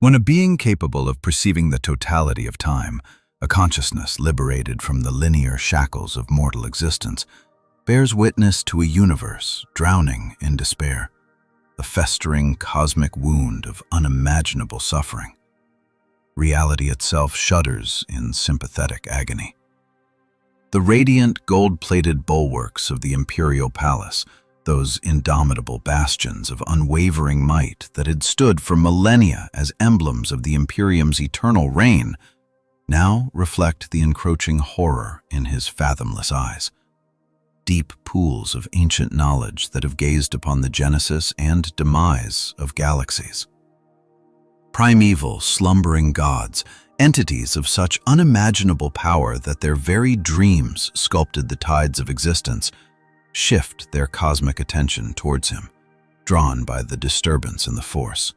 When a being capable of perceiving the totality of time, a consciousness liberated from the linear shackles of mortal existence, bears witness to a universe drowning in despair, the festering cosmic wound of unimaginable suffering, reality itself shudders in sympathetic agony. The radiant gold-plated bulwarks of the Imperial Palace, those indomitable bastions of unwavering might that had stood for millennia as emblems of the Imperium's eternal reign, now reflect the encroaching horror in his fathomless eyes. Deep pools of ancient knowledge that have gazed upon the genesis and demise of galaxies. Primeval, slumbering gods, entities of such unimaginable power that their very dreams sculpted the tides of existence, shift their cosmic attention towards him, drawn by the disturbance in the force.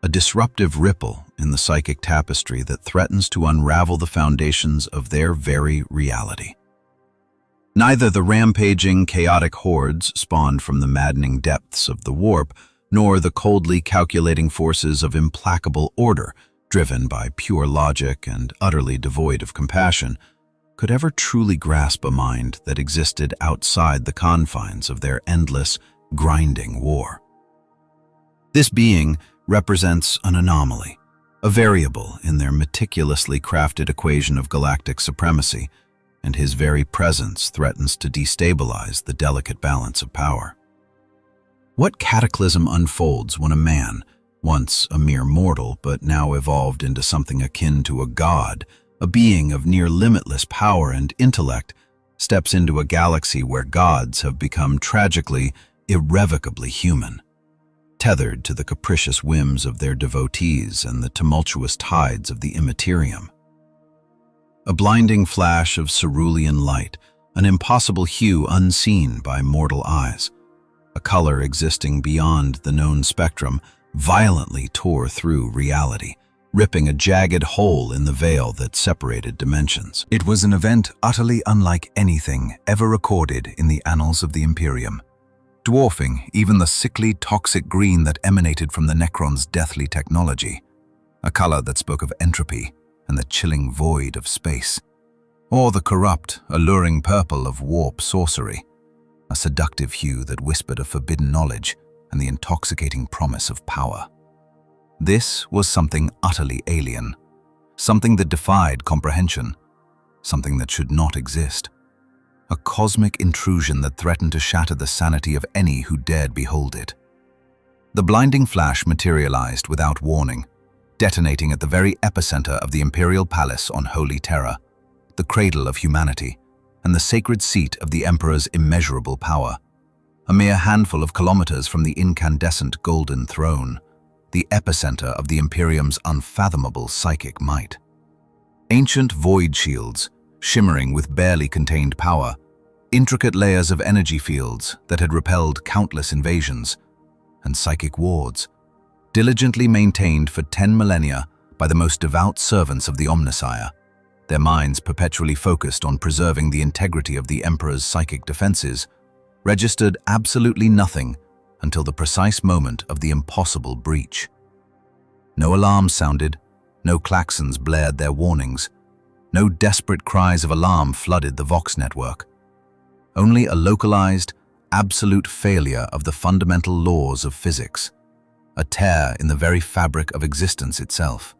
A disruptive ripple in the psychic tapestry that threatens to unravel the foundations of their very reality. Neither the rampaging, chaotic hordes spawned from the maddening depths of the warp, nor the coldly calculating forces of implacable order, driven by pure logic and utterly devoid of compassion, could ever truly grasp a mind that existed outside the confines of their endless, grinding war. This being represents an anomaly, a variable in their meticulously crafted equation of galactic supremacy, and his very presence threatens to destabilize the delicate balance of power. What cataclysm unfolds when a man, once a mere mortal but now evolved into something akin to a god, a being of near limitless power and intellect, steps into a galaxy where gods have become tragically, irrevocably human, tethered to the capricious whims of their devotees and the tumultuous tides of the immaterium? A blinding flash of cerulean light, an impossible hue unseen by mortal eyes, a color existing beyond the known spectrum, violently tore through reality, ripping a jagged hole in the veil that separated dimensions. It was an event utterly unlike anything ever recorded in the annals of the Imperium, dwarfing even the sickly, toxic green that emanated from the Necron's deathly technology, a color that spoke of entropy and the chilling void of space, or the corrupt, alluring purple of warp sorcery, a seductive hue that whispered of forbidden knowledge and the intoxicating promise of power. This was something utterly alien, something that defied comprehension, something that should not exist, a cosmic intrusion that threatened to shatter the sanity of any who dared behold it. The blinding flash materialized without warning, detonating at the very epicenter of the Imperial Palace on Holy Terra, the cradle of humanity, and the sacred seat of the Emperor's immeasurable power. A mere handful of kilometers from the incandescent golden throne, the epicenter of the Imperium's unfathomable psychic might. Ancient void shields, shimmering with barely contained power, intricate layers of energy fields that had repelled countless invasions, and psychic wards, diligently maintained for 10 millennia by the most devout servants of the Omnissiah, their minds perpetually focused on preserving the integrity of the Emperor's psychic defenses, registered absolutely nothing until the precise moment of the impossible breach. No alarms sounded, no klaxons blared their warnings, no desperate cries of alarm flooded the Vox network. Only a localized, absolute failure of the fundamental laws of physics, a tear in the very fabric of existence itself.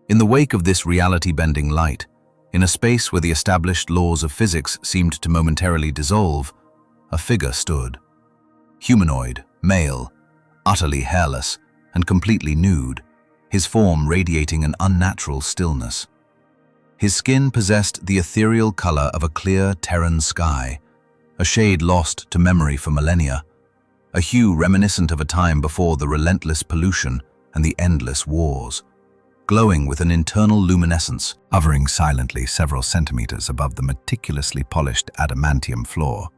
In the wake of this reality-bending light, in a space where the established laws of physics seemed to momentarily dissolve, a figure stood. Humanoid, male, utterly hairless, and completely nude, his form radiating an unnatural stillness. His skin possessed the ethereal color of a clear Terran sky, a shade lost to memory for millennia, a hue reminiscent of a time before the relentless pollution and the endless wars, glowing with an internal luminescence, hovering silently several centimeters above the meticulously polished adamantium floor,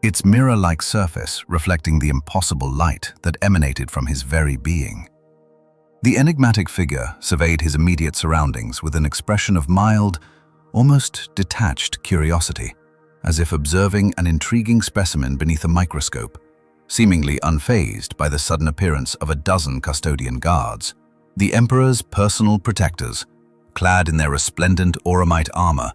its mirror-like surface reflecting the impossible light that emanated from his very being. The enigmatic figure surveyed his immediate surroundings with an expression of mild, almost detached curiosity, as if observing an intriguing specimen beneath a microscope, seemingly unfazed by the sudden appearance of a dozen custodian guards. The Emperor's personal protectors, clad in their resplendent auramite armor,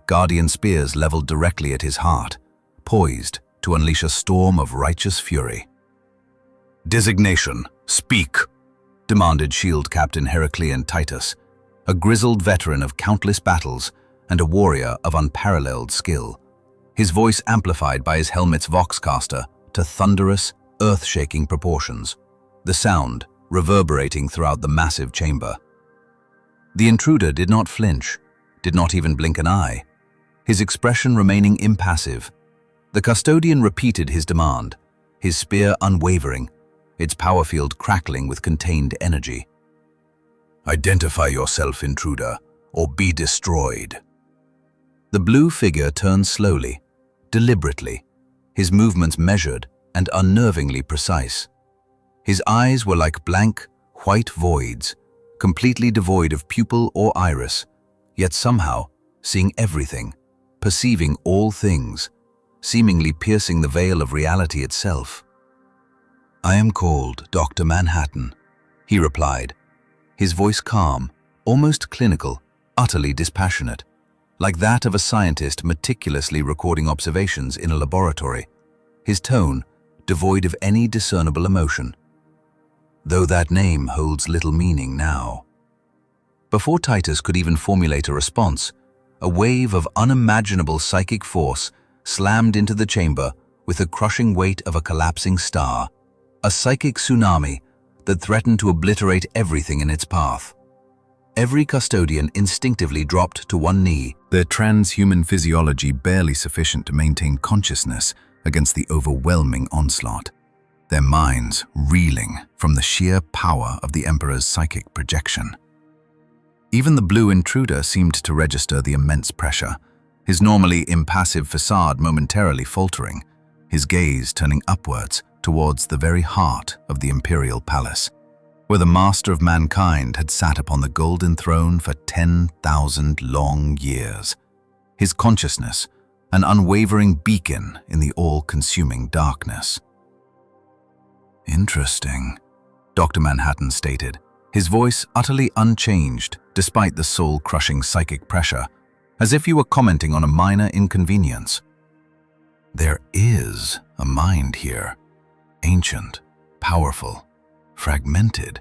guardian spears leveled directly at his heart, poised to unleash a storm of righteous fury. "Designation, speak," demanded Shield Captain Heraclean Titus, a grizzled veteran of countless battles and a warrior of unparalleled skill, his voice amplified by his helmet's voxcaster to thunderous, earth-shaking proportions, the sound reverberating throughout the massive chamber. The intruder did not flinch, did not even blink an eye, his expression remaining impassive. The custodian repeated his demand, his spear unwavering, its power field crackling with contained energy. "Identify yourself, intruder, or be destroyed." The blue figure turned slowly, deliberately, his movements measured and unnervingly precise. His eyes were like blank, white voids, completely devoid of pupil or iris, yet somehow seeing everything, perceiving all things, seemingly piercing the veil of reality itself. "I am called Dr. Manhattan," he replied, his voice calm, almost clinical, utterly dispassionate, like that of a scientist meticulously recording observations in a laboratory, his tone devoid of any discernible emotion. Though that name holds little meaning now. Before Titus could even formulate a response, a wave of unimaginable psychic force slammed into the chamber with the crushing weight of a collapsing star, a psychic tsunami that threatened to obliterate everything in its path. Every custodian instinctively dropped to one knee, their transhuman physiology barely sufficient to maintain consciousness against the overwhelming onslaught, their minds reeling from the sheer power of the Emperor's psychic projection. Even the blue intruder seemed to register the immense pressure, his normally impassive facade momentarily faltering, his gaze turning upwards towards the very heart of the Imperial Palace, where the master of mankind had sat upon the golden throne for 10,000 long years, his consciousness an unwavering beacon in the all-consuming darkness. "Interesting," Dr. Manhattan stated, his voice utterly unchanged despite the soul-crushing psychic pressure, as if he were commenting on a minor inconvenience. "There is a mind here, ancient, powerful, fragmented,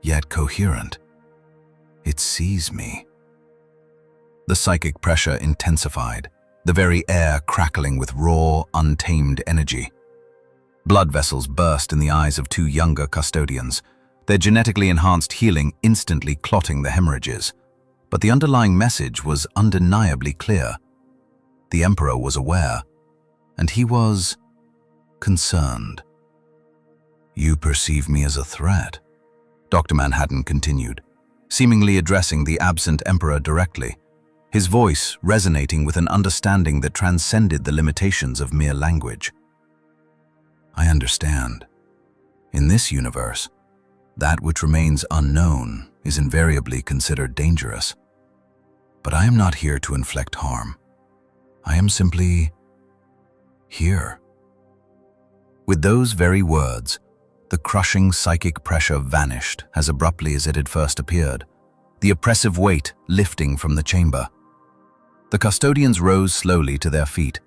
yet coherent. It sees me." The psychic pressure intensified, the very air crackling with raw, untamed energy. Blood vessels burst in the eyes of two younger custodians, their genetically enhanced healing instantly clotting the hemorrhages. But the underlying message was undeniably clear. The Emperor was aware, and he was concerned. "You perceive me as a threat," Dr. Manhattan continued, seemingly addressing the absent Emperor directly, his voice resonating with an understanding that transcended the limitations of mere language. "I understand. In this universe, that which remains unknown is invariably considered dangerous. But I am not here to inflict harm. I am simply here." With those very words, the crushing psychic pressure vanished as abruptly as it had first appeared, the oppressive weight lifting from the chamber. The custodians rose slowly to their feet,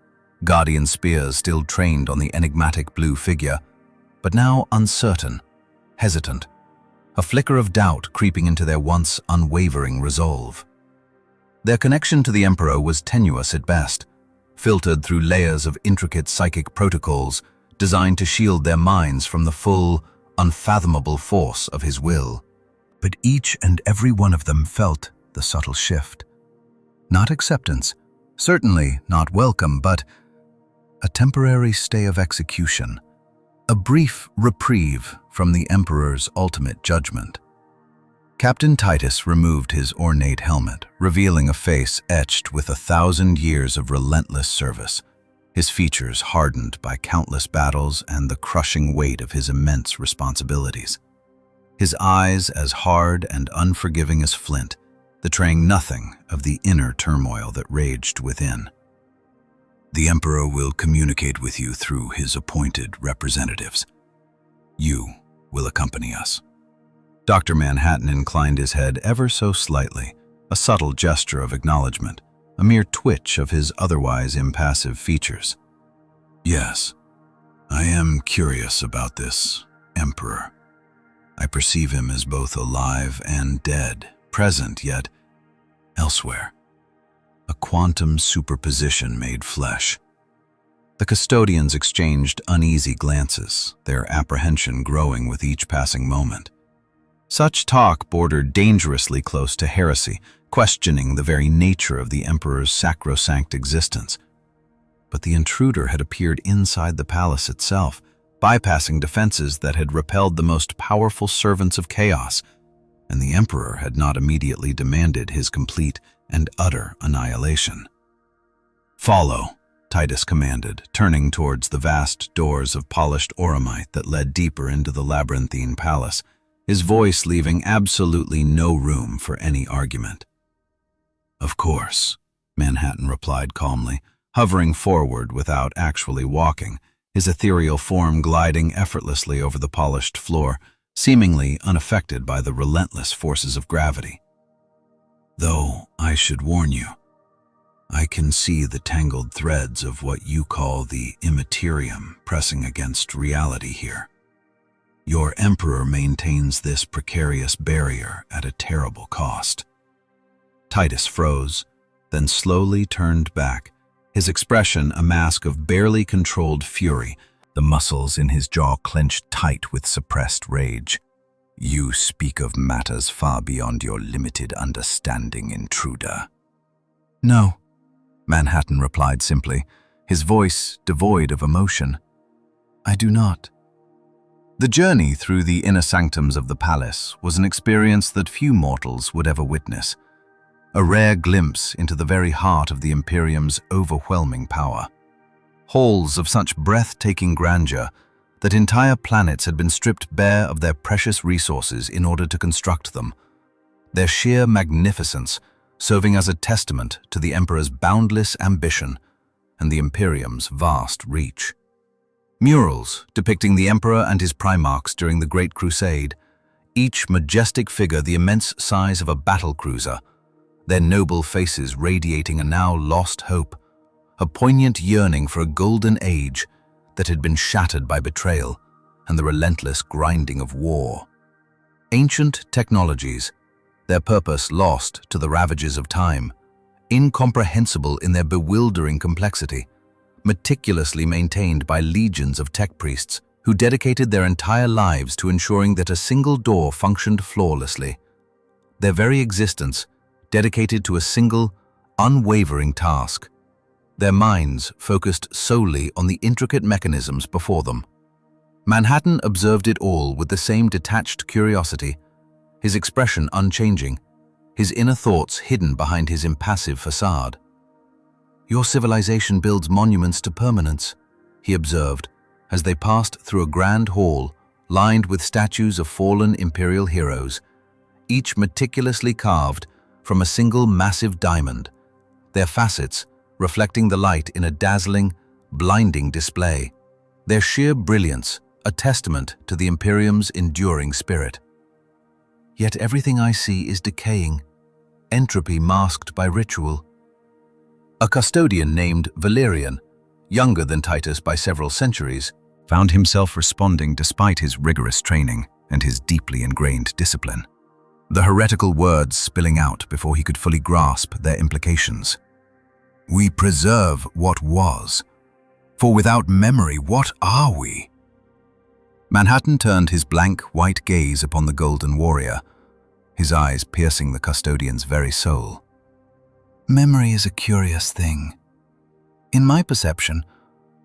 guardian spears still trained on the enigmatic blue figure, but now uncertain, hesitant, a flicker of doubt creeping into their once unwavering resolve. Their connection to the Emperor was tenuous at best, filtered through layers of intricate psychic protocols designed to shield their minds from the full, unfathomable force of his will. But each and every one of them felt the subtle shift. Not acceptance, certainly not welcome, but a temporary stay of execution, a brief reprieve from the Emperor's ultimate judgment. Captain Titus removed his ornate helmet, revealing a face etched with 1,000 years of relentless service, his features hardened by countless battles and the crushing weight of his immense responsibilities. His eyes as hard and unforgiving as flint, betraying nothing of the inner turmoil that raged within. "The Emperor will communicate with you through his appointed representatives. You will accompany us." Dr. Manhattan inclined his head ever so slightly, a subtle gesture of acknowledgement, a mere twitch of his otherwise impassive features. Yes, I am curious about this Emperor. I perceive him as both alive and dead, present yet elsewhere. A quantum superposition made flesh. The custodians exchanged uneasy glances, their apprehension growing with each passing moment. Such talk bordered dangerously close to heresy, questioning the very nature of the Emperor's sacrosanct existence. But the intruder had appeared inside the palace itself, bypassing defenses that had repelled the most powerful servants of chaos, and the Emperor had not immediately demanded his complete and utter annihilation. "Follow," Titus commanded, turning towards the vast doors of polished auramite that led deeper into the labyrinthine palace, his voice leaving absolutely no room for any argument. "Of course," Manhattan replied calmly, hovering forward without actually walking, his ethereal form gliding effortlessly over the polished floor, seemingly unaffected by the relentless forces of gravity. "Though I should warn you, I can see the tangled threads of what you call the immaterium pressing against reality here. Your Emperor maintains this precarious barrier at a terrible cost." Titus froze, then slowly turned back, his expression a mask of barely controlled fury, the muscles in his jaw clenched tight with suppressed rage. "You speak of matters far beyond your limited understanding, intruder." "No," Manhattan replied simply, his voice devoid of emotion. "I do not." The journey through the inner sanctums of the palace was an experience that few mortals would ever witness, a rare glimpse into the very heart of the Imperium's overwhelming power. Halls of such breathtaking grandeur that entire planets had been stripped bare of their precious resources in order to construct them, their sheer magnificence serving as a testament to the Emperor's boundless ambition and the Imperium's vast reach. Murals depicting the Emperor and his primarchs during the Great Crusade, each majestic figure the immense size of a battle cruiser, their noble faces radiating a now lost hope, a poignant yearning for a golden age that had been shattered by betrayal and the relentless grinding of war. Ancient technologies, their purpose lost to the ravages of time, incomprehensible in their bewildering complexity, meticulously maintained by legions of tech priests who dedicated their entire lives to ensuring that a single door functioned flawlessly. Their very existence dedicated to a single, unwavering task, their minds focused solely on the intricate mechanisms before them. Manhattan observed it all with the same detached curiosity, his expression unchanging, his inner thoughts hidden behind his impassive facade. "Your civilization builds monuments to permanence," he observed, as they passed through a grand hall lined with statues of fallen imperial heroes, each meticulously carved from a single massive diamond, their facets reflecting the light in a dazzling, blinding display, their sheer brilliance a testament to the Imperium's enduring spirit. "Yet everything I see is decaying, entropy masked by ritual." A custodian named Valerian, younger than Titus by several centuries, found himself responding despite his rigorous training and his deeply ingrained discipline, the heretical words spilling out before he could fully grasp their implications. "We preserve what was, for without memory, what are we?" Manhattan turned his blank, white gaze upon the golden warrior, his eyes piercing the custodian's very soul. "Memory is a curious thing. In my perception,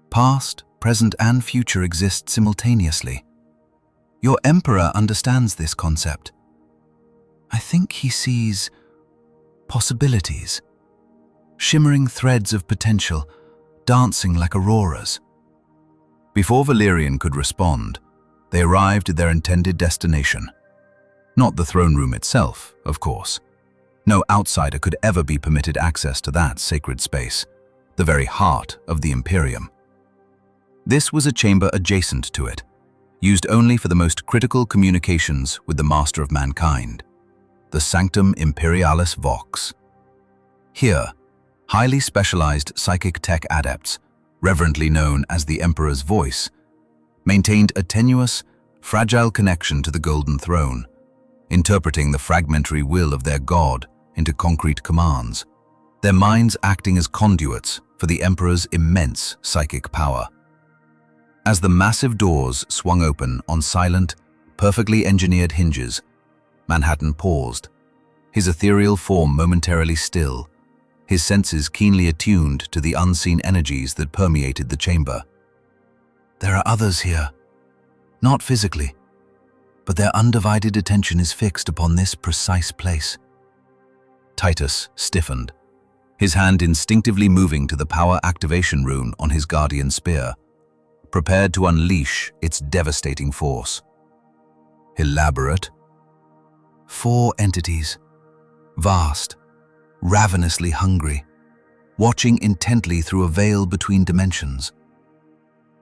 past, present, and future exist simultaneously. Your Emperor understands this concept. I think he sees possibilities, shimmering threads of potential, dancing like auroras." Before Valerian could respond, they arrived at their intended destination. Not the throne room itself, of course. No outsider could ever be permitted access to that sacred space, the very heart of the Imperium. This was a chamber adjacent to it, used only for the most critical communications with the master of mankind, the Sanctum Imperialis Vox. Here, highly specialized psychic tech adepts, reverently known as the Emperor's Voice, maintained a tenuous, fragile connection to the Golden Throne, interpreting the fragmentary will of their god into concrete commands, their minds acting as conduits for the Emperor's immense psychic power. As the massive doors swung open on silent, perfectly engineered hinges, Manhattan paused, his ethereal form momentarily still, his senses keenly attuned to the unseen energies that permeated the chamber. There are others here, not physically, but their undivided attention is fixed upon this precise place. Titus stiffened, his hand instinctively moving to the power activation rune on his guardian spear, prepared to unleash its devastating force. Elaborate. 4 entities, vast, ravenously hungry, watching intently through a veil between dimensions.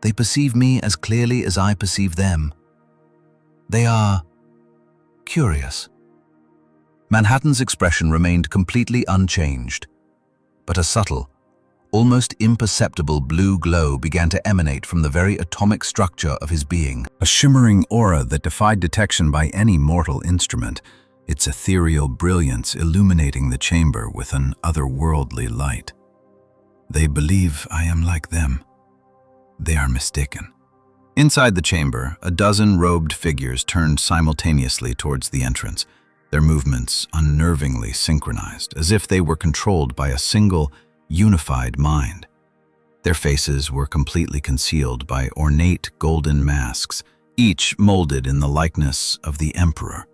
They perceive me as clearly as I perceive them. They are curious. Manhattan's expression remained completely unchanged, but a subtle, almost imperceptible blue glow began to emanate from the very atomic structure of his being, a shimmering aura that defied detection by any mortal instrument, its ethereal brilliance illuminating the chamber with an otherworldly light. They believe I am like them. They are mistaken. Inside the chamber, a dozen robed figures turned simultaneously towards the entrance, their movements unnervingly synchronized, as if they were controlled by a single, unified mind. Their faces were completely concealed by ornate golden masks, each molded in the likeness of the Emperor,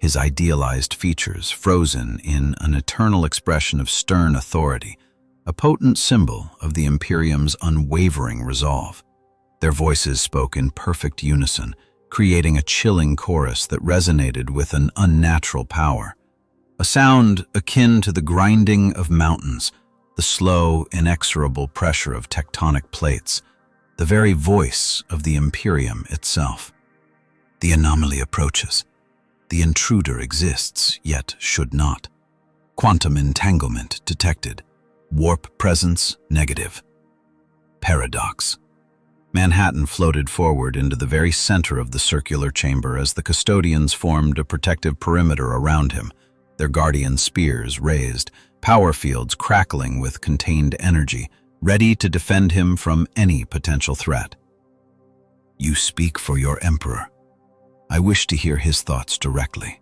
his idealized features frozen in an eternal expression of stern authority, a potent symbol of the Imperium's unwavering resolve. Their voices spoke in perfect unison, creating a chilling chorus that resonated with an unnatural power. A sound akin to the grinding of mountains, the slow, inexorable pressure of tectonic plates, the very voice of the Imperium itself. The anomaly approaches. The intruder exists, yet should not. Quantum entanglement detected. Warp presence negative. Paradox. Manhattan floated forward into the very center of the circular chamber as the custodians formed a protective perimeter around him, their guardian spears raised, power fields crackling with contained energy, ready to defend him from any potential threat. You speak for your Emperor. I wish to hear his thoughts directly.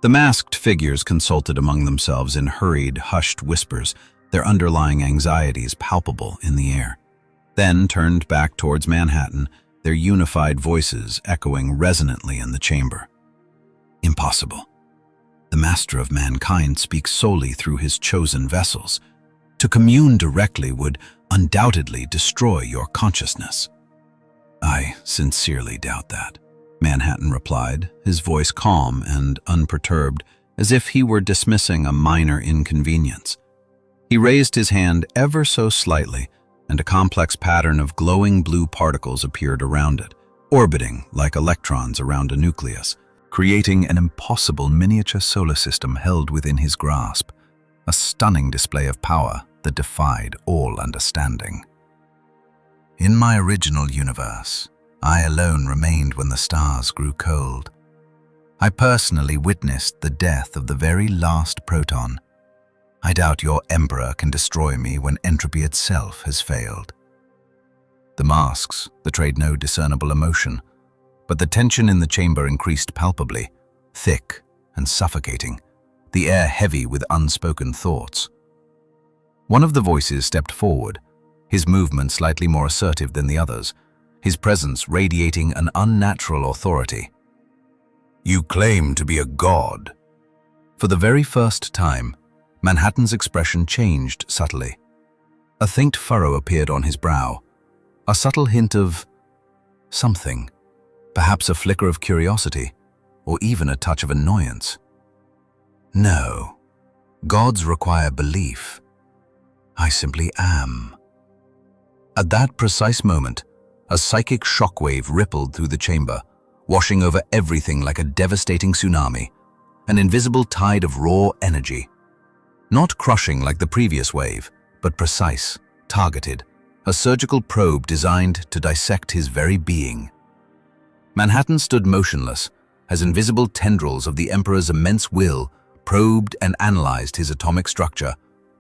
The masked figures consulted among themselves in hurried, hushed whispers, their underlying anxieties palpable in the air. Then turned back towards Manhattan, their unified voices echoing resonantly in the chamber. Impossible. The Master of Mankind speaks solely through his chosen vessels. To commune directly would undoubtedly destroy your consciousness. I sincerely doubt that, Manhattan replied, his voice calm and unperturbed, as if he were dismissing a minor inconvenience. He raised his hand ever so slightly, and a complex pattern of glowing blue particles appeared around it, orbiting like electrons around a nucleus, creating an impossible miniature solar system held within his grasp, a stunning display of power that defied all understanding. In my original universe, I alone remained when the stars grew cold. I personally witnessed the death of the very last proton. I doubt your Emperor can destroy me when entropy itself has failed. The masks betrayed no discernible emotion, but the tension in the chamber increased palpably, thick and suffocating, the air heavy with unspoken thoughts. One of the voices stepped forward, his movement slightly more assertive than the others, his presence radiating an unnatural authority. You claim to be a god. For the very first time, Manhattan's expression changed subtly. A faint furrow appeared on his brow, a subtle hint of something, perhaps a flicker of curiosity, or even a touch of annoyance. No, gods require belief. I simply am. At that precise moment, A psychic shockwave rippled through the chamber, washing over everything like a devastating tsunami, an invisible tide of raw energy. Not crushing like the previous wave, but precise, targeted, a surgical probe designed to dissect his very being. Manhattan stood motionless as invisible tendrils of the Emperor's immense will probed and analyzed his atomic structure,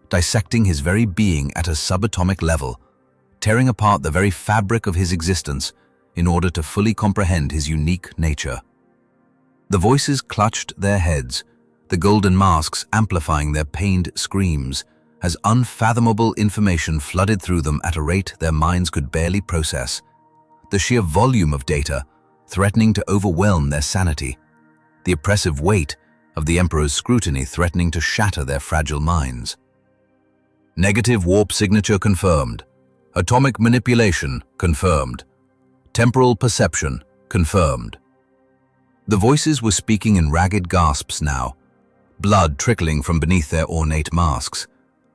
dissecting his very being at a subatomic level, tearing apart the very fabric of his existence in order to fully comprehend his unique nature. The voices clutched their heads, the golden masks amplifying their pained screams, as unfathomable information flooded through them at a rate their minds could barely process. The sheer volume of data, threatening to overwhelm their sanity. The oppressive weight of the Emperor's scrutiny threatening to shatter their fragile minds. Negative warp signature confirmed. Atomic manipulation confirmed. Temporal perception confirmed. The voices were speaking in ragged gasps now, blood trickling from beneath their ornate masks,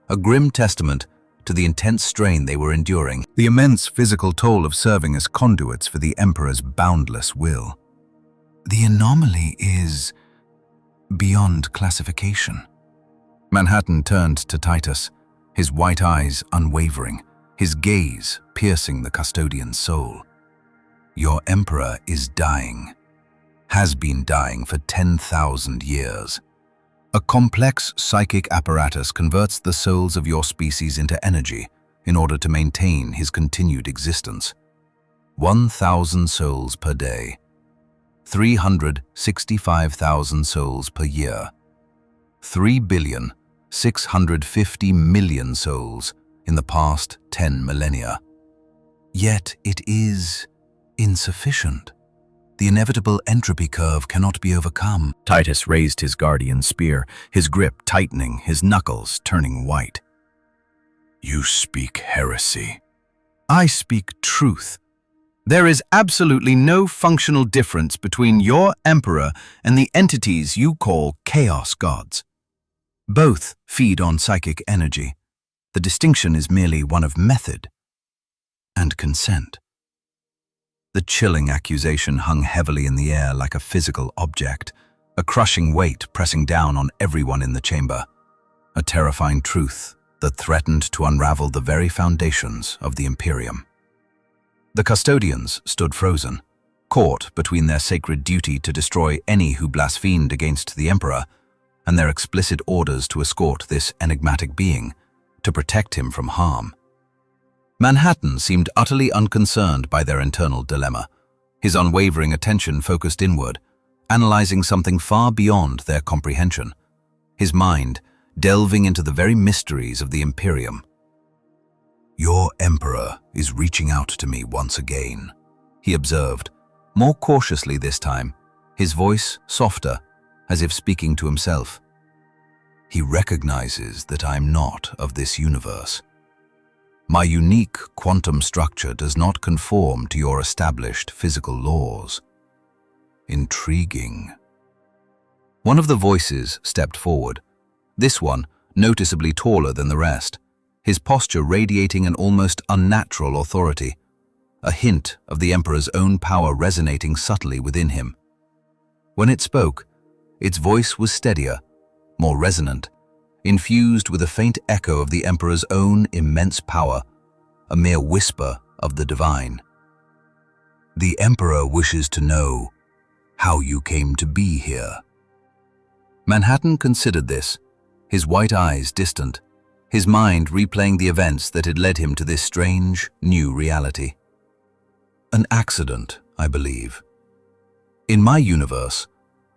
a grim testament to the intense strain they were enduring, the immense physical toll of serving as conduits for the Emperor's boundless will. The anomaly is beyond classification. Manhattan turned to Titus, his white eyes unwavering, his gaze piercing the custodian's soul. Your Emperor is dying. Has been dying for 10,000 years. A complex psychic apparatus converts the souls of your species into energy in order to maintain his continued existence. 1,000 souls per day. 365,000 souls per year. 3,650,000,000 souls in the past 10 millennia. Yet it is insufficient. The inevitable entropy curve cannot be overcome. Titus raised his guardian spear, his grip tightening, his knuckles turning white. You speak heresy. I speak truth. There is absolutely no functional difference between your Emperor and the entities you call Chaos Gods. Both feed on psychic energy. The distinction is merely one of method and consent. The chilling accusation hung heavily in the air like a physical object, a crushing weight pressing down on everyone in the chamber, a terrifying truth that threatened to unravel the very foundations of the Imperium. The custodians stood frozen, caught between their sacred duty to destroy any who blasphemed against the Emperor and their explicit orders to escort this enigmatic being, to protect him from harm. Manhattan seemed utterly unconcerned by their internal dilemma, his unwavering attention focused inward, analyzing something far beyond their comprehension, his mind delving into the very mysteries of the Imperium. Your Emperor is reaching out to me once again, he observed, more cautiously this time, his voice softer, as if speaking to himself. He recognizes that I'm not of this universe. My unique quantum structure does not conform to your established physical laws. Intriguing. One of the voices stepped forward, this one noticeably taller than the rest, his posture radiating an almost unnatural authority, a hint of the Emperor's own power resonating subtly within him. When it spoke, its voice was steadier, more resonant, infused with a faint echo of the Emperor's own immense power, a mere whisper of the divine. The Emperor wishes to know how you came to be here. Manhattan considered this, his white eyes distant, his mind replaying the events that had led him to this strange, new reality. An accident, I believe. In my universe,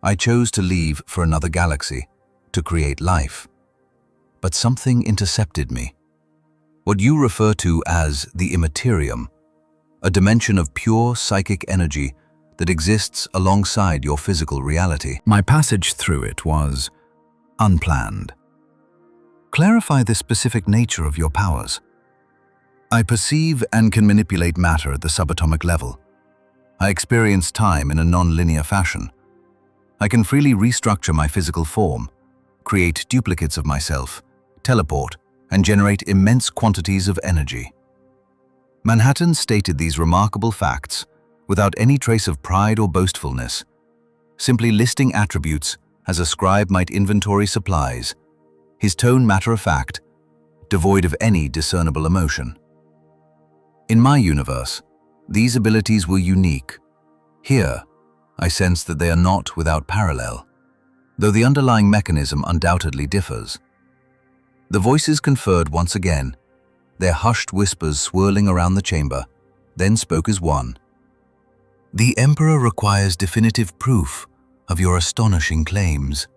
I chose to leave for another galaxy, to create life. But something intercepted me. What you refer to as the Immaterium, a dimension of pure psychic energy that exists alongside your physical reality. My passage through it was unplanned. Clarify the specific nature of your powers. I perceive and can manipulate matter at the subatomic level. I experience time in a non-linear fashion. I can freely restructure my physical form, create duplicates of myself, teleport, and generate immense quantities of energy. Manhattan stated these remarkable facts without any trace of pride or boastfulness, simply listing attributes as a scribe might inventory supplies, his tone matter-of-fact, devoid of any discernible emotion. In my universe, these abilities were unique. Here, I sense that they are not without parallel, though the underlying mechanism undoubtedly differs. The voices conferred once again, their hushed whispers swirling around the chamber, then spoke as one. "The Emperor requires definitive proof of your astonishing claims."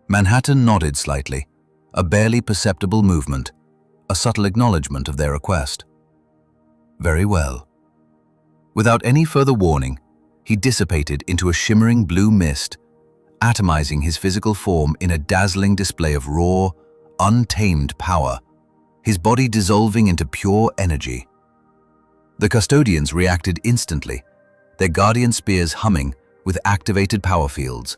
Manhattan nodded slightly, a barely perceptible movement, a subtle acknowledgement of their request. Very well. Without any further warning, he dissipated into a shimmering blue mist, atomizing his physical form in a dazzling display of raw, untamed power, his body dissolving into pure energy. The custodians reacted instantly, their guardian spears humming with activated power fields,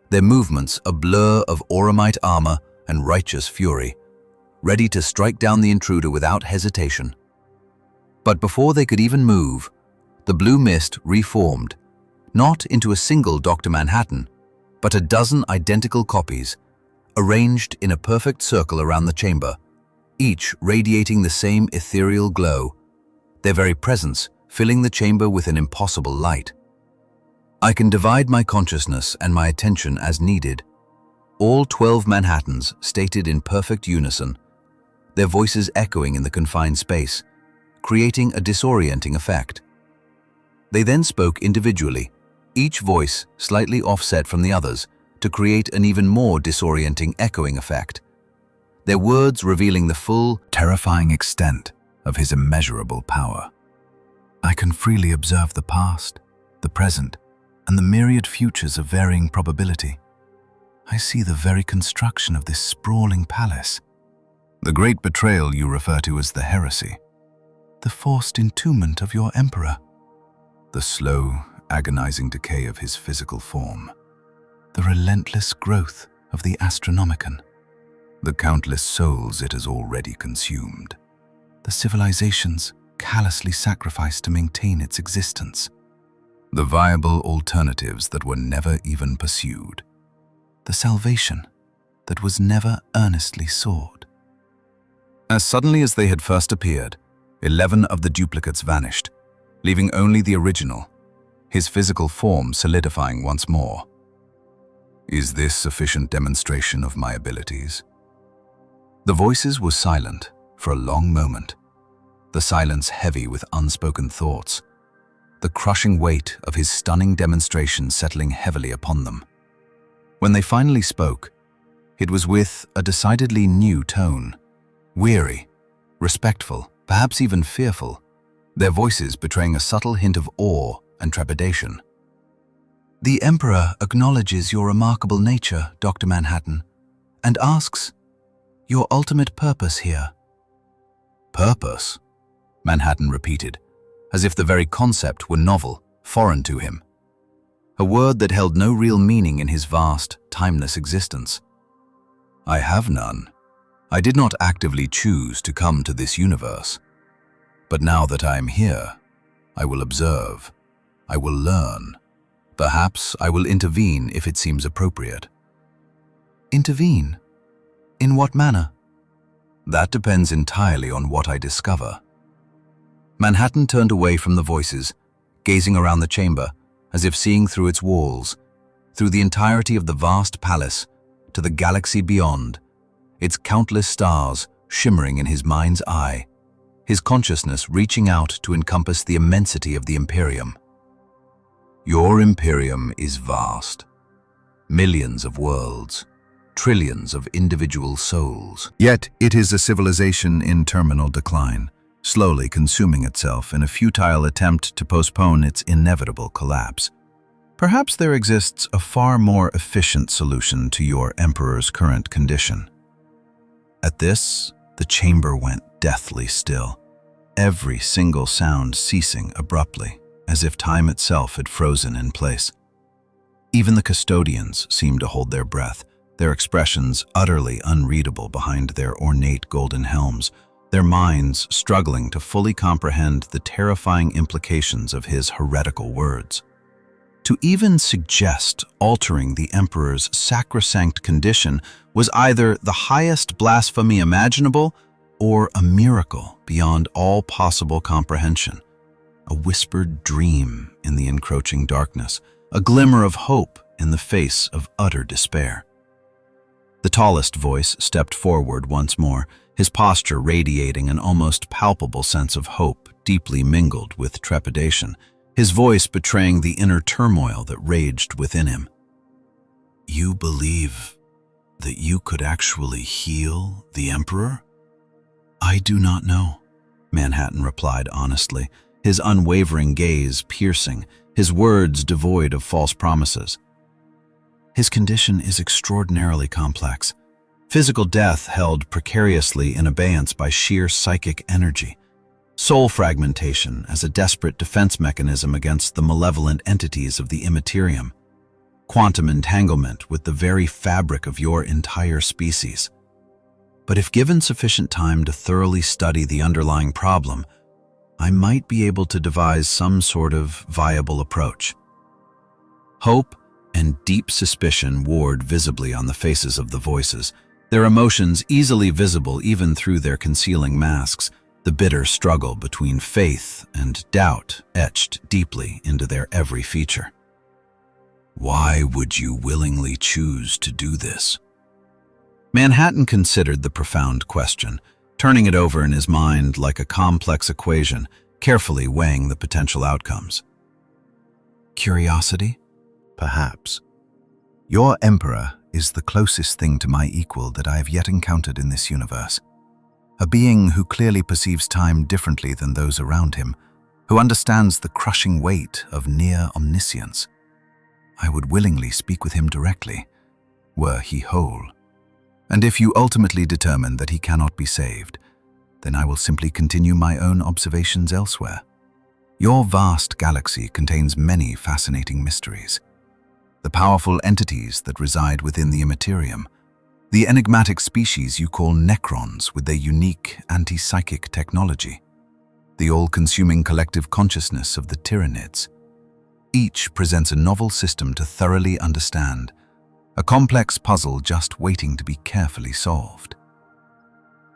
their movements a blur of auramite armor and righteous fury, ready to strike down the intruder without hesitation. But before they could even move, the blue mist reformed, not into a single Dr. Manhattan, but a dozen identical copies, arranged in a perfect circle around the chamber, each radiating the same ethereal glow, their very presence filling the chamber with an impossible light. I can divide my consciousness and my attention as needed. All 12 Manhattans stated in perfect unison, their voices echoing in the confined space, creating a disorienting effect. They then spoke individually, each voice slightly offset from the others, to create an even more disorienting echoing effect, their words revealing the full, terrifying extent of his immeasurable power. I can freely observe the past, the present, and the myriad futures of varying probability. I see the very construction of this sprawling palace. The great betrayal you refer to as the heresy. The forced entombment of your emperor. The slow, agonizing decay of his physical form. The relentless growth of the Astronomicon. The countless souls it has already consumed. The civilizations callously sacrificed to maintain its existence. The viable alternatives that were never even pursued. The salvation that was never earnestly sought. As suddenly as they had first appeared, 11 of the duplicates vanished, leaving only the original, his physical form solidifying once more. Is this sufficient demonstration of my abilities? The voices were silent for a long moment, the silence heavy with unspoken thoughts, the crushing weight of his stunning demonstration settling heavily upon them. When they finally spoke, it was with a decidedly new tone, weary, respectful, perhaps even fearful, their voices betraying a subtle hint of awe and trepidation. "The Emperor acknowledges your remarkable nature, Dr. Manhattan, and asks your ultimate purpose here." "Purpose?" Manhattan repeated, as if the very concept were novel, foreign to him. A word that held no real meaning in his vast, timeless existence. "I have none. I did not actively choose to come to this universe. But now that I am here, I will observe. I will learn. Perhaps I will intervene if it seems appropriate." "Intervene? In what manner?" "That depends entirely on what I discover." Manhattan turned away from the voices, gazing around the chamber, as if seeing through its walls, through the entirety of the vast palace, to the galaxy beyond, its countless stars shimmering in his mind's eye, his consciousness reaching out to encompass the immensity of the Imperium. "Your Imperium is vast. Millions of worlds, trillions of individual souls. Yet it is a civilization in terminal decline, slowly consuming itself in a futile attempt to postpone its inevitable collapse. Perhaps there exists a far more efficient solution to your Emperor's current condition." At this, the chamber went deathly still, every single sound ceasing abruptly, as if time itself had frozen in place. Even the custodians seemed to hold their breath, their expressions utterly unreadable behind their ornate golden helms, their minds struggling to fully comprehend the terrifying implications of his heretical words. To even suggest altering the emperor's sacrosanct condition was either the highest blasphemy imaginable or a miracle beyond all possible comprehension. A whispered dream in the encroaching darkness, a glimmer of hope in the face of utter despair. The tallest voice stepped forward once more, his posture radiating an almost palpable sense of hope deeply mingled with trepidation, his voice betraying the inner turmoil that raged within him. "You believe that you could actually heal the Emperor?" "I do not know," Manhattan replied honestly, his unwavering gaze piercing, his words devoid of false promises. "His condition is extraordinarily complex. Physical death held precariously in abeyance by sheer psychic energy. Soul fragmentation as a desperate defense mechanism against the malevolent entities of the Imperium. Quantum entanglement with the very fabric of your entire species. But if given sufficient time to thoroughly study the underlying problem, I might be able to devise some sort of viable approach." Hope and deep suspicion warred visibly on the faces of the voices, their emotions easily visible even through their concealing masks, the bitter struggle between faith and doubt etched deeply into their every feature. "Why would you willingly choose to do this?" Manhattan considered the profound question, turning it over in his mind like a complex equation, carefully weighing the potential outcomes. "Curiosity? Perhaps. Your Emperor is the closest thing to my equal that I have yet encountered in this universe. A being who clearly perceives time differently than those around him, who understands the crushing weight of near omniscience. I would willingly speak with him directly, were he whole. And if you ultimately determine that he cannot be saved, then I will simply continue my own observations elsewhere. Your vast galaxy contains many fascinating mysteries. The powerful entities that reside within the Imperium, the enigmatic species you call Necrons with their unique anti-psychic technology, the all-consuming collective consciousness of the Tyranids. Each presents a novel system to thoroughly understand, a complex puzzle just waiting to be carefully solved."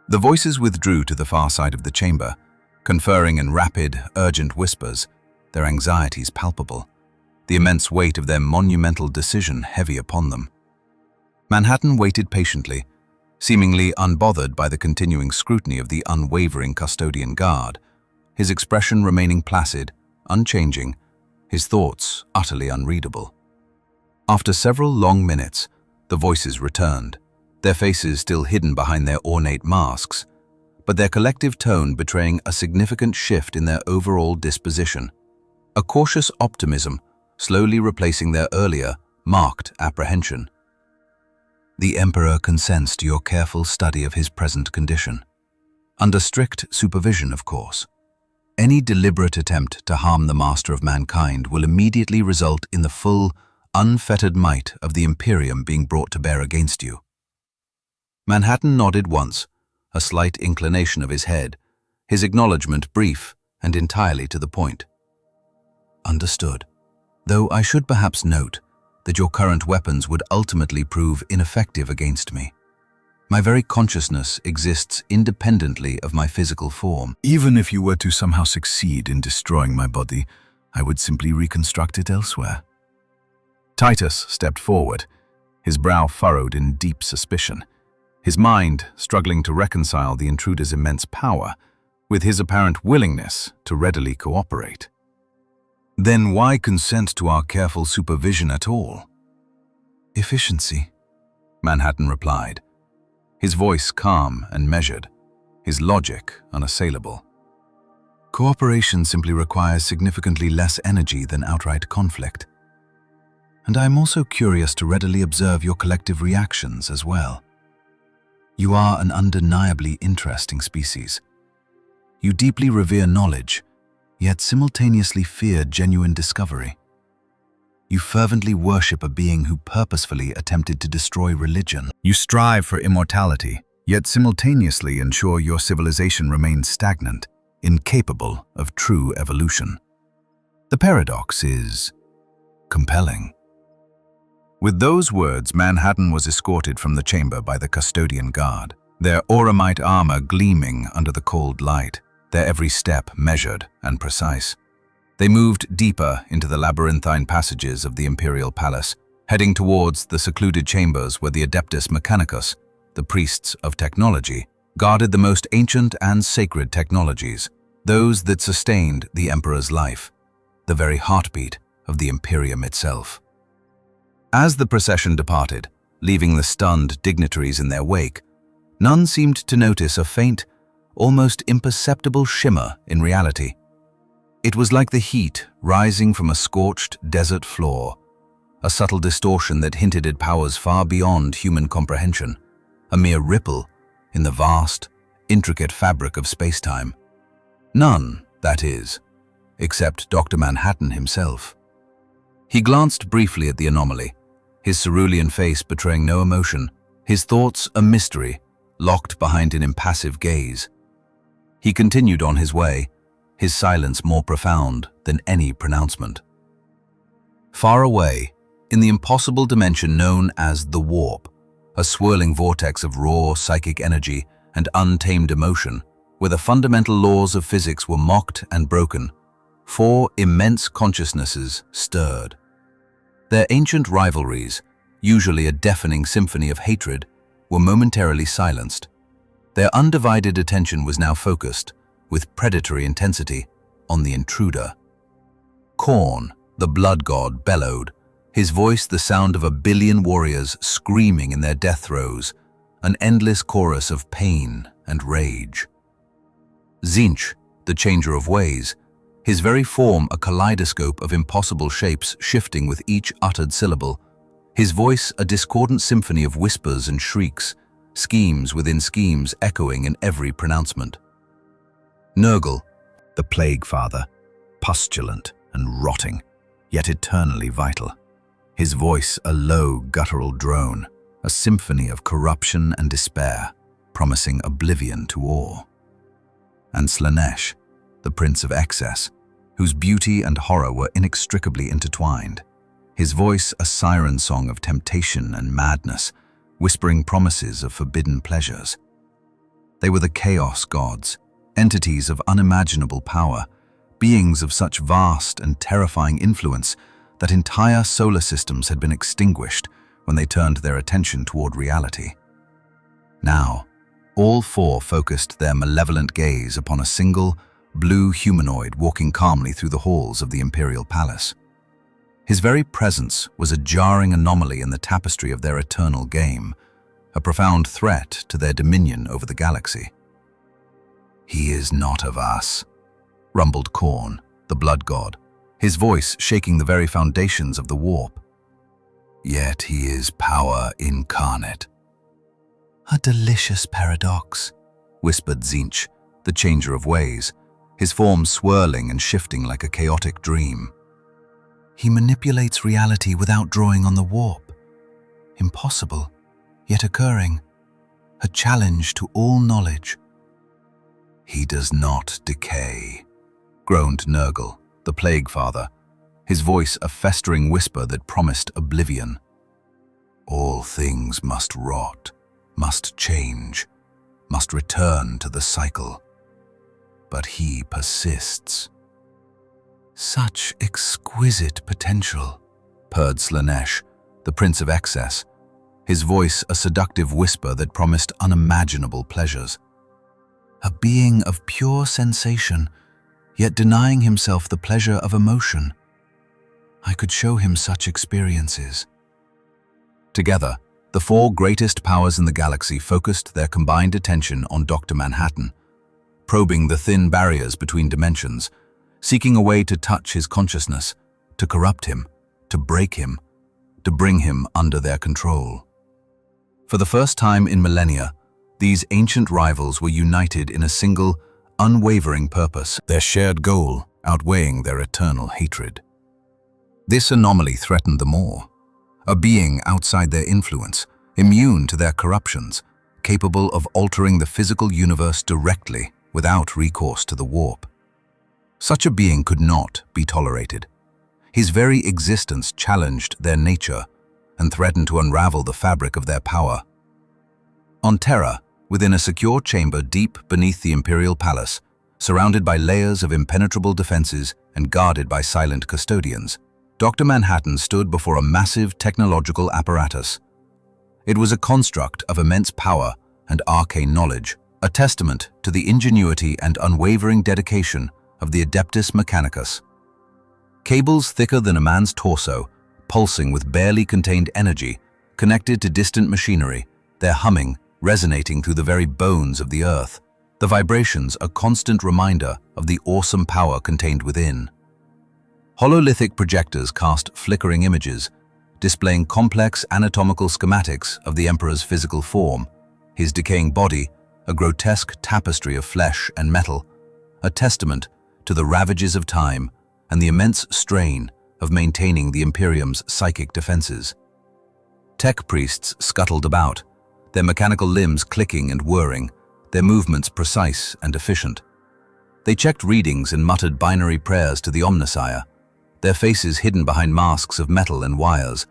The voices withdrew to the far side of the chamber, conferring in rapid, urgent whispers, their anxieties palpable, the immense weight of their monumental decision heavy upon them. Manhattan waited patiently, seemingly unbothered by the continuing scrutiny of the unwavering custodian guard, his expression remaining placid, unchanging, his thoughts utterly unreadable. After several long minutes, the voices returned, their faces still hidden behind their ornate masks, but their collective tone betraying a significant shift in their overall disposition, a cautious optimism slowly replacing their earlier, marked apprehension. "The Emperor consents to your careful study of his present condition. Under strict supervision, of course. Any deliberate attempt to harm the master of mankind will immediately result in the full, unfettered might of the Imperium being brought to bear against you." Manhattan nodded once, a slight inclination of his head, his acknowledgement brief and entirely to the point. "Understood. Though I should perhaps note that your current weapons would ultimately prove ineffective against me. My very consciousness exists independently of my physical form. Even if you were to somehow succeed in destroying my body, I would simply reconstruct it elsewhere." Titus stepped forward, his brow furrowed in deep suspicion, his mind struggling to reconcile the intruder's immense power with his apparent willingness to readily cooperate. "Then why consent to our careful supervision at all?" "Efficiency," Manhattan replied, his voice calm and measured, his logic unassailable. "Cooperation simply requires significantly less energy than outright conflict. And I am also curious to readily observe your collective reactions as well. You are an undeniably interesting species. You deeply revere knowledge, yet simultaneously fear genuine discovery. You fervently worship a being who purposefully attempted to destroy religion. You strive for immortality, yet simultaneously ensure your civilization remains stagnant, incapable of true evolution. The paradox is compelling. With those words, Manhattan was escorted from the chamber by the custodian guard, their auramite armor gleaming under the cold light, their every step measured and precise. They moved deeper into the labyrinthine passages of the Imperial Palace, heading towards the secluded chambers where the Adeptus Mechanicus, the priests of technology, guarded the most ancient and sacred technologies, those that sustained the Emperor's life, the very heartbeat of the Imperium itself. As the procession departed, leaving the stunned dignitaries in their wake, none seemed to notice a faint, almost imperceptible shimmer in reality. It was like the heat rising from a scorched desert floor, a subtle distortion that hinted at powers far beyond human comprehension, a mere ripple in the vast, intricate fabric of space-time. None, that is, except Dr. Manhattan himself. He glanced briefly at the anomaly, his cerulean face betraying no emotion, his thoughts a mystery, locked behind an impassive gaze. He continued on his way, his silence more profound than any pronouncement. Far away, in the impossible dimension known as the Warp, a swirling vortex of raw psychic energy and untamed emotion, where the fundamental laws of physics were mocked and broken, four immense consciousnesses stirred. Their ancient rivalries, usually a deafening symphony of hatred, were momentarily silenced. Their undivided attention was now focused, with predatory intensity, on the intruder. Khorne, the blood god, bellowed, his voice the sound of 1 billion warriors screaming in their death throes, an endless chorus of pain and rage. Tzeentch, the changer of ways, his very form a kaleidoscope of impossible shapes shifting with each uttered syllable, his voice a discordant symphony of whispers and shrieks, schemes within schemes echoing in every pronouncement. Nurgle, the Plague Father, pustulant and rotting, yet eternally vital, his voice a low guttural drone, a symphony of corruption and despair, promising oblivion to all. And Slaanesh, the Prince of Excess, whose beauty and horror were inextricably intertwined, his voice a siren song of temptation and madness, whispering promises of forbidden pleasures. They were the Chaos Gods, entities of unimaginable power, beings of such vast and terrifying influence that entire solar systems had been extinguished when they turned their attention toward reality. Now, all four focused their malevolent gaze upon a single, blue humanoid walking calmly through the halls of the Imperial Palace. His very presence was a jarring anomaly in the tapestry of their eternal game, a profound threat to their dominion over the galaxy. "He is not of us," rumbled Khorne, the blood god, his voice shaking the very foundations of the warp. "Yet he is power incarnate." "A delicious paradox," whispered Tzeentch, the changer of ways, his form swirling and shifting like a chaotic dream. "He manipulates reality without drawing on the warp. Impossible, yet occurring. A challenge to all knowledge." "He does not decay," groaned Nurgle, the Plague Father, his voice a festering whisper that promised oblivion. "All things must rot, must change, must return to the cycle. But he persists." "Such exquisite potential," purred Slaanesh, the Prince of Excess, his voice a seductive whisper that promised unimaginable pleasures. "A being of pure sensation, yet denying himself the pleasure of emotion. I could show him such experiences." Together, the four greatest powers in the galaxy focused their combined attention on Dr. Manhattan, probing the thin barriers between dimensions, seeking a way to touch his consciousness, to corrupt him, to break him, to bring him under their control. For the first time in millennia, these ancient rivals were united in a single, unwavering purpose, their shared goal outweighing their eternal hatred. This anomaly threatened them all, a being outside their influence, immune to their corruptions, capable of altering the physical universe directly without recourse to the warp. Such a being could not be tolerated. His very existence challenged their nature and threatened to unravel the fabric of their power. On Terra, within a secure chamber deep beneath the Imperial Palace, surrounded by layers of impenetrable defenses and guarded by silent custodians, Dr. Manhattan stood before a massive technological apparatus. It was a construct of immense power and arcane knowledge, a testament to the ingenuity and unwavering dedication of the Adeptus Mechanicus. Cables thicker than a man's torso, pulsing with barely contained energy, connected to distant machinery, their humming resonating through the very bones of the earth, the vibrations a constant reminder of the awesome power contained within. Hololithic projectors cast flickering images, displaying complex anatomical schematics of the Emperor's physical form, his decaying body, a grotesque tapestry of flesh and metal, a testament to the ravages of time and the immense strain of maintaining the Imperium's psychic defenses. Tech priests scuttled about, their mechanical limbs clicking and whirring, their movements precise and efficient. They checked readings and muttered binary prayers to the Omnissiah, their faces hidden behind masks of metal and wires,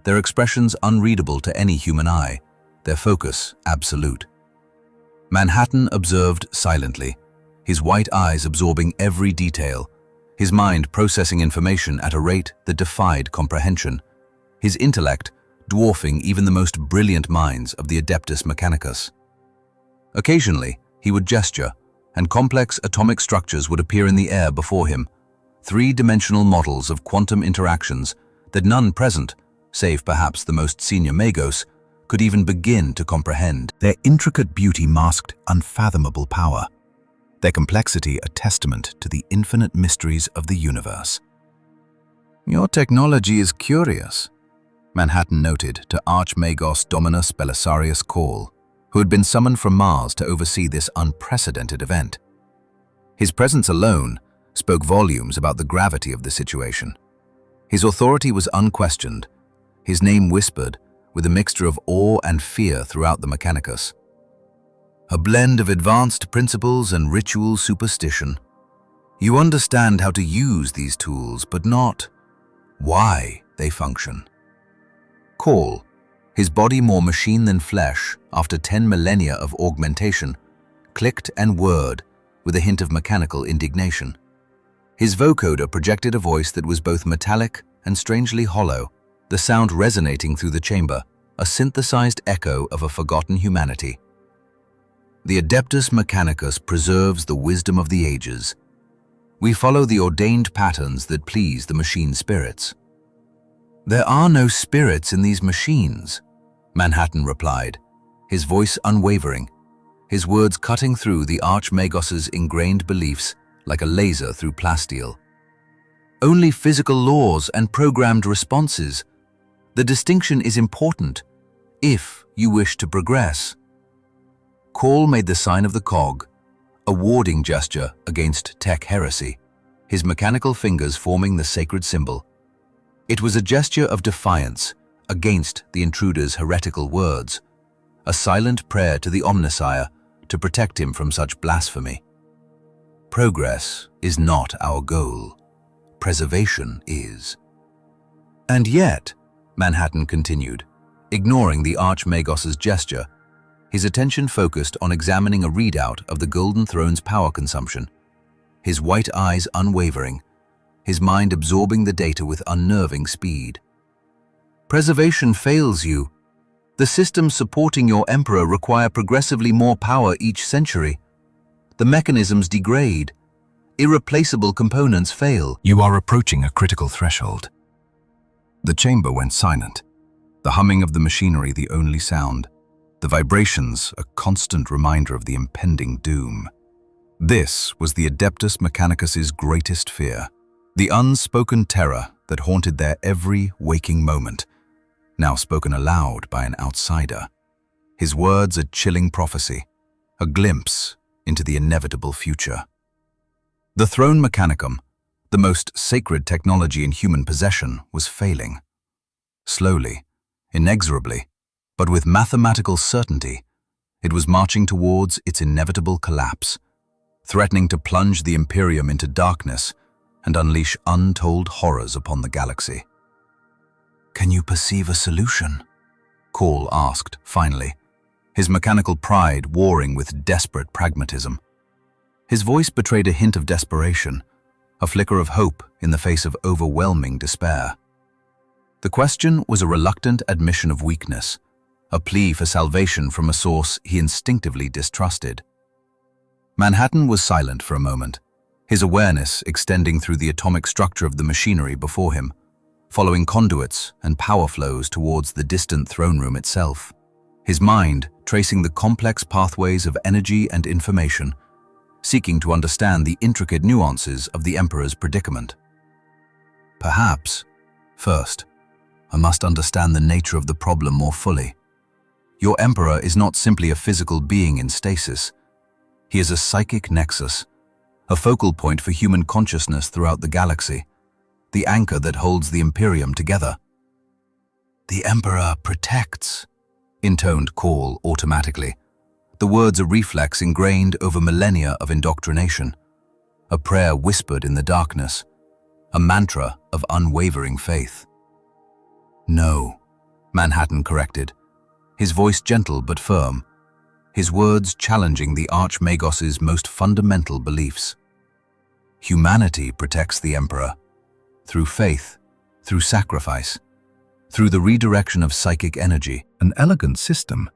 their expressions unreadable to any human eye, their focus absolute. Manhattan observed silently, his white eyes absorbing every detail, his mind processing information at a rate that defied comprehension, his intellect dwarfing even the most brilliant minds of the Adeptus Mechanicus. Occasionally, he would gesture, and complex atomic structures would appear in the air before him, three-dimensional models of quantum interactions that none present, save perhaps the most senior Magos, could even begin to comprehend. Their intricate beauty masked unfathomable power, their complexity a testament to the infinite mysteries of the universe. "Your technology is curious," Manhattan noted to Archmagos Dominus Belisarius Call, who had been summoned from Mars to oversee this unprecedented event. His presence alone spoke volumes about the gravity of the situation. His authority was unquestioned, his name whispered with a mixture of awe and fear throughout the Mechanicus. A blend of advanced principles and ritual superstition. You understand how to use these tools, but not why they function. Call, his body more machine than flesh after 10 millennia of augmentation, clicked and whirred with a hint of mechanical indignation. His vocoder projected a voice that was both metallic and strangely hollow, the sound resonating through the chamber, a synthesized echo of a forgotten humanity. The Adeptus Mechanicus preserves the wisdom of the ages. We follow the ordained patterns that please the machine spirits. There are no spirits in these machines, Manhattan replied, his voice unwavering, his words cutting through the Archmagos's ingrained beliefs like a laser through plasteel. Only physical laws and programmed responses. The distinction is important if you wish to progress. Call made the sign of the cog, a warding gesture against tech heresy, his mechanical fingers forming the sacred symbol. It was a gesture of defiance against the intruder's heretical words, a silent prayer to the Omnissiah to protect him from such blasphemy. Progress is not our goal. Preservation is. And yet, Manhattan continued, ignoring the Archmagos's gesture, his attention focused on examining a readout of the Golden Throne's power consumption, his white eyes unwavering, his mind absorbing the data with unnerving speed. Preservation fails you. The systems supporting your Emperor require progressively more power each century. The mechanisms degrade. Irreplaceable components fail. You are approaching a critical threshold. The chamber went silent, the humming of the machinery the only sound, the vibrations a constant reminder of the impending doom. This was the Adeptus Mechanicus's greatest fear, the unspoken terror that haunted their every waking moment, now spoken aloud by an outsider. His words a chilling prophecy, a glimpse into the inevitable future. The Throne Mechanicum, the most sacred technology in human possession, was failing. Slowly, inexorably, but with mathematical certainty, It was marching towards its inevitable collapse, threatening to plunge the Imperium into darkness and unleash untold horrors upon the galaxy. "Can you perceive a solution?" Call asked, finally, his mechanical pride warring with desperate pragmatism. His voice betrayed a hint of desperation, a flicker of hope in the face of overwhelming despair. The question was a reluctant admission of weakness, a plea for salvation from a source he instinctively distrusted. Manhattan was silent for a moment, his awareness extending through the atomic structure of the machinery before him, following conduits and power flows towards the distant throne room itself, his mind tracing the complex pathways of energy and information, seeking to understand the intricate nuances of the Emperor's predicament. "Perhaps, first, I must understand the nature of the problem more fully. Your Emperor is not simply a physical being in stasis. He is a psychic nexus, a focal point for human consciousness throughout the galaxy, the anchor that holds the Imperium together." "The Emperor protects," intoned Call automatically, the words a reflex ingrained over millennia of indoctrination, a prayer whispered in the darkness, a mantra of unwavering faith. "No," Manhattan corrected, his voice gentle but firm, his words challenging the Archmagos's most fundamental beliefs. "Humanity protects the Emperor, through faith, through sacrifice, through the redirection of psychic energy." An elegant system,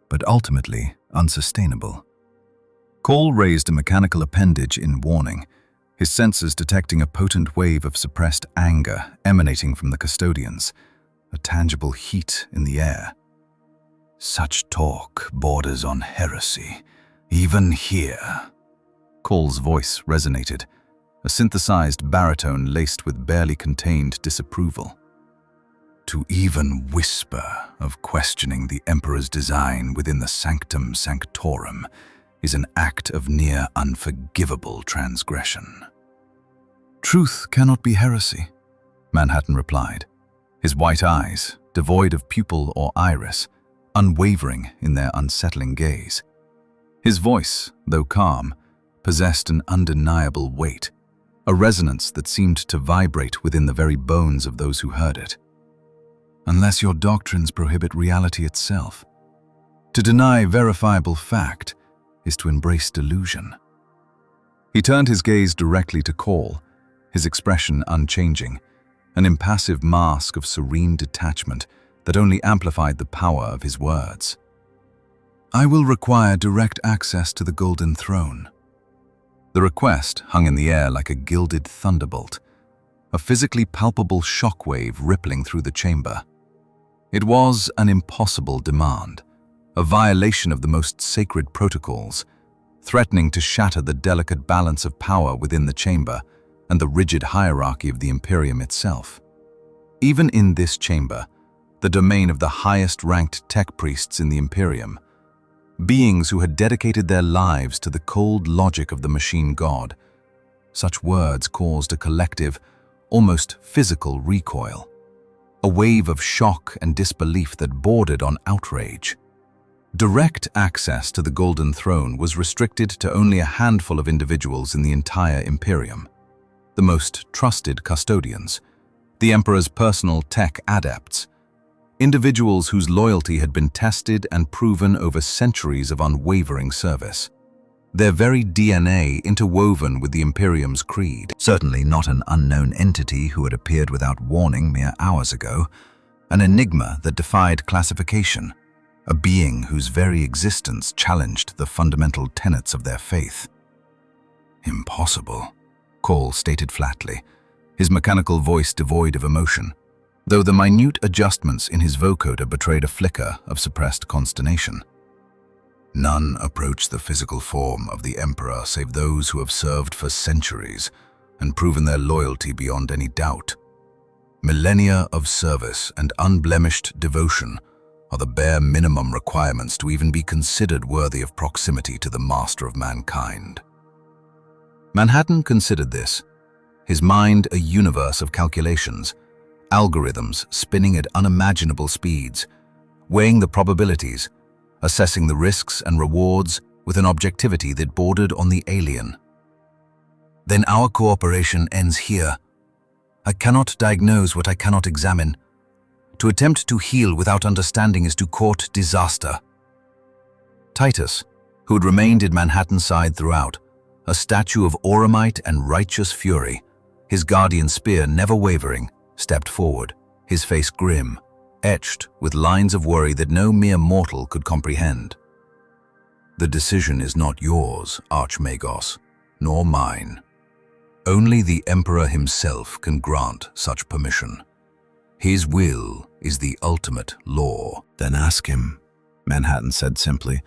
but ultimately unsustainable. Call raised a mechanical appendage in warning, his sensors detecting a potent wave of suppressed anger emanating from the custodians, a tangible heat in the air. "Such talk borders on heresy, even here." Call's voice resonated, a synthesized baritone laced with barely contained disapproval. "To even whisper of questioning the Emperor's design within the Sanctum Sanctorum is an act of near unforgivable transgression." "Truth cannot be heresy," Manhattan replied, his white eyes, devoid of pupil or iris, unwavering in their unsettling gaze. His voice, though calm, possessed an undeniable weight, a resonance that seemed to vibrate within the very bones of those who heard it. "Unless your doctrines prohibit reality itself. To deny verifiable fact is to embrace delusion." He turned his gaze directly to Call, his expression unchanging, an impassive mask of serene detachment that only amplified the power of his words. "I will require direct access to the Golden Throne." The request hung in the air like a gilded thunderbolt, a physically palpable shockwave rippling through the chamber. It was an impossible demand, a violation of the most sacred protocols, threatening to shatter the delicate balance of power within the chamber and the rigid hierarchy of the Imperium itself. Even in this chamber, the domain of the highest-ranked tech priests in the Imperium, beings who had dedicated their lives to the cold logic of the machine god, such words caused a collective, almost physical recoil, a wave of shock and disbelief that bordered on outrage. Direct access to the Golden Throne was restricted to only a handful of individuals in the entire Imperium, the most trusted custodians, the Emperor's personal tech adepts, individuals whose loyalty had been tested and proven over centuries of unwavering service, their very DNA interwoven with the Imperium's creed. Certainly not an unknown entity who had appeared without warning mere hours ago, an enigma that defied classification, a being whose very existence challenged the fundamental tenets of their faith. "Impossible," Call stated flatly, his mechanical voice devoid of emotion, though the minute adjustments in his vocoder betrayed a flicker of suppressed consternation. "None approach the physical form of the Emperor save those who have served for centuries and proven their loyalty beyond any doubt. Millennia of service and unblemished devotion are the bare minimum requirements to even be considered worthy of proximity to the master of mankind." Manhattan considered this, his mind a universe of calculations, algorithms spinning at unimaginable speeds, weighing the probabilities, assessing the risks and rewards with an objectivity that bordered on the alien. Then our cooperation ends here. I cannot diagnose what I cannot examine. To attempt to heal without understanding is to court disaster. Titus, who had remained in Manhattan's side throughout, a statue of auramite and righteous fury, his guardian spear never wavering, stepped forward, his face grim, etched with lines of worry that no mere mortal could comprehend. The decision is not yours, Archmagos, nor mine. Only the Emperor himself can grant such permission. His will is the ultimate law. Then ask him, Manhattan said simply,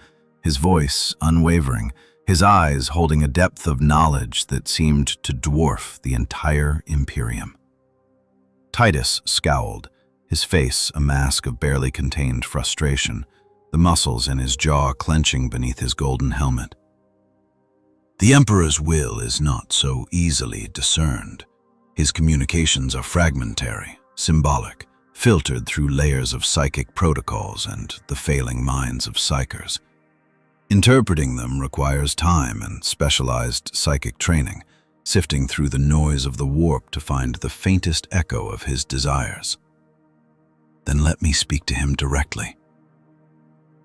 his voice unwavering, his eyes holding a depth of knowledge that seemed to dwarf the entire Imperium. Titus scowled, his face a mask of barely contained frustration, the muscles in his jaw clenching beneath his golden helmet. The Emperor's will is not so easily discerned. His communications are fragmentary, symbolic, filtered through layers of psychic protocols and the failing minds of psychers. Interpreting them requires time and specialized psychic training, sifting through the noise of the warp to find the faintest echo of his desires. Then let me speak to him directly.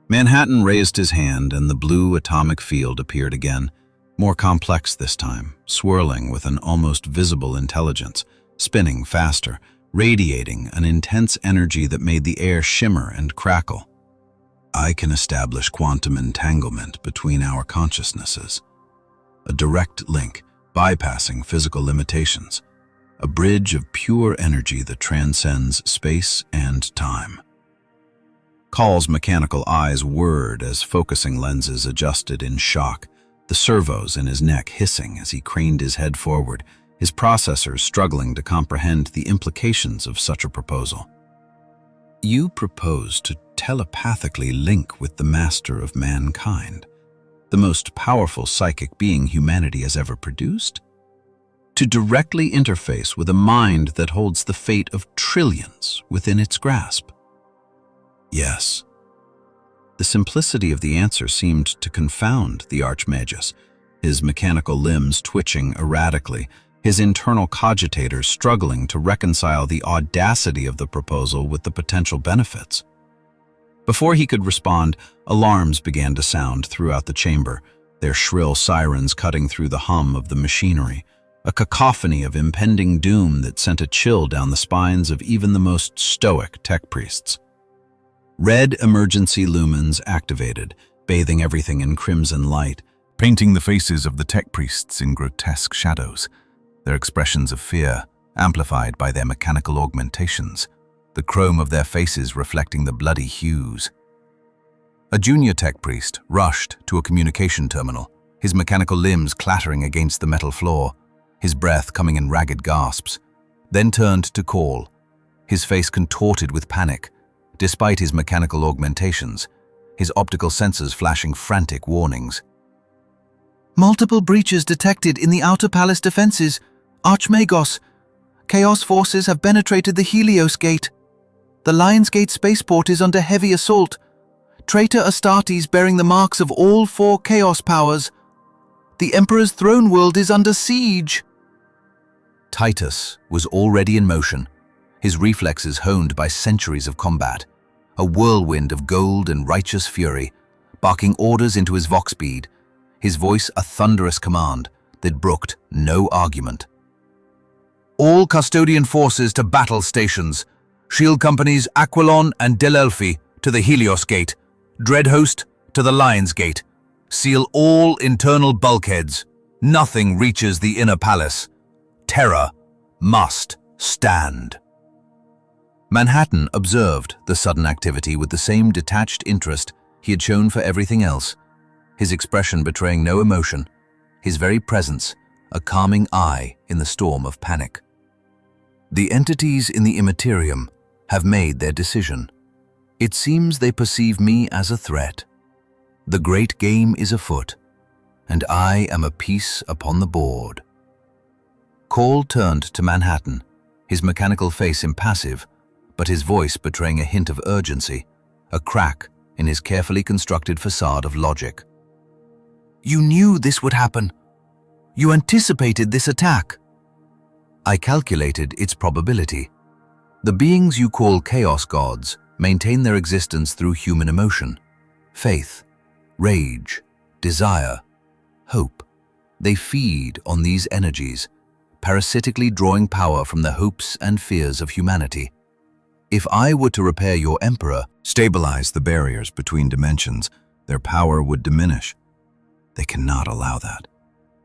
Manhattan raised his hand and the blue atomic field appeared again, more complex this time, swirling with an almost visible intelligence, spinning faster, radiating an intense energy that made the air shimmer and crackle. I can establish quantum entanglement between our consciousnesses, a direct link, bypassing physical limitations, a bridge of pure energy that transcends space and time. Call's mechanical eyes whirred as focusing lenses adjusted in shock, the servos in his neck hissing as he craned his head forward, his processors struggling to comprehend the implications of such a proposal. You propose to telepathically link with the master of mankind, the most powerful psychic being humanity has ever produced? To directly interface with a mind that holds the fate of trillions within its grasp? Yes. The simplicity of the answer seemed to confound the Archmagus, his mechanical limbs twitching erratically, his internal cogitators struggling to reconcile the audacity of the proposal with the potential benefits. Before he could respond, alarms began to sound throughout the chamber, their shrill sirens cutting through the hum of the machinery, a cacophony of impending doom that sent a chill down the spines of even the most stoic tech priests. Red emergency lumens activated, bathing everything in crimson light, painting the faces of the tech priests in grotesque shadows, their expressions of fear amplified by their mechanical augmentations, the chrome of their faces reflecting the bloody hues. A junior tech priest rushed to a communication terminal, his mechanical limbs clattering against the metal floor, his breath coming in ragged gasps, then turned to Call, his face contorted with panic, despite his mechanical augmentations, his optical sensors flashing frantic warnings. Multiple breaches detected in the outer palace defenses. Archmagos, Chaos forces have penetrated the Helios Gate. The Lions Gate spaceport is under heavy assault. Traitor Astartes bearing the marks of all 4 Chaos powers. The Emperor's throne world is under siege. Titus was already in motion, his reflexes honed by centuries of combat, a whirlwind of gold and righteous fury, barking orders into his vox bead, his voice a thunderous command that brooked no argument. All custodian forces to battle stations, shield companies Aquilon and Delelphi to the Helios Gate, Dreadhost to the Lions Gate. Seal all internal bulkheads. Nothing reaches the inner palace. Terror must stand. Manhattan observed the sudden activity with the same detached interest he had shown for everything else, his expression betraying no emotion, his very presence a calming eye in the storm of panic. The entities in the Imperium have made their decision. It seems they perceive me as a threat. The great game is afoot, and I am a piece upon the board. Call turned to Manhattan, his mechanical face impassive, but his voice betraying a hint of urgency, a crack in his carefully constructed facade of logic. "You knew this would happen. You anticipated this attack." "I calculated its probability. The beings you call chaos gods maintain their existence through human emotion, faith, rage, desire, hope. They feed on these energies, parasitically drawing power from the hopes and fears of humanity. If I were to repair your emperor, stabilize the barriers between dimensions, their power would diminish. They cannot allow that.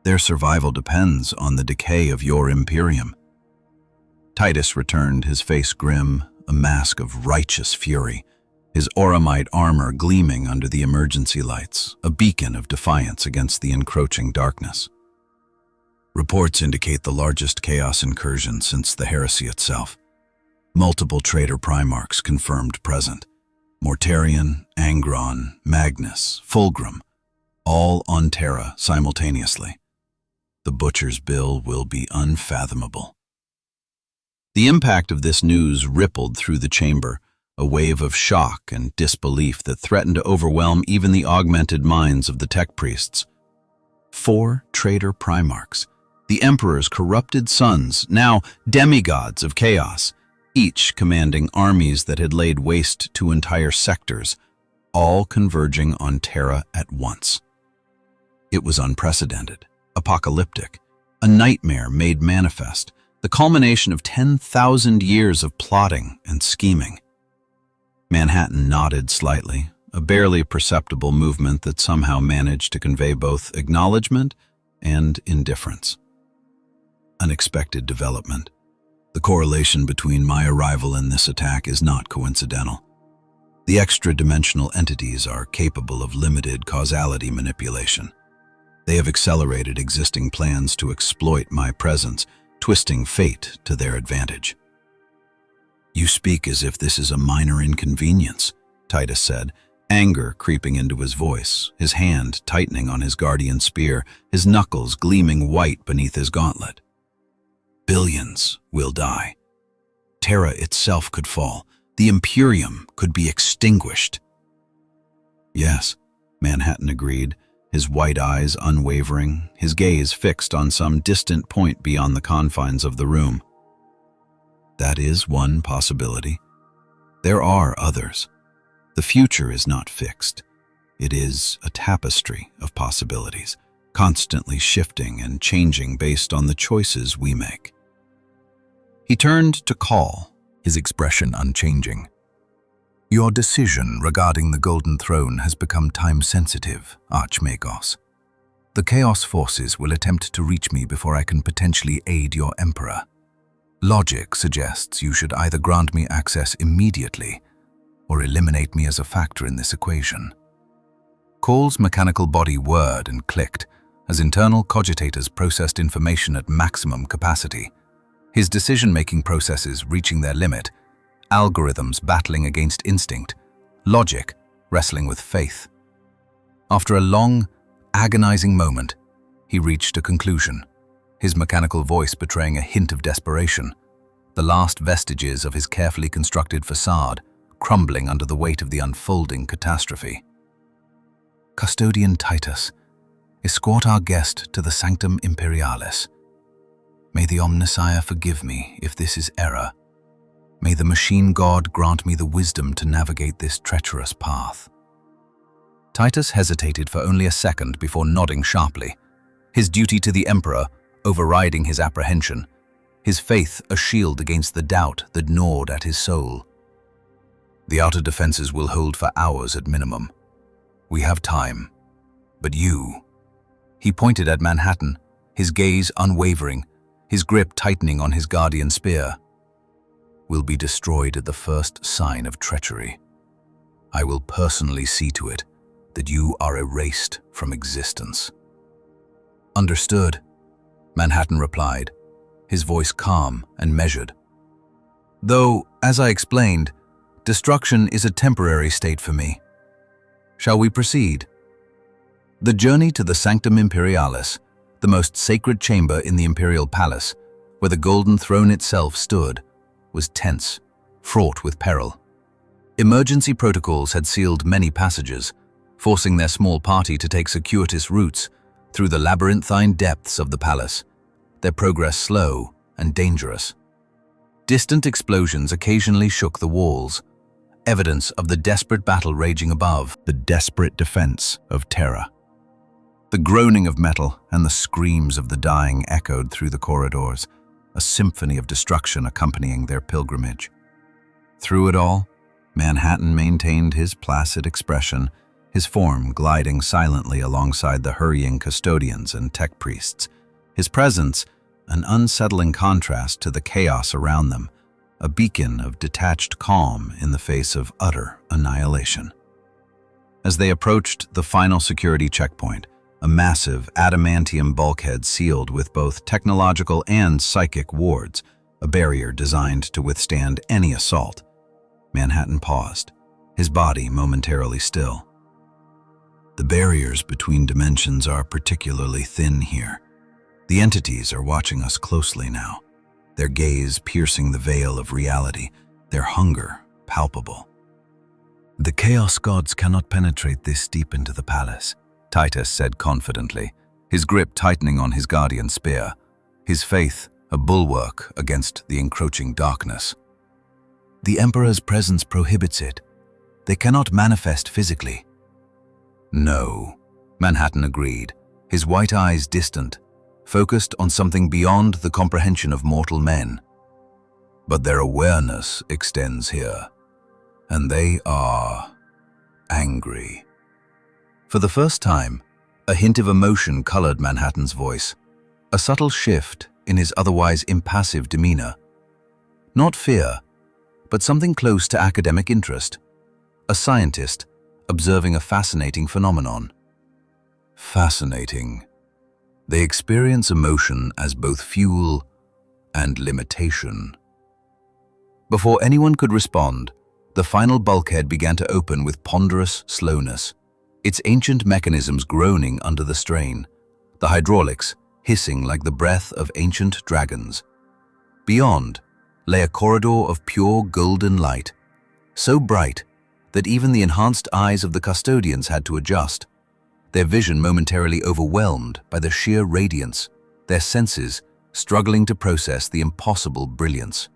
Their survival depends on the decay of your Imperium." Titus returned, his face grim, a mask of righteous fury, his auramite armor gleaming under the emergency lights, a beacon of defiance against the encroaching darkness. "Reports indicate the largest chaos incursion since the heresy itself. Multiple traitor primarchs confirmed present. Mortarion, Angron, Magnus, Fulgrim, all on Terra simultaneously. The butcher's bill will be unfathomable." The impact of this news rippled through the chamber, a wave of shock and disbelief that threatened to overwhelm even the augmented minds of the tech priests. 4 traitor primarchs, the Emperor's corrupted sons, now demigods of chaos, each commanding armies that had laid waste to entire sectors, all converging on Terra at once. It was unprecedented, apocalyptic, a nightmare made manifest, the culmination of 10,000 years of plotting and scheming. Manhattan nodded slightly, a barely perceptible movement that somehow managed to convey both acknowledgement and indifference. Unexpected development. The correlation between my arrival and this attack is not coincidental. The extra-dimensional entities are capable of limited causality manipulation. They have accelerated existing plans to exploit my presence, twisting fate to their advantage. "You speak as if this is a minor inconvenience," Titus said, anger creeping into his voice, his hand tightening on his guardian spear, his knuckles gleaming white beneath his gauntlet. "Billions will die. Terra itself could fall. The Imperium could be extinguished." "Yes," Manhattan agreed, his white eyes unwavering, his gaze fixed on some distant point beyond the confines of the room. "That is one possibility. There are others. The future is not fixed. It is a tapestry of possibilities, constantly shifting and changing based on the choices we make." He turned to Call, his expression unchanging. "Your decision regarding the Golden Throne has become time-sensitive, Archmagos. The Chaos forces will attempt to reach me before I can potentially aid your Emperor. Logic suggests you should either grant me access immediately or eliminate me as a factor in this equation." Call's mechanical body whirred and clicked as internal cogitators processed information at maximum capacity, his decision-making processes reaching their limit, algorithms battling against instinct, logic wrestling with faith. After a long, agonizing moment, he reached a conclusion, his mechanical voice betraying a hint of desperation, the last vestiges of his carefully constructed facade crumbling under the weight of the unfolding catastrophe. "Custodian Titus, escort our guest to the Sanctum Imperialis. May the Omnissiah forgive me if this is error. May the machine god grant me the wisdom to navigate this treacherous path." Titus hesitated for only a second before nodding sharply, his duty to the Emperor overriding his apprehension, his faith a shield against the doubt that gnawed at his soul. "The outer defenses will hold for hours at minimum. We have time. But you..." He pointed at Manhattan, his gaze unwavering, his grip tightening on his guardian spear. "Will be destroyed at the first sign of treachery. I will personally see to it that you are erased from existence." "Understood," Manhattan replied, his voice calm and measured. "Though, as I explained, destruction is a temporary state for me. Shall we proceed?" The journey to the Sanctum Imperialis, the most sacred chamber in the Imperial Palace, where the Golden Throne itself stood, was tense, fraught with peril. Emergency protocols had sealed many passages, forcing their small party to take circuitous routes through the labyrinthine depths of the palace, their progress slow and dangerous. Distant explosions occasionally shook the walls, evidence of the desperate battle raging above, The desperate defense of Terra. The groaning of metal and the screams of the dying echoed through the corridors, a symphony of destruction accompanying their pilgrimage. Through it all, Manhattan maintained his placid expression, his form gliding silently alongside the hurrying custodians and tech priests, his presence an unsettling contrast to the chaos around them, a beacon of detached calm in the face of utter annihilation. As they approached the final security checkpoint, a massive adamantium bulkhead sealed with both technological and psychic wards, a barrier designed to withstand any assault, Manhattan paused, his body momentarily still. The barriers between dimensions are particularly thin here. The entities are watching us closely now, their gaze piercing the veil of reality, their hunger palpable. The Chaos Gods cannot penetrate this deep into the palace, Titus said confidently, his grip tightening on his guardian spear, his faith a bulwark against the encroaching darkness. The Emperor's presence prohibits it. They cannot manifest physically. No, Manhattan agreed, his white eyes distant, focused on something beyond the comprehension of mortal men. But their awareness extends here, and they are angry. For the first time, a hint of emotion colored Manhattan's voice, a subtle shift in his otherwise impassive demeanor. Not fear, but something close to academic interest, a scientist observing a fascinating phenomenon. Fascinating. They experience emotion as both fuel and limitation. Before anyone could respond, the final bulkhead began to open with ponderous slowness, its ancient mechanisms groaning under the strain, the hydraulics hissing like the breath of ancient dragons. Beyond lay a corridor of pure golden light, so bright that even the enhanced eyes of the custodians had to adjust, their vision momentarily overwhelmed by the sheer radiance, their senses struggling to process the impossible brilliance.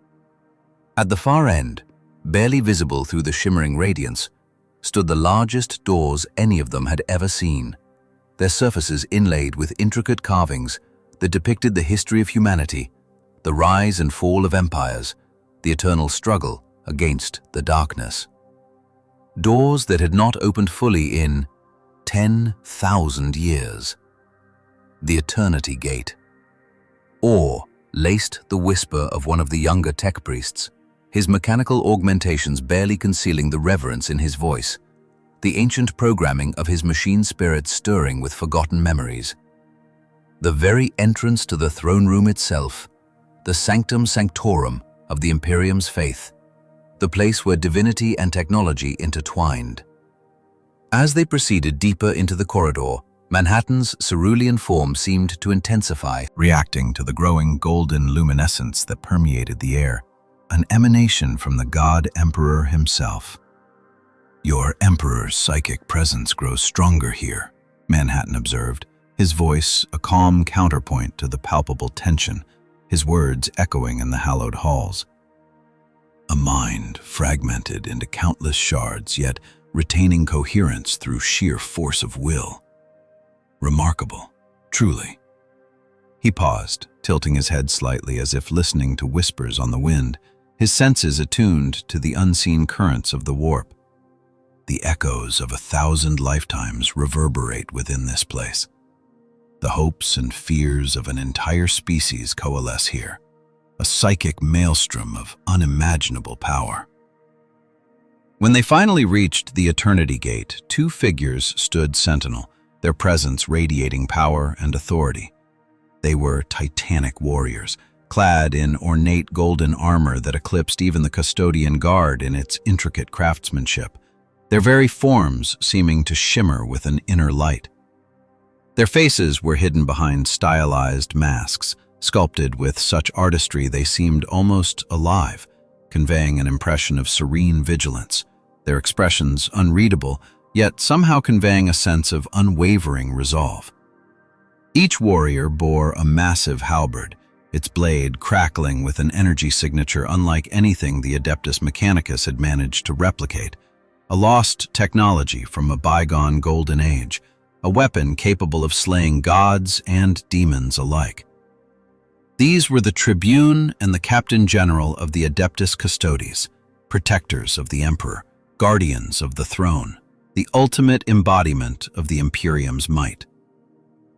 At the far end, barely visible through the shimmering radiance, stood the largest doors any of them had ever seen, their surfaces inlaid with intricate carvings that depicted the history of humanity, the rise and fall of empires, the eternal struggle against the darkness. Doors that had not opened fully in 10,000 years. The Eternity Gate. Awe laced the whisper of one of the younger tech priests, his mechanical augmentations barely concealing the reverence in his voice, the ancient programming of his machine spirit stirring with forgotten memories. The very entrance to the throne room itself, the sanctum sanctorum of the Imperium's faith, the place where divinity and technology intertwined. As they proceeded deeper into the corridor, Manhattan's cerulean form seemed to intensify, reacting to the growing golden luminescence that permeated the air, an emanation from the God Emperor himself. "Your Emperor's psychic presence grows stronger here," Manhattan observed, his voice a calm counterpoint to the palpable tension, his words echoing in the hallowed halls. "A mind fragmented into countless shards, yet retaining coherence through sheer force of will. Remarkable, truly." He paused, tilting his head slightly as if listening to whispers on the wind, his senses attuned to the unseen currents of the warp. The echoes of 1,000 lifetimes reverberate within this place. The hopes and fears of an entire species coalesce here, a psychic maelstrom of unimaginable power. When they finally reached the Eternity Gate, two figures stood sentinel, their presence radiating power and authority. They were titanic warriors, clad in ornate golden armor that eclipsed even the custodian guard in its intricate craftsmanship, their very forms seeming to shimmer with an inner light. Their faces were hidden behind stylized masks, sculpted with such artistry they seemed almost alive, conveying an impression of serene vigilance, their expressions unreadable, yet somehow conveying a sense of unwavering resolve. Each warrior bore a massive halberd, its blade crackling with an energy signature unlike anything the Adeptus Mechanicus had managed to replicate, a lost technology from a bygone golden age, a weapon capable of slaying gods and demons alike. These were the Tribune and the Captain General of the Adeptus Custodes, protectors of the Emperor, guardians of the throne, the ultimate embodiment of the Imperium's might.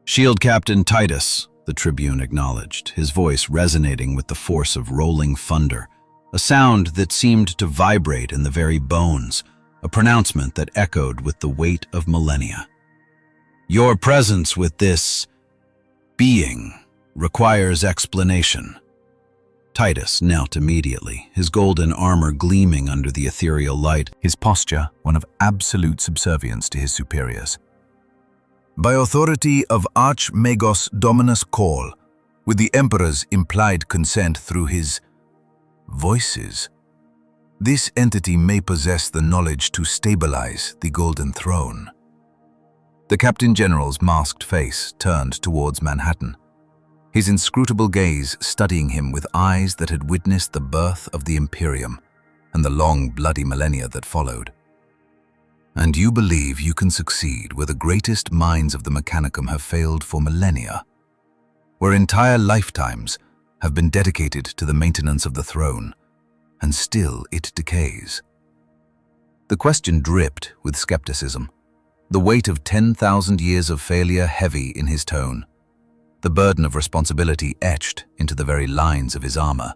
"Shield Captain Titus," the Tribune acknowledged, his voice resonating with the force of rolling thunder, a sound that seemed to vibrate in the very bones, a pronouncement that echoed with the weight of millennia. "Your presence with this being requires explanation." Titus knelt immediately, his golden armor gleaming under the ethereal light, his posture one of absolute subservience to his superiors. "By authority of Archmagos Dominus Call, with the Emperor's implied consent through his voices, this entity may possess the knowledge to stabilize the Golden Throne." The Captain General's masked face turned towards Manhattan, his inscrutable gaze studying him with eyes that had witnessed the birth of the Imperium and the long, bloody millennia that followed. "And you believe you can succeed where the greatest minds of the Mechanicum have failed for millennia, where entire lifetimes have been dedicated to the maintenance of the throne, and still it decays?" The question dripped with skepticism, the weight of 10,000 years of failure heavy in his tone, the burden of responsibility etched into the very lines of his armor.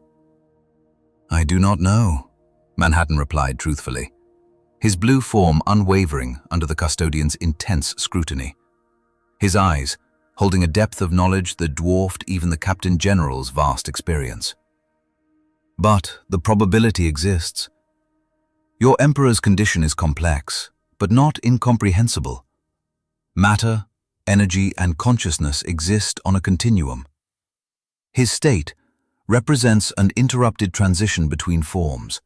"I do not know," Manhattan replied truthfully, his blue form unwavering under the custodian's intense scrutiny, his eyes holding a depth of knowledge that dwarfed even the Captain General's vast experience. "But the probability exists. Your Emperor's condition is complex, but not incomprehensible. Matter, energy, and consciousness exist on a continuum. His state represents an interrupted transition between forms,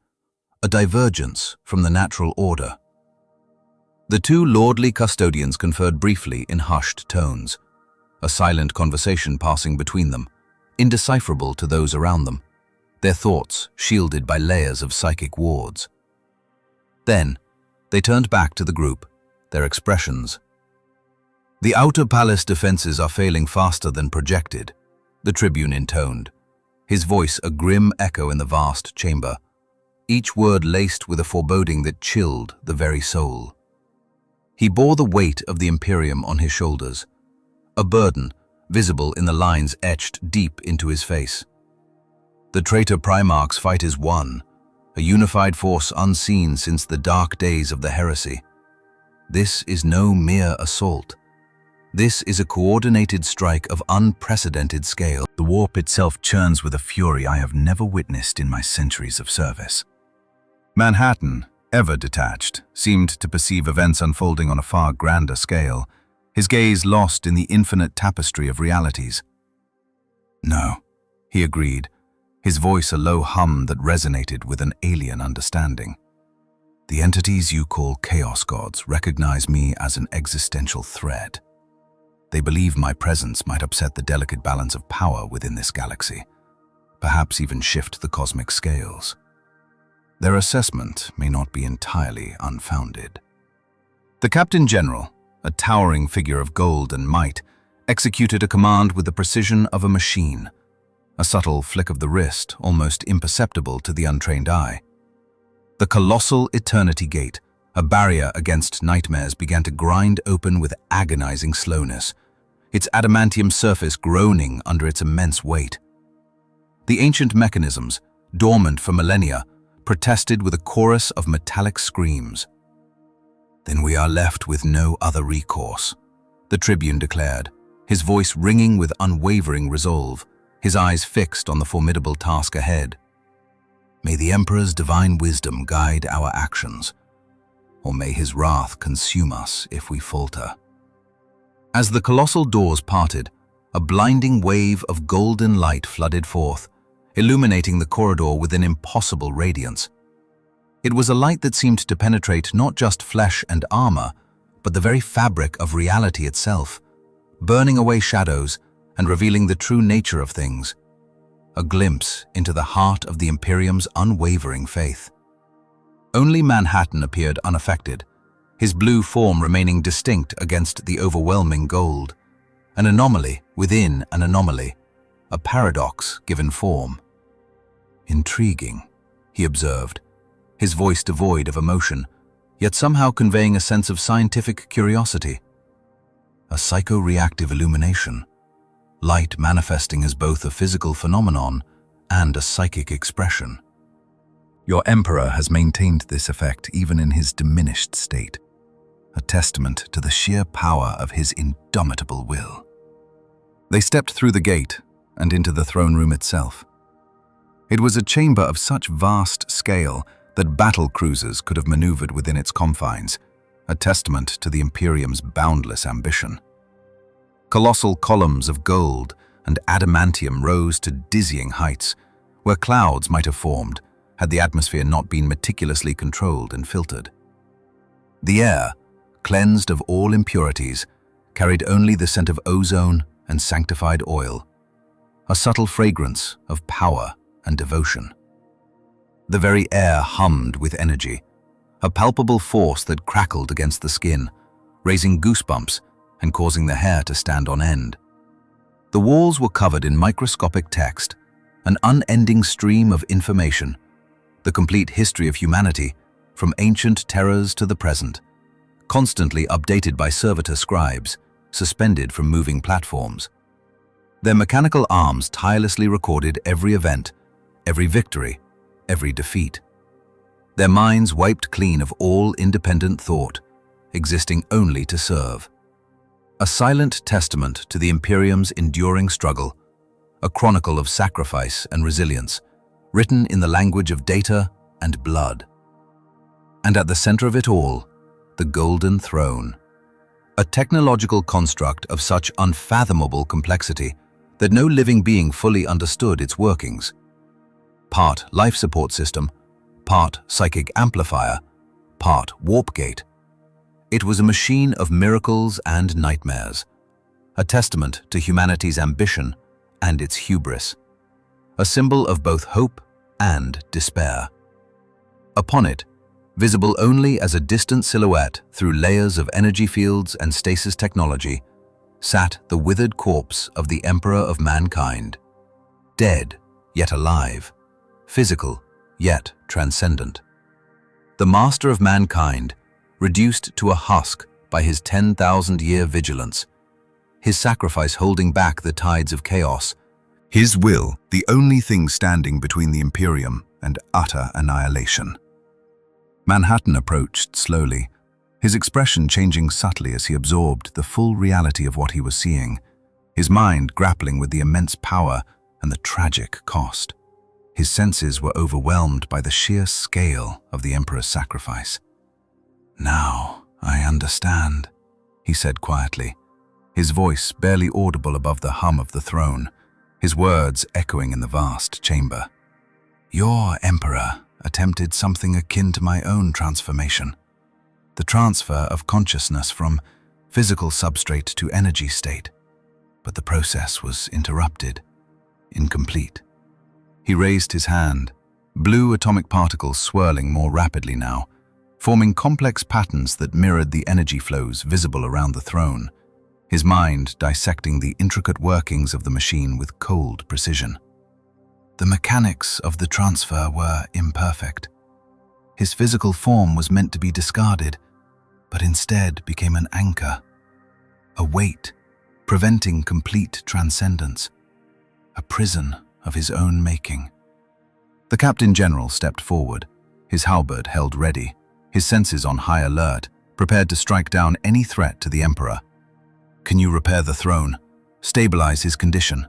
a divergence from the natural order." The two lordly custodians conferred briefly in hushed tones, a silent conversation passing between them, indecipherable to those around them, their thoughts shielded by layers of psychic wards. Then, they turned back to the group, their expressions. "The outer palace defenses are failing faster than projected," the Tribune intoned, his voice a grim echo in the vast chamber, each word laced with a foreboding that chilled the very soul. He bore the weight of the Imperium on his shoulders, a burden visible in the lines etched deep into his face. "The traitor Primarch's fight is won, a unified force unseen since the dark days of the heresy. This is no mere assault. This is a coordinated strike of unprecedented scale. The warp itself churns with a fury I have never witnessed in my centuries of service." Manhattan, ever detached, seemed to perceive events unfolding on a far grander scale, his gaze lost in the infinite tapestry of realities. "No," he agreed, his voice a low hum that resonated with an alien understanding. "The entities you call Chaos Gods recognize me as an existential threat. They believe my presence might upset the delicate balance of power within this galaxy, perhaps even shift the cosmic scales. Their assessment may not be entirely unfounded." The Captain General, a towering figure of gold and might, executed a command with the precision of a machine, a subtle flick of the wrist almost imperceptible to the untrained eye. The colossal Eternity Gate, a barrier against nightmares, began to grind open with agonizing slowness, its adamantium surface groaning under its immense weight. The ancient mechanisms, dormant for millennia, protested with a chorus of metallic screams. "Then we are left with no other recourse," the Tribune declared, his voice ringing with unwavering resolve, his eyes fixed on the formidable task ahead. "May the Emperor's divine wisdom guide our actions, or may his wrath consume us if we falter." As the colossal doors parted, a blinding wave of golden light flooded forth, illuminating the corridor with an impossible radiance. It was a light that seemed to penetrate not just flesh and armor, but the very fabric of reality itself, burning away shadows and revealing the true nature of things. A glimpse into the heart of the Imperium's unwavering faith. Only Manhattan appeared unaffected, his blue form remaining distinct against the overwhelming gold. An anomaly within an anomaly, a paradox given form. Intriguing, he observed, his voice devoid of emotion, yet somehow conveying a sense of scientific curiosity. A psycho-reactive illumination, light manifesting as both a physical phenomenon and a psychic expression. Your Emperor has maintained this effect even in his diminished state, a testament to the sheer power of his indomitable will. They stepped through the gate and into the throne room itself. It was a chamber of such vast scale that battle cruisers could have maneuvered within its confines, a testament to the Imperium's boundless ambition. Colossal columns of gold and adamantium rose to dizzying heights, where clouds might have formed had the atmosphere not been meticulously controlled and filtered. The air, cleansed of all impurities, carried only the scent of ozone and sanctified oil, a subtle fragrance of power and devotion. The very air hummed with energy, a palpable force that crackled against the skin, raising goosebumps and causing the hair to stand on end. The walls were covered in microscopic text, an unending stream of information, the complete history of humanity, from ancient terrors to the present, constantly updated by servitor scribes, suspended from moving platforms. Their mechanical arms tirelessly recorded every event, every victory, every defeat. Their minds wiped clean of all independent thought, existing only to serve. A silent testament to the Imperium's enduring struggle, a chronicle of sacrifice and resilience, written in the language of data and blood. And at the center of it all, the Golden Throne, a technological construct of such unfathomable complexity that no living being fully understood its workings. Part life support system, part psychic amplifier, part warp gate. It was a machine of miracles and nightmares, a testament to humanity's ambition and its hubris, a symbol of both hope and despair. Upon it, visible only as a distant silhouette through layers of energy fields and stasis technology, sat the withered corpse of the Emperor of Mankind, dead yet alive, physical yet transcendent. The Master of Mankind, reduced to a husk by his 10,000-year vigilance, his sacrifice holding back the tides of chaos, his will the only thing standing between the Imperium and utter annihilation. Manhattan approached slowly, his expression changing subtly as he absorbed the full reality of what he was seeing, his mind grappling with the immense power and the tragic cost. His senses were overwhelmed by the sheer scale of the Emperor's sacrifice. "Now I understand," he said quietly, his voice barely audible above the hum of the throne, his words echoing in the vast chamber. "Your Emperor attempted something akin to my own transformation, the transfer of consciousness from physical substrate to energy state, but the process was interrupted, incomplete." He raised his hand, blue atomic particles swirling more rapidly now, forming complex patterns that mirrored the energy flows visible around the throne, his mind dissecting the intricate workings of the machine with cold precision. The mechanics of the transfer were imperfect. His physical form was meant to be discarded, but instead became an anchor, a weight, preventing complete transcendence, a prison of his own making. The Captain General stepped forward, his halberd held ready, his senses on high alert, prepared to strike down any threat to the Emperor. "Can you repair the throne? Stabilize his condition?"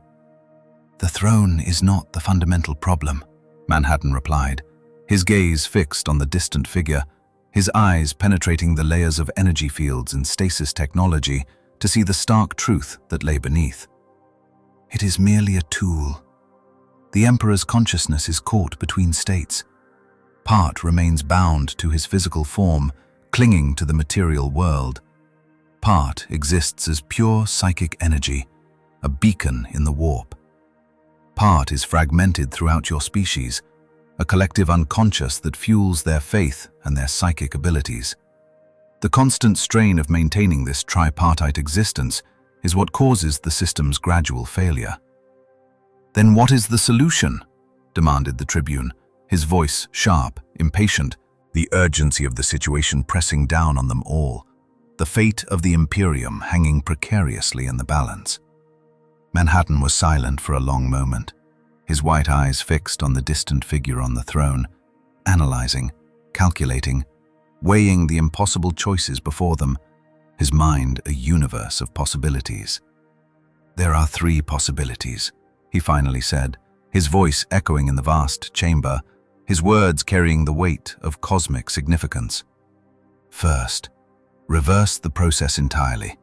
"The throne is not the fundamental problem," Manhattan replied, his gaze fixed on the distant figure, his eyes penetrating the layers of energy fields and stasis technology to see the stark truth that lay beneath. "It is merely a tool. The Emperor's consciousness is caught between states. Part remains bound to his physical form, clinging to the material world. Part exists as pure psychic energy, a beacon in the warp. Part is fragmented throughout your species, a collective unconscious that fuels their faith and their psychic abilities. The constant strain of maintaining this tripartite existence is what causes the system's gradual failure. "Then what is the solution?" demanded the tribune, his voice sharp, impatient, the urgency of the situation pressing down on them all, the fate of the Imperium hanging precariously in the balance. Manhattan was silent for a long moment, his white eyes fixed on the distant figure on the throne, analyzing, calculating, weighing the impossible choices before them, his mind a universe of possibilities. "There are 3 possibilities," he finally said, his voice echoing in the vast chamber, his words carrying the weight of cosmic significance. First, reverse the process entirely.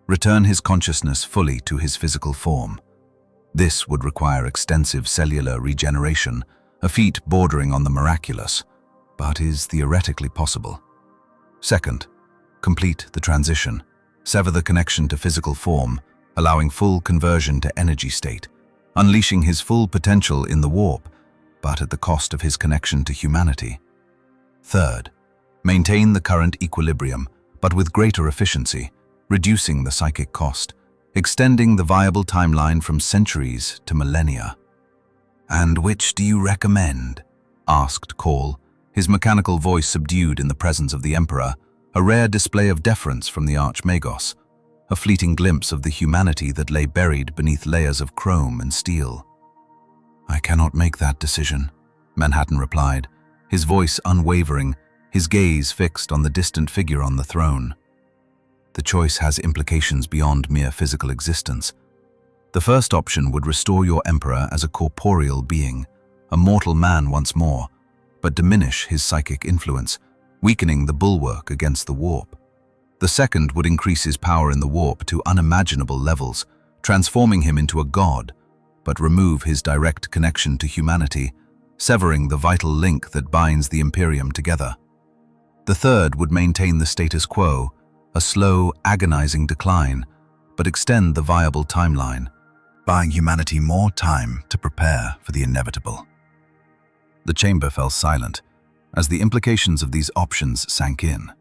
Return his consciousness fully to his physical form. This would require extensive cellular regeneration, a feat bordering on the miraculous, but is theoretically possible. Second, complete the transition. Sever the connection to physical form, allowing full conversion to energy state, unleashing his full potential in the warp, but at the cost of his connection to humanity. Third, maintain the current equilibrium, but with greater efficiency, reducing the psychic cost, extending the viable timeline from centuries to millennia. "And which do you recommend?" asked Cole, his mechanical voice subdued in the presence of the Emperor, a rare display of deference from the Archmagos, a fleeting glimpse of the humanity that lay buried beneath layers of chrome and steel. "I cannot make that decision," Manhattan replied, his voice unwavering, his gaze fixed on the distant figure on the throne. "The choice has implications beyond mere physical existence. The first option would restore your Emperor as a corporeal being, a mortal man once more, but diminish his psychic influence, weakening the bulwark against the warp. The second would increase his power in the warp to unimaginable levels, transforming him into a god, but remove his direct connection to humanity, severing the vital link that binds the Imperium together. The third would maintain the status quo, a slow, agonizing decline, but extend the viable timeline, buying humanity more time to prepare for the inevitable. The chamber fell silent as the implications of these options sank in.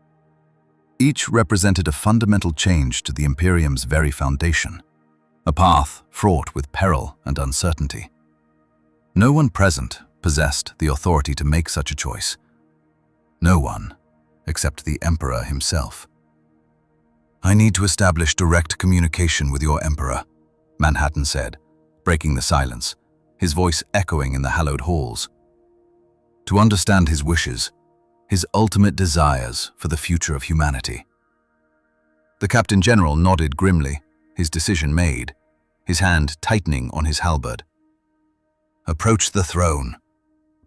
Each represented a fundamental change to the Imperium's very foundation, a path fraught with peril and uncertainty. No one present possessed the authority to make such a choice. No one, except the Emperor himself. "I need to establish direct communication with your Emperor," Manhattan said, breaking the silence, his voice echoing in the hallowed halls. "To understand his wishes, his ultimate desires for the future of humanity." The Captain General nodded grimly, his decision made, his hand tightening on his halberd. "Approach the throne,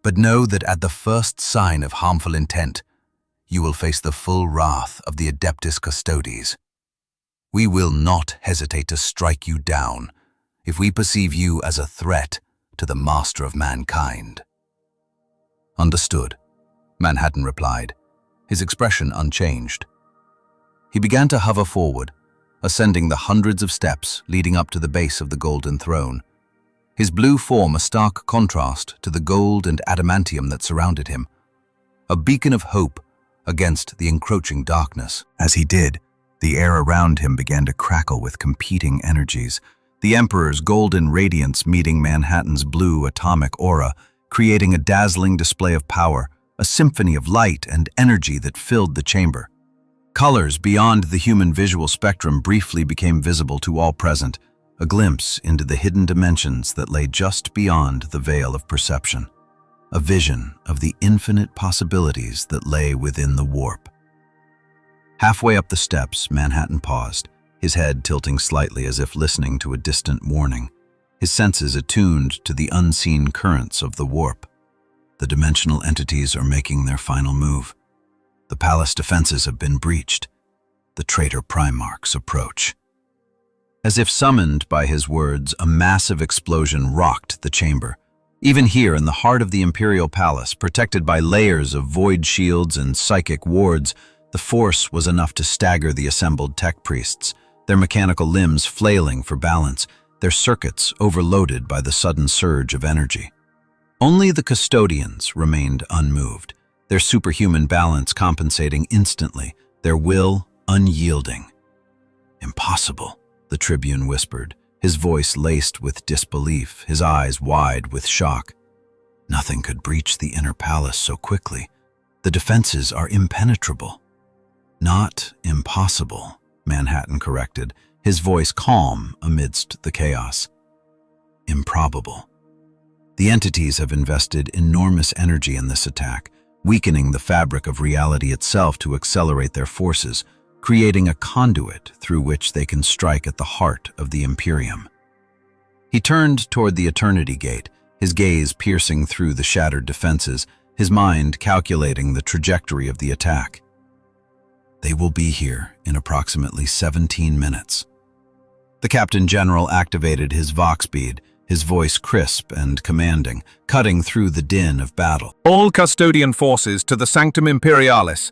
but know that at the first sign of harmful intent, you will face the full wrath of the Adeptus Custodes. We will not hesitate to strike you down if we perceive you as a threat to the master of mankind." "Understood," Manhattan replied, his expression unchanged. He began to hover forward, ascending the hundreds of steps leading up to the base of the golden throne, his blue form a stark contrast to the gold and adamantium that surrounded him, a beacon of hope against the encroaching darkness. As he did, the air around him began to crackle with competing energies, the Emperor's golden radiance meeting Manhattan's blue atomic aura, creating a dazzling display of power, a symphony of light and energy that filled the chamber. Colors beyond the human visual spectrum briefly became visible to all present, a glimpse into the hidden dimensions that lay just beyond the veil of perception, a vision of the infinite possibilities that lay within the warp. Halfway up the steps, Manhattan paused, his head tilting slightly as if listening to a distant warning, his senses attuned to the unseen currents of the warp. The dimensional entities are making their final move. The palace defenses have been breached. The traitor Primarchs approach. As if summoned by his words, a massive explosion rocked the chamber, Even here in the heart of the Imperial Palace, protected by layers of void shields and psychic wards, the force was enough to stagger the assembled tech priests, their mechanical limbs flailing for balance, their circuits overloaded by the sudden surge of energy. Only the custodians remained unmoved, their superhuman balance compensating instantly, their will unyielding. "Impossible," the tribune whispered, his voice laced with disbelief, his eyes wide with shock. "Nothing could breach the inner palace so quickly. The defenses are impenetrable." "Not impossible," Manhattan corrected, his voice calm amidst the chaos. "Improbable. The entities have invested enormous energy in this attack, weakening the fabric of reality itself to accelerate their forces, creating a conduit through which they can strike at the heart of the Imperium." He turned toward the Eternity Gate, his gaze piercing through the shattered defenses, his mind calculating the trajectory of the attack. "They will be here in approximately 17 minutes. The Captain General activated his Vox bead, his voice crisp and commanding, cutting through the din of battle. "All custodian forces to the Sanctum Imperialis.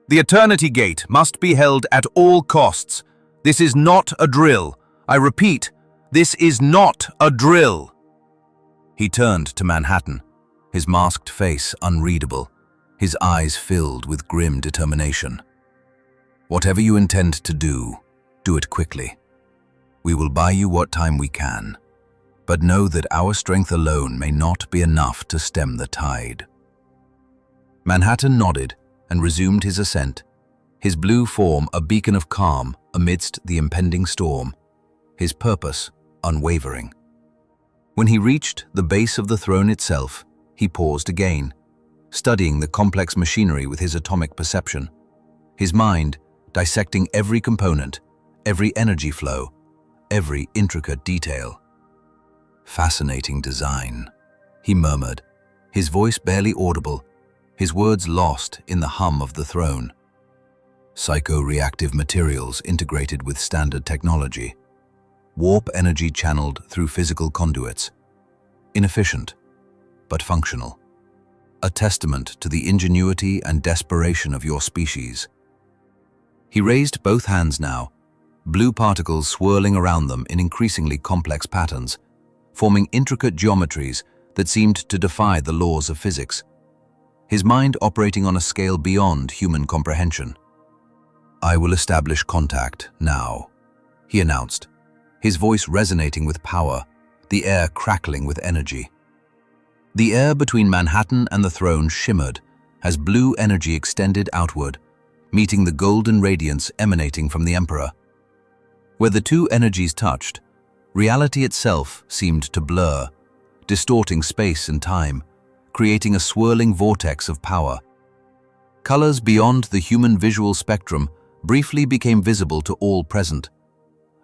The Eternity Gate must be held at all costs. This is not a drill. I repeat, this is not a drill." He turned to Manhattan, his masked face unreadable, his eyes filled with grim determination. "Whatever you intend to do it quickly. We will buy you what time we can, but know that our strength alone may not be enough to stem the tide." Manhattan nodded and resumed his ascent, his blue form a beacon of calm amidst the impending storm, his purpose unwavering. When he reached the base of the throne itself, he paused again, studying the complex machinery with his atomic perception, his mind dissecting every component, every energy flow, every intricate detail. "Fascinating design," he murmured, his voice barely audible, his words lost in the hum of the throne. "Psycho-reactive materials integrated with standard technology. Warp energy channeled through physical conduits. Inefficient, but functional. A testament to the ingenuity and desperation of your species." He raised both hands now, blue particles swirling around them in increasingly complex patterns, forming intricate geometries that seemed to defy the laws of physics, his mind operating on a scale beyond human comprehension. "I will establish contact now," he announced, his voice resonating with power, the air crackling with energy. The air between Manhattan and the throne shimmered as blue energy extended outward, meeting the golden radiance emanating from the Emperor. Where the two energies touched, reality itself seemed to blur, distorting space and time, creating a swirling vortex of power. Colors beyond the human visual spectrum briefly became visible to all present,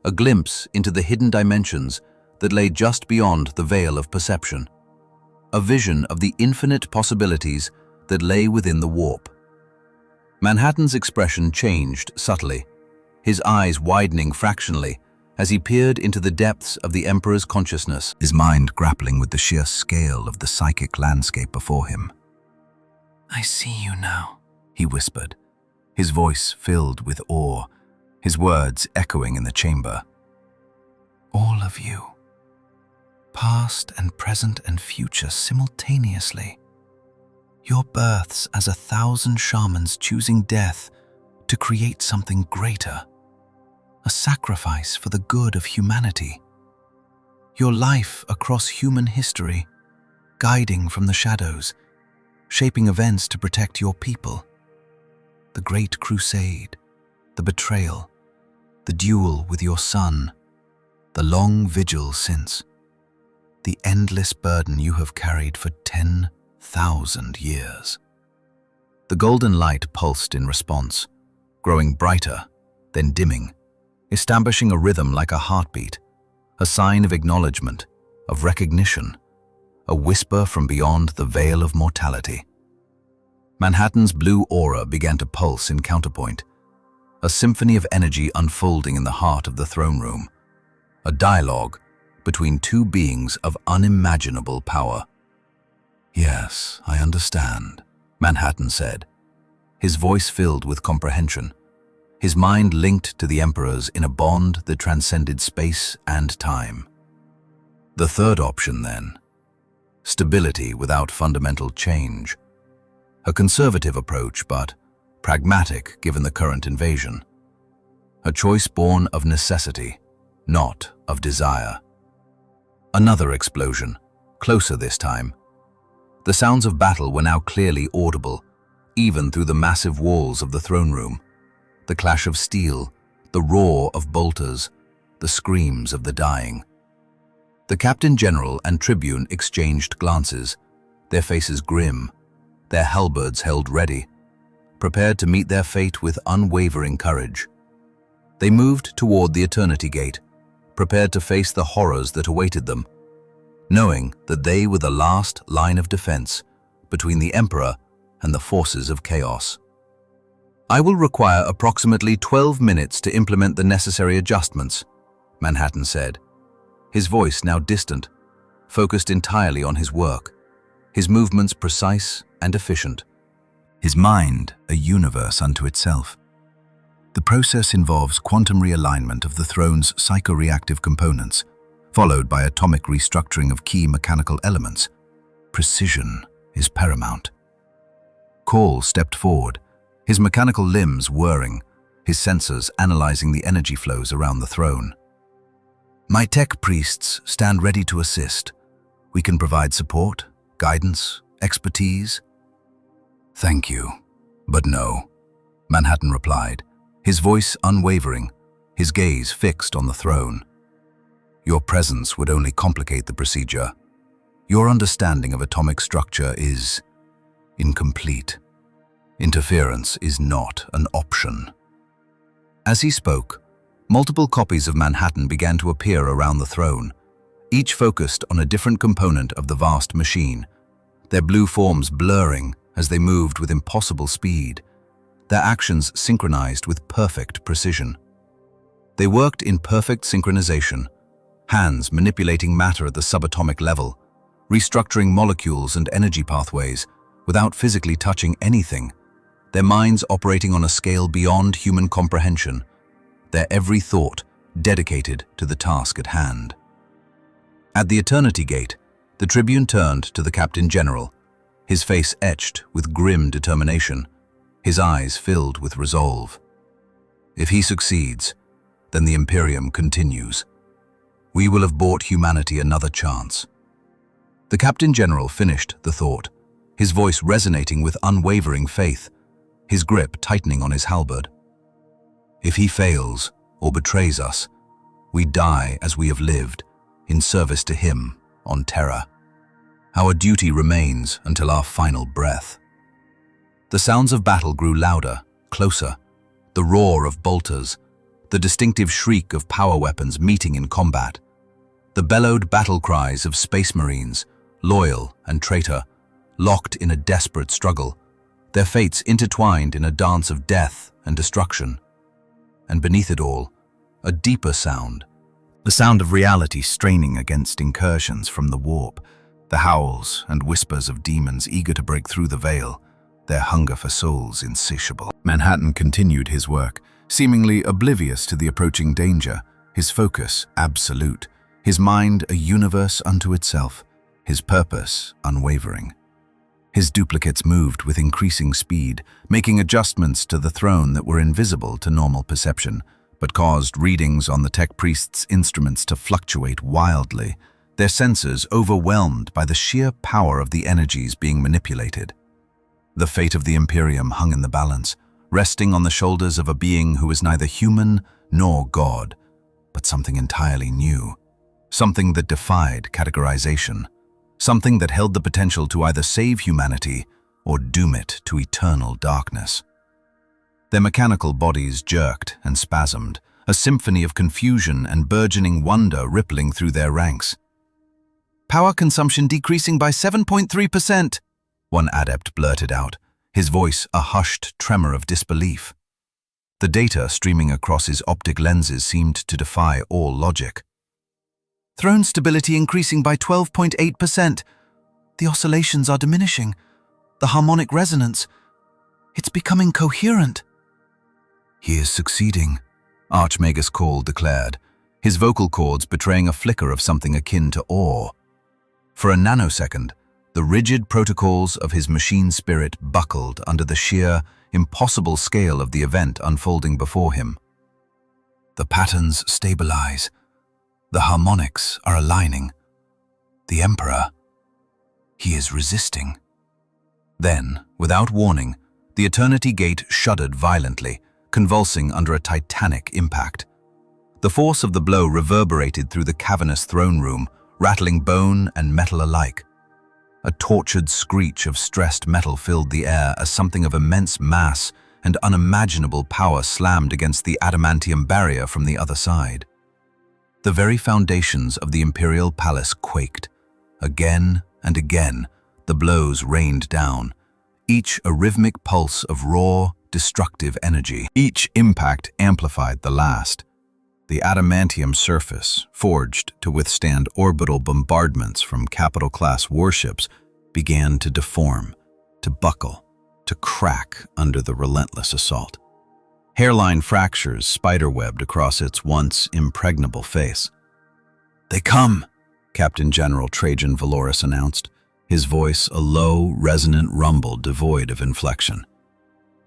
a glimpse into the hidden dimensions that lay just beyond the veil of perception, a vision of the infinite possibilities that lay within the warp. Manhattan's expression changed subtly, his eyes widening fractionally as he peered into the depths of the Emperor's consciousness, his mind grappling with the sheer scale of the psychic landscape before him. "I see you now," he whispered, his voice filled with awe, his words echoing in the chamber. "All of you, past and present and future simultaneously. Your births as 1,000 shamans choosing death to create something greater, a sacrifice for the good of humanity. Your life across human history, guiding from the shadows, shaping events to protect your people. The Great Crusade, the betrayal, the duel with your son, the long vigil since, the endless burden you have carried for 10,000 years." The golden light pulsed in response, growing brighter, then dimming, establishing a rhythm like a heartbeat, a sign of acknowledgement, of recognition, a whisper from beyond the veil of mortality. Manhattan's blue aura began to pulse in counterpoint, a symphony of energy unfolding in the heart of the throne room, a dialogue between two beings of unimaginable power. Yes, I understand, Manhattan said, his voice filled with comprehension, his mind linked to the Emperor's in a bond that transcended space and time. The third option, then, stability without fundamental change. A conservative approach, but pragmatic given the current invasion. A choice born of necessity, not of desire. Another explosion, closer this time. The sounds of battle were now clearly audible, even through the massive walls of the throne room. The clash of steel, the roar of bolters, the screams of the dying. The Captain General and Tribune exchanged glances, their faces grim, their halberds held ready, prepared to meet their fate with unwavering courage. They moved toward the Eternity Gate, prepared to face the horrors that awaited them, knowing that they were the last line of defense between the Emperor and the forces of chaos. I will require approximately 12 minutes to implement the necessary adjustments, Manhattan said, his voice now distant, focused entirely on his work, his movements precise and efficient. His mind a universe unto itself. The process involves quantum realignment of the throne's psychoreactive components, followed by atomic restructuring of key mechanical elements. Precision is paramount. Call stepped forward, his mechanical limbs whirring, his sensors analyzing the energy flows around the throne. My tech priests stand ready to assist. We can provide support, guidance, expertise. Thank you, but no, Manhattan replied, his voice unwavering, his gaze fixed on the throne. Your presence would only complicate the procedure. Your understanding of atomic structure is incomplete. Interference is not an option. As he spoke, multiple copies of Manhattan began to appear around the throne, each focused on a different component of the vast machine, their blue forms blurring as they moved with impossible speed, their actions synchronized with perfect precision. They worked in perfect synchronization, hands manipulating matter at the subatomic level, restructuring molecules and energy pathways without physically touching anything, their minds operating on a scale beyond human comprehension, their every thought dedicated to the task at hand. At the Eternity Gate, the Tribune turned to the Captain General, his face etched with grim determination, his eyes filled with resolve. If he succeeds, then the Imperium continues. We will have bought humanity another chance. The Captain General finished the thought, his voice resonating with unwavering faith, his grip tightening on his halberd. If he fails or betrays us, we die as we have lived, in service to him on Terra. Our duty remains until our final breath. The sounds of battle grew louder, closer, the roar of bolters, the distinctive shriek of power weapons meeting in combat, the bellowed battle cries of space marines, loyal and traitor, locked in a desperate struggle, their fates intertwined in a dance of death and destruction. And beneath it all, a deeper sound, the sound of reality straining against incursions from the warp, the howls and whispers of demons eager to break through the veil, their hunger for souls insatiable. Manhattan continued his work, seemingly oblivious to the approaching danger, his focus absolute, his mind a universe unto itself, his purpose unwavering. His duplicates moved with increasing speed, making adjustments to the throne that were invisible to normal perception, but caused readings on the tech priest's instruments to fluctuate wildly, their sensors overwhelmed by the sheer power of the energies being manipulated. The fate of the Imperium hung in the balance, resting on the shoulders of a being who was neither human nor god, but something entirely new, something that defied categorization, something that held the potential to either save humanity or doom it to eternal darkness. Their mechanical bodies jerked and spasmed, a symphony of confusion and burgeoning wonder rippling through their ranks. Power consumption decreasing by 7.3%, one adept blurted out, his voice a hushed tremor of disbelief. The data streaming across his optic lenses seemed to defy all logic. Throne stability increasing by 12.8%, The oscillations are diminishing. The harmonic resonance. It's becoming coherent. He is succeeding, Archmagus Call declared, his vocal cords betraying a flicker of something akin to awe. For a nanosecond, the rigid protocols of his machine spirit buckled under the sheer, impossible scale of the event unfolding before him. The patterns stabilize. The harmonics are aligning. The Emperor, he is resisting. Then, without warning, the Eternity Gate shuddered violently, convulsing under a titanic impact. The force of the blow reverberated through the cavernous throne room, rattling bone and metal alike. A tortured screech of stressed metal filled the air as something of immense mass and unimaginable power slammed against the adamantium barrier from the other side. The very foundations of the Imperial Palace quaked. Again and again, the blows rained down, each a rhythmic pulse of raw, destructive energy. Each impact amplified the last. The adamantium surface, forged to withstand orbital bombardments from capital-class warships, began to deform, to buckle, to crack under the relentless assault. Hairline fractures spiderwebbed across its once impregnable face. "They come," Captain General Trajan Valoris announced, his voice a low, resonant rumble devoid of inflection.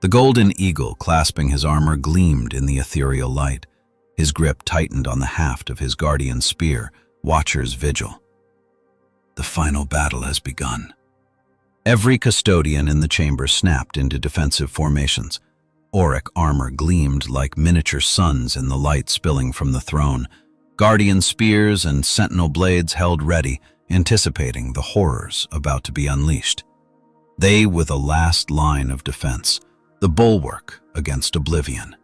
The golden eagle clasping his armor gleamed in the ethereal light. His grip tightened on the haft of his guardian spear, Watcher's Vigil. The final battle has begun. Every custodian in the chamber snapped into defensive formations. Auric armor gleamed like miniature suns in the light spilling from the throne. Guardian spears and sentinel blades held ready, anticipating the horrors about to be unleashed. They were the last line of defense, the bulwark against oblivion.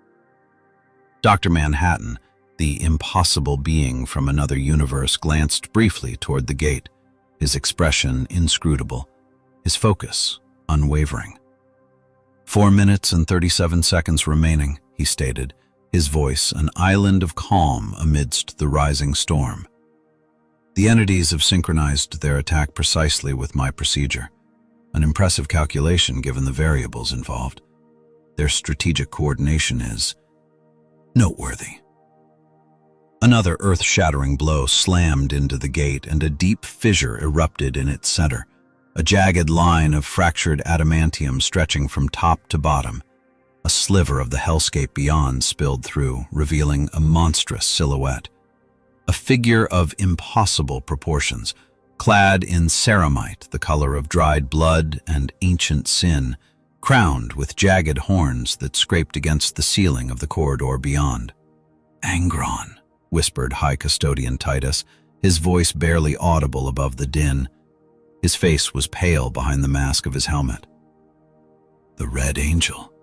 Dr. Manhattan, the impossible being from another universe, glanced briefly toward the gate, his expression inscrutable, his focus unwavering. 4 minutes and 37 seconds remaining, he stated, his voice an island of calm amidst the rising storm. The entities have synchronized their attack precisely with my procedure, an impressive calculation given the variables involved. Their strategic coordination is noteworthy. Another earth-shattering blow slammed into the gate and a deep fissure erupted in its center, a jagged line of fractured adamantium stretching from top to bottom. A sliver of the hellscape beyond spilled through, revealing a monstrous silhouette. A figure of impossible proportions, clad in ceramite, the color of dried blood and ancient sin, crowned with jagged horns that scraped against the ceiling of the corridor beyond. "Angron," whispered High Custodian Titus, his voice barely audible above the din. His face was pale behind the mask of his helmet. "The Red Angel,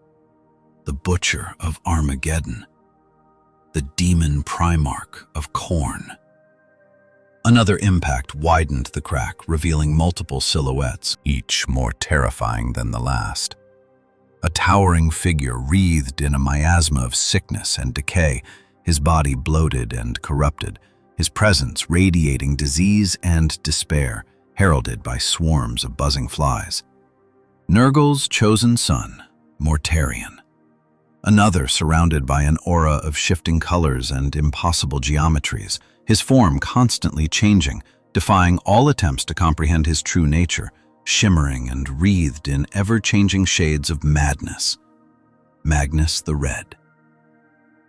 the Butcher of Armageddon, the Demon Primarch of Khorne." Another impact widened the crack, revealing multiple silhouettes, each more terrifying than the last. A towering figure wreathed in a miasma of sickness and decay, his body bloated and corrupted, his presence radiating disease and despair, heralded by swarms of buzzing flies. Nurgle's chosen son, Mortarion. Another surrounded by an aura of shifting colors and impossible geometries, his form constantly changing, defying all attempts to comprehend his true nature, shimmering and wreathed in ever-changing shades of madness. Magnus the Red.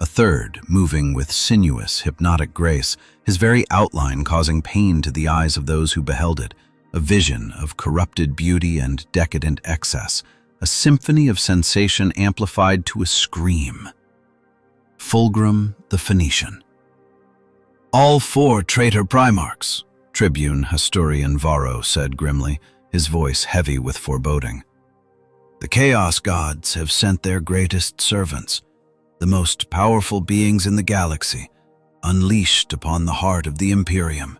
A third, moving with sinuous, hypnotic grace, his very outline causing pain to the eyes of those who beheld it, a vision of corrupted beauty and decadent excess, a symphony of sensation amplified to a scream. Fulgrim the Phoenician. "All 4 traitor Primarchs," Tribune Historian Varro said grimly, his voice heavy with foreboding. "The Chaos Gods have sent their greatest servants, the most powerful beings in the galaxy, unleashed upon the heart of the Imperium.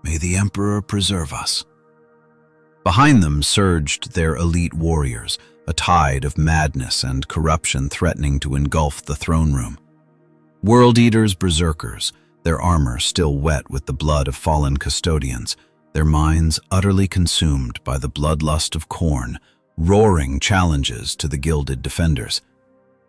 May the Emperor preserve us." Behind them surged their elite warriors, a tide of madness and corruption threatening to engulf the throne room. World Eaters berserkers, their armor still wet with the blood of fallen custodians, their minds utterly consumed by the bloodlust of Khorne, roaring challenges to the gilded defenders.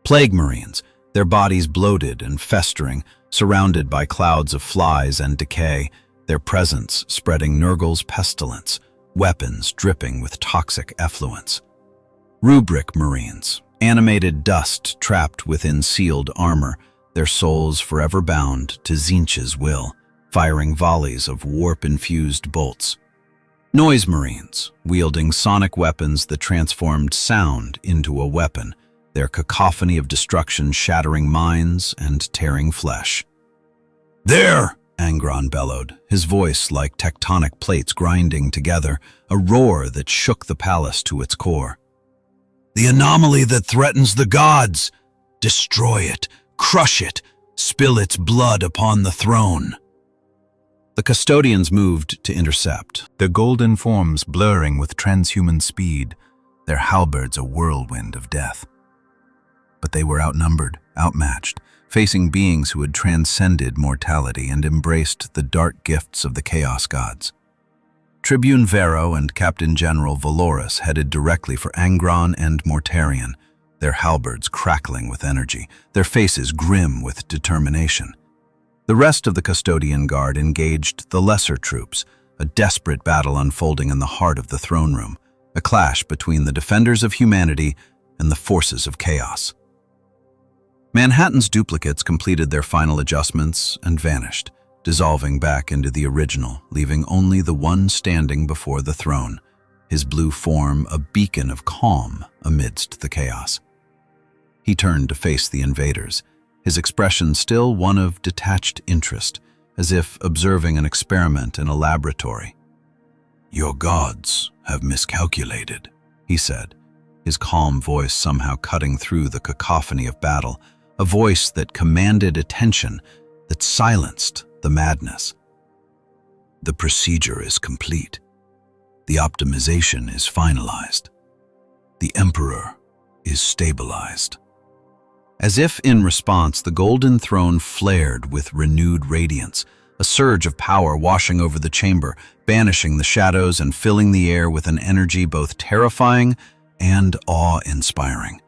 Plague Marines, their bodies bloated and festering, surrounded by clouds of flies and decay, their presence spreading Nurgle's pestilence, weapons dripping with toxic effluence. Rubric Marines, animated dust trapped within sealed armor, their souls forever bound to Tzeentch's will, firing volleys of warp-infused bolts. Noise Marines, wielding sonic weapons that transformed sound into a weapon, their cacophony of destruction shattering minds and tearing flesh. There! Angron bellowed, his voice like tectonic plates grinding together, a roar that shook the palace to its core. The anomaly that threatens the gods! Destroy it, crush it, spill its blood upon the throne. The custodians moved to intercept, their golden forms blurring with transhuman speed, their halberds a whirlwind of death. But they were outnumbered, outmatched, facing beings who had transcended mortality and embraced the dark gifts of the Chaos Gods. Tribune Vero and Captain General Valoris headed directly for Angron and Mortarion, their halberds crackling with energy, their faces grim with determination. The rest of the Custodian Guard engaged the lesser troops, a desperate battle unfolding in the heart of the throne room, a clash between the defenders of humanity and the forces of chaos. Manhattan's duplicates completed their final adjustments and vanished, dissolving back into the original, leaving only the one standing before the throne, his blue form a beacon of calm amidst the chaos. He turned to face the invaders, his expression still one of detached interest, as if observing an experiment in a laboratory. Your gods have miscalculated, he said, his calm voice somehow cutting through the cacophony of battle, a voice that commanded attention, that silenced the madness. The procedure is complete. The optimization is finalized. The Emperor is stabilized. As if in response, the golden throne flared with renewed radiance, a surge of power washing over the chamber, banishing the shadows and filling the air with an energy both terrifying and awe-inspiring.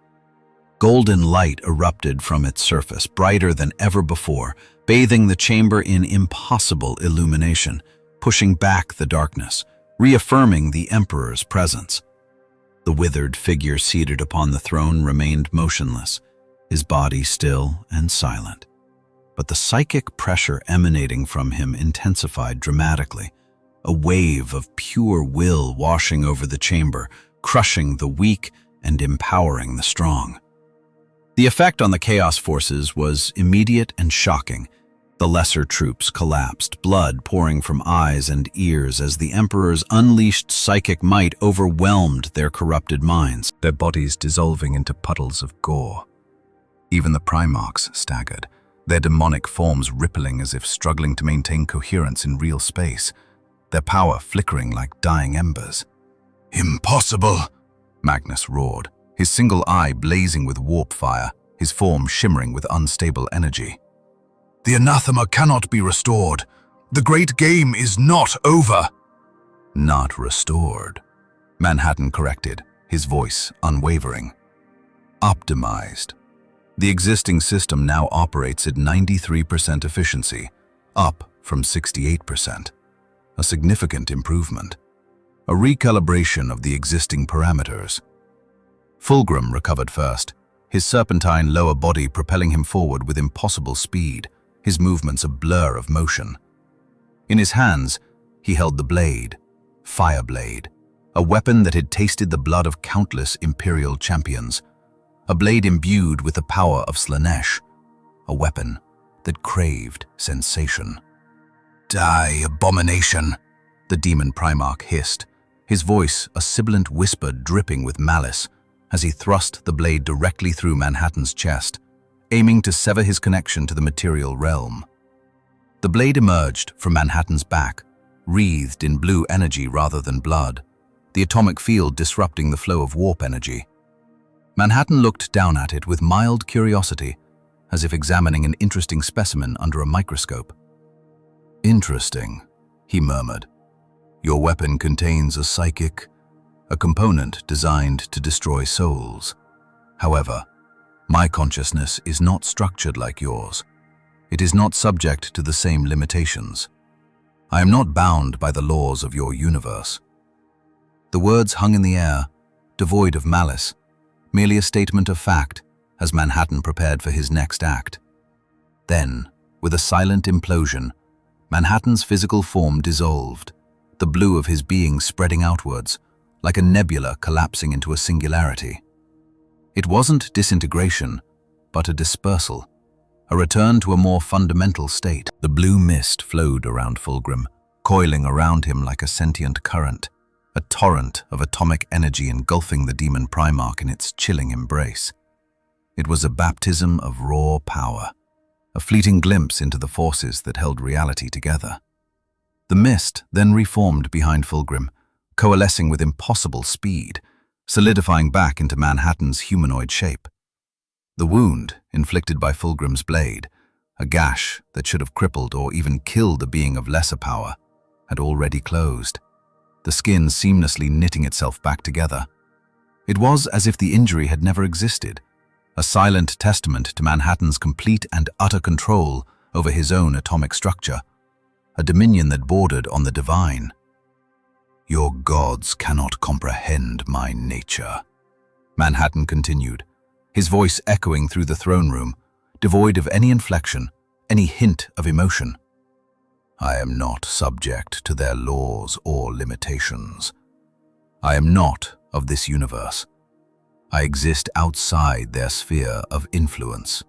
Golden light erupted from its surface, brighter than ever before, bathing the chamber in impossible illumination, pushing back the darkness, reaffirming the Emperor's presence. The withered figure seated upon the throne remained motionless, his body still and silent. But the psychic pressure emanating from him intensified dramatically, a wave of pure will washing over the chamber, crushing the weak and empowering the strong. The effect on the Chaos forces was immediate and shocking. The lesser troops collapsed, blood pouring from eyes and ears as the Emperor's unleashed psychic might overwhelmed their corrupted minds, their bodies dissolving into puddles of gore. Even the Primarchs staggered, their demonic forms rippling as if struggling to maintain coherence in real space, their power flickering like dying embers. Impossible! Magnus roared, his single eye blazing with warp fire, his form shimmering with unstable energy. The anathema cannot be restored. The great game is not over. Not restored, Manhattan corrected, his voice unwavering. Optimized. The existing system now operates at 93% efficiency, up from 68%. A significant improvement. A recalibration of the existing parameters. Fulgrim recovered first, his serpentine lower body propelling him forward with impossible speed, his movements a blur of motion. In his hands, he held the blade, Fireblade, a weapon that had tasted the blood of countless Imperial champions, a blade imbued with the power of Slanesh, a weapon that craved sensation. Die, abomination, the demon Primarch hissed, his voice a sibilant whisper dripping with malice, as he thrust the blade directly through Manhattan's chest, aiming to sever his connection to the material realm. The blade emerged from Manhattan's back, wreathed in blue energy rather than blood, the atomic field disrupting the flow of warp energy. Manhattan looked down at it with mild curiosity, as if examining an interesting specimen under a microscope. Interesting, he murmured. Your weapon contains a psychic, a component designed to destroy souls. However, my consciousness is not structured like yours. It is not subject to the same limitations. I am not bound by the laws of your universe. The words hung in the air, devoid of malice, merely a statement of fact, as Manhattan prepared for his next act. Then, with a silent implosion, Manhattan's physical form dissolved, the blue of his being spreading outwards, like a nebula collapsing into a singularity. It wasn't disintegration, but a dispersal, a return to a more fundamental state. The blue mist flowed around Fulgrim, coiling around him like a sentient current, a torrent of atomic energy engulfing the demon Primarch in its chilling embrace. It was a baptism of raw power, a fleeting glimpse into the forces that held reality together. The mist then reformed behind Fulgrim, coalescing with impossible speed, solidifying back into Manhattan's humanoid shape. The wound inflicted by Fulgrim's blade, a gash that should have crippled or even killed a being of lesser power, had already closed, the skin seamlessly knitting itself back together. It was as if the injury had never existed, a silent testament to Manhattan's complete and utter control over his own atomic structure, a dominion that bordered on the divine. Your gods cannot comprehend my nature, Manhattan continued, his voice echoing through the throne room, devoid of any inflection, any hint of emotion. I am not subject to their laws or limitations. I am not of this universe. I exist outside their sphere of influence.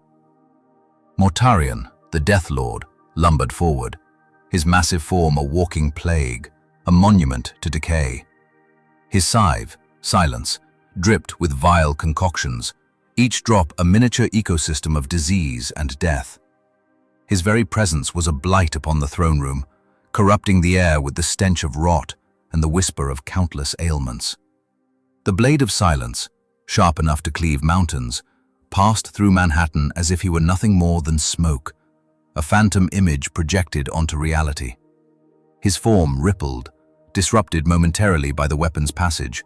Mortarion, the Death Lord, lumbered forward, his massive form a walking plague, a monument to decay. His scythe, Silence, dripped with vile concoctions, each drop a miniature ecosystem of disease and death. His very presence was a blight upon the throne room, corrupting the air with the stench of rot and the whisper of countless ailments. The blade of Silence, sharp enough to cleave mountains, passed through Manhattan as if he were nothing more than smoke, a phantom image projected onto reality. His form rippled, disrupted momentarily by the weapon's passage,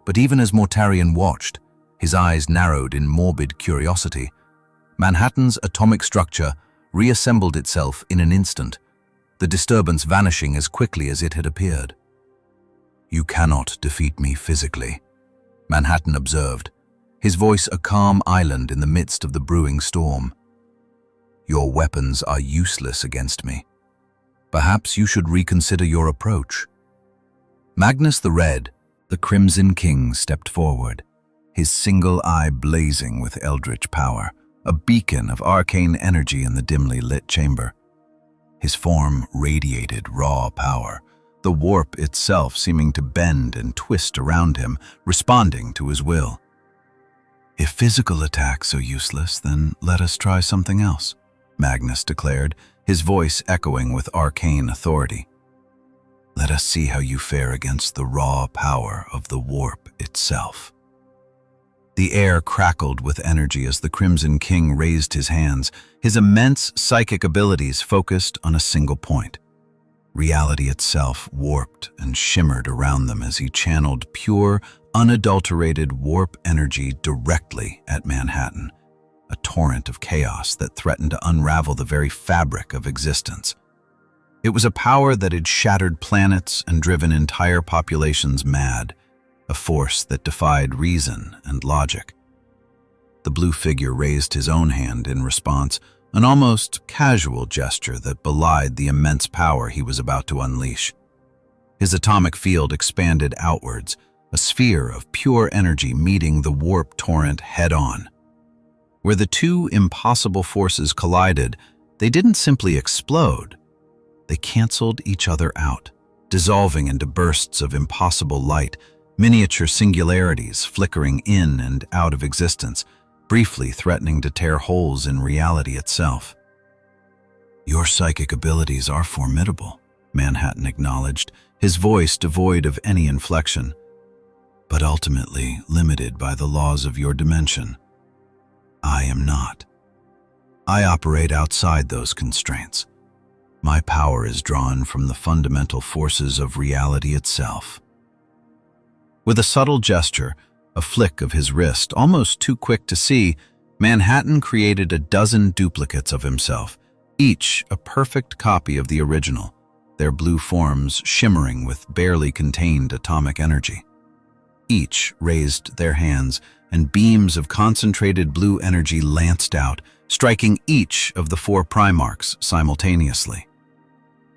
but even as Mortarion watched, his eyes narrowed in morbid curiosity. Manhattan's atomic structure reassembled itself in an instant, the disturbance vanishing as quickly as it had appeared. You cannot defeat me physically, Manhattan observed, his voice a calm island in the midst of the brewing storm. Your weapons are useless against me. Perhaps you should reconsider your approach. Magnus the Red, the Crimson King, stepped forward, his single eye blazing with eldritch power, a beacon of arcane energy in the dimly lit chamber. His form radiated raw power, the warp itself seeming to bend and twist around him, responding to his will. If physical attacks are useless, then let us try something else, Magnus declared, his voice echoing with arcane authority. Let us see how you fare against the raw power of the warp itself. The air crackled with energy as the Crimson King raised his hands, his immense psychic abilities focused on a single point. Reality itself warped and shimmered around them as he channeled pure, unadulterated warp energy directly at Manhattan, a torrent of chaos that threatened to unravel the very fabric of existence. It was a power that had shattered planets and driven entire populations mad, a force that defied reason and logic. The blue figure raised his own hand in response, an almost casual gesture that belied the immense power he was about to unleash. His atomic field expanded outwards, a sphere of pure energy meeting the warp torrent head-on. Where the two impossible forces collided, they didn't simply explode. They canceled each other out, dissolving into bursts of impossible light, miniature singularities flickering in and out of existence, briefly threatening to tear holes in reality itself. Your psychic abilities are formidable, Manhattan acknowledged, his voice devoid of any inflection, but ultimately limited by the laws of your dimension. I am not. I operate outside those constraints. My power is drawn from the fundamental forces of reality itself. With a subtle gesture, a flick of his wrist, almost too quick to see, Manhattan created a dozen duplicates of himself, each a perfect copy of the original, their blue forms shimmering with barely contained atomic energy. Each raised their hands, and beams of concentrated blue energy lanced out, striking each of the 4 Primarchs simultaneously.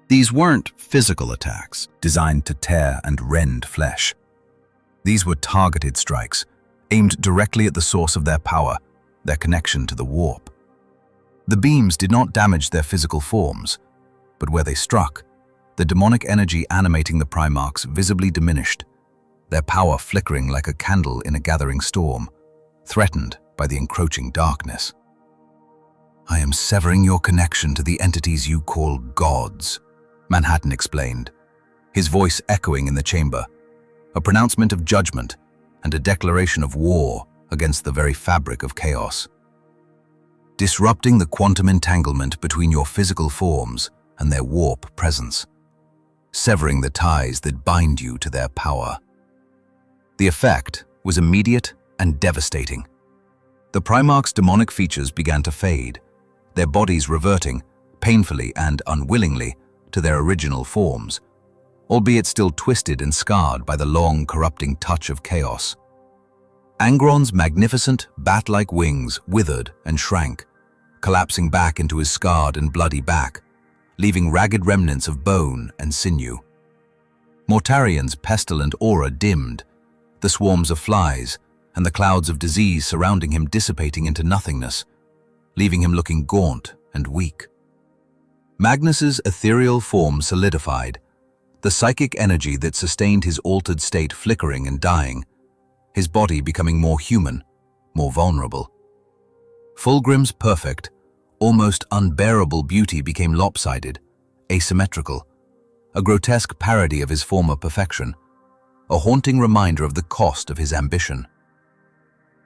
These weren't physical attacks, designed to tear and rend flesh. These were targeted strikes, aimed directly at the source of their power, their connection to the warp. The beams did not damage their physical forms, but where they struck, the demonic energy animating the Primarchs visibly diminished, their power flickering like a candle in a gathering storm, threatened by the encroaching darkness. "I am severing your connection to the entities you call gods," Manhattan explained, his voice echoing in the chamber, a pronouncement of judgment and a declaration of war against the very fabric of chaos. "Disrupting the quantum entanglement between your physical forms and their warp presence, severing the ties that bind you to their power." The effect was immediate and devastating. The Primarch's demonic features began to fade, their bodies reverting, painfully and unwillingly, to their original forms, albeit still twisted and scarred by the long, corrupting touch of chaos. Angron's magnificent, bat-like wings withered and shrank, collapsing back into his scarred and bloody back, leaving ragged remnants of bone and sinew. Mortarian's pestilent aura dimmed, the swarms of flies and the clouds of disease surrounding him dissipating into nothingness, leaving him looking gaunt and weak. Magnus's ethereal form solidified, the psychic energy that sustained his altered state flickering and dying, his body becoming more human, more vulnerable. Fulgrim's perfect, almost unbearable beauty became lopsided, asymmetrical, a grotesque parody of his former perfection, a haunting reminder of the cost of his ambition.